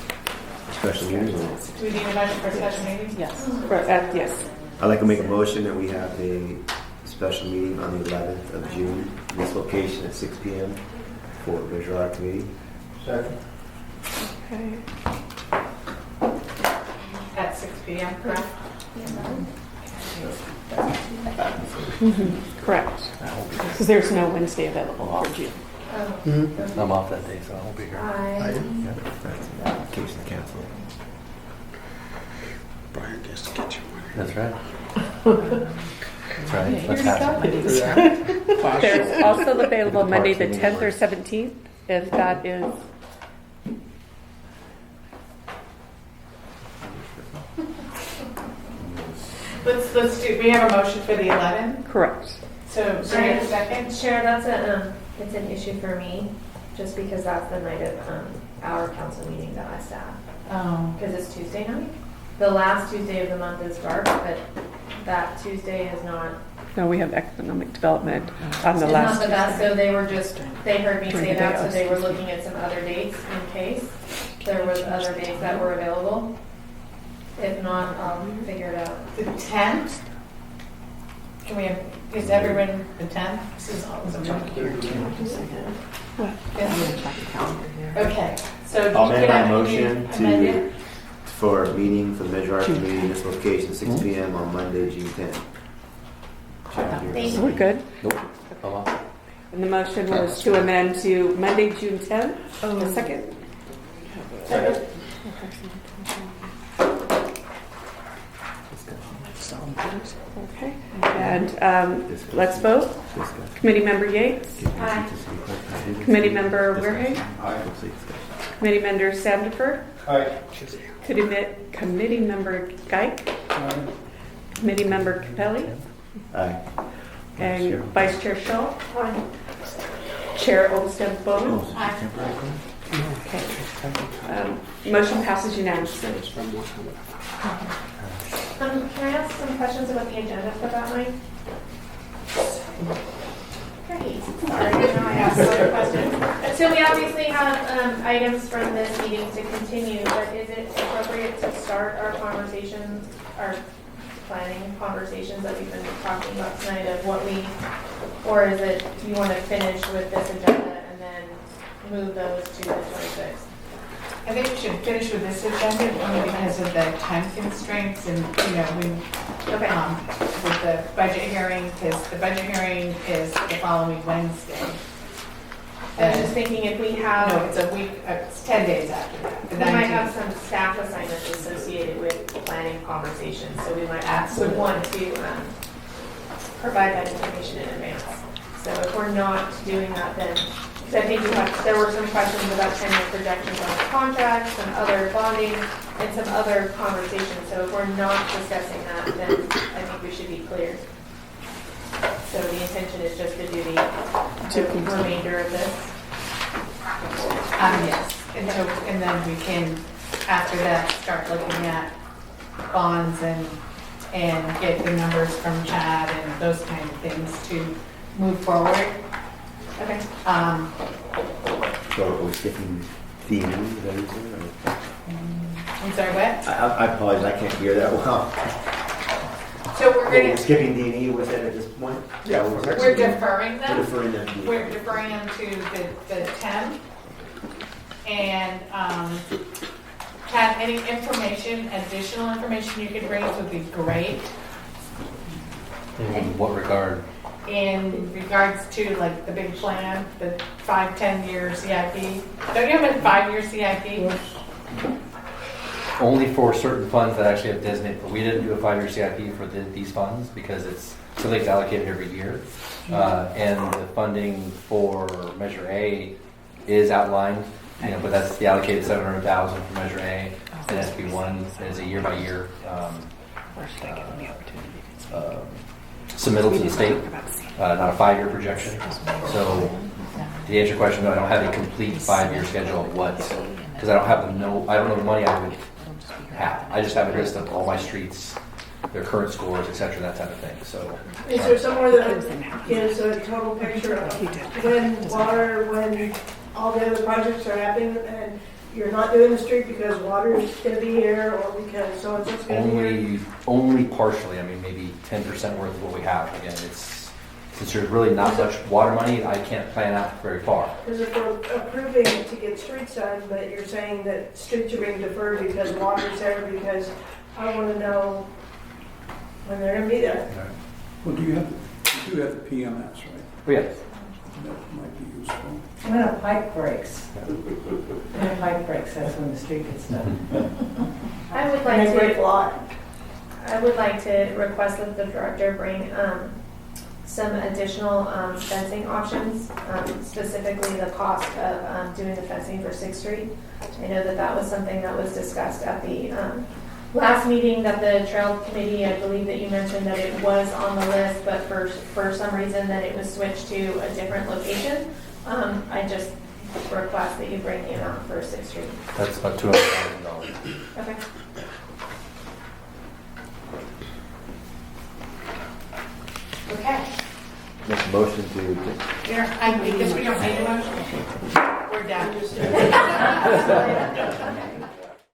Special meeting. Do we need a motion for special meetings? Yes. Yes. I'd like to make a motion that we have a special meeting on the 11th of June in this location at 6 p.m. for Visual Art Committee. Second. Okay. At 6 p.m., correct? Correct. Because there's no Wednesday available for June. I'm off that day, so I won't be here. I Case of cancel. Brian gets to get you money. That's right. That's right. Let's have it. There's also available Monday the 10th or 17th, if that is. Let's do, we have a motion for the 11th? Correct. So, do we have a second? Chair, it's an issue for me, just because that's the night of our council meeting that I staff. Oh. Because it's Tuesday night. The last Tuesday of the month is dark, but that Tuesday is not. No, we have economic development on the It's last. not the best, so they were just, they heard me During say the that, day so of they were Tuesday. looking at some other dates in case there was other dates that were available. If not, I'll figure it out. The 10th? Can we have, is everyone the 10th? This is always a Okay, so. I'll make my can I motion amend it? for a meeting for the Visual Art Committee in this location, 6 p.m. on Monday, June 10th. Thank you. We're good. Nope. And the motion was to amend to Monday, June 10th. The second. Okay. And let's vote. Committee Member Yates. Aye. Committee Member Wareham. Aye. Committee Member Sandiford. Aye. Committee Member Geik. Committee Member Capelli. Aye. And Vice Chair Schultz. Chair Olmsted Bowen. Okay. Motion passes unanimously. Can I ask some questions about the agenda for that night? Great. Sorry, I know I asked other questions. So we obviously have items from this meeting to continue, but is it appropriate to start our conversations, our planning conversations that we've been talking about tonight of what we, or is it, do you want to finish with this agenda and then move those to the 26th? I think we should finish with this agenda only because of the time constraints and, Okay. with the budget hearing, because the budget hearing is the following Wednesday. I was just thinking if we have. No, it's a week, it's 10 days after that. The We might 19th. have some staff assignments associated with planning conversations, so we might would want to provide that information in advance. So if we're not doing that, then, because I think there were some questions about 10-year projections on the contracts, some other bonding, and some other conversations. So if we're not discussing that, then I think we should be clear. So the intention is just to do the remainder of this. Yes, and then we can, after that, start looking at bonds and get the numbers from Chad and those kind of things to move forward. Okay. So we're skipping D&E, is that what you're saying, or? I'm sorry, what? I apologize, I can't hear that well. So we're We're gonna, skipping D&E, was that at this point? we're deferring them. We're deferring them to. We're deferring them to the 10. And, Chad, any information, additional information you could bring us would be great. In what regard? In regards to like the big plan, the 5-10 year CIP. Don't you have a 5-year CIP? Only for certain funds that actually have designated, but we didn't do a 5-year CIP for these funds because it's something that's allocated every year. And the funding for Measure A is outlined, but that's the allocated $700,000 for Measure A. And SB1 is a year-by-year submittal to the state, not a 5-year projection. So to answer your question, no, I don't have a complete 5-year schedule of what, because I don't know the money I would have. I just have a list of all my streets, their current scores, etc., that type of thing. So Is there somewhere that gives a total picture of when all the other projects are happening and you're not doing the street because water is going to be here or because so and so's going to be here? only partially. I mean, maybe 10% worth of what we have. Again, it's since there's really not much water money, I can't plan out very far. Because if we're approving to get streets done, but you're saying that streets are being deferred because water's there, because I want to know when they're going to be there. Well, you do have the PMS, right? Oh, yeah. That might be useful. When a pipe breaks, that's when the street gets done. I would And like they break a to. lot. I would like to request that the director bring some additional fencing options, specifically the cost of doing the fencing for 6th Street. I know that was something that was discussed at the last meeting that the Trail Committee, I believe that you mentioned that it was on the list, but for some reason that it was switched to a different location. I just request that you bring the amount for 6th Street. That's about $200,000. Okay. Okay. Make a motion to. Here, I guess we don't need a motion. We're done.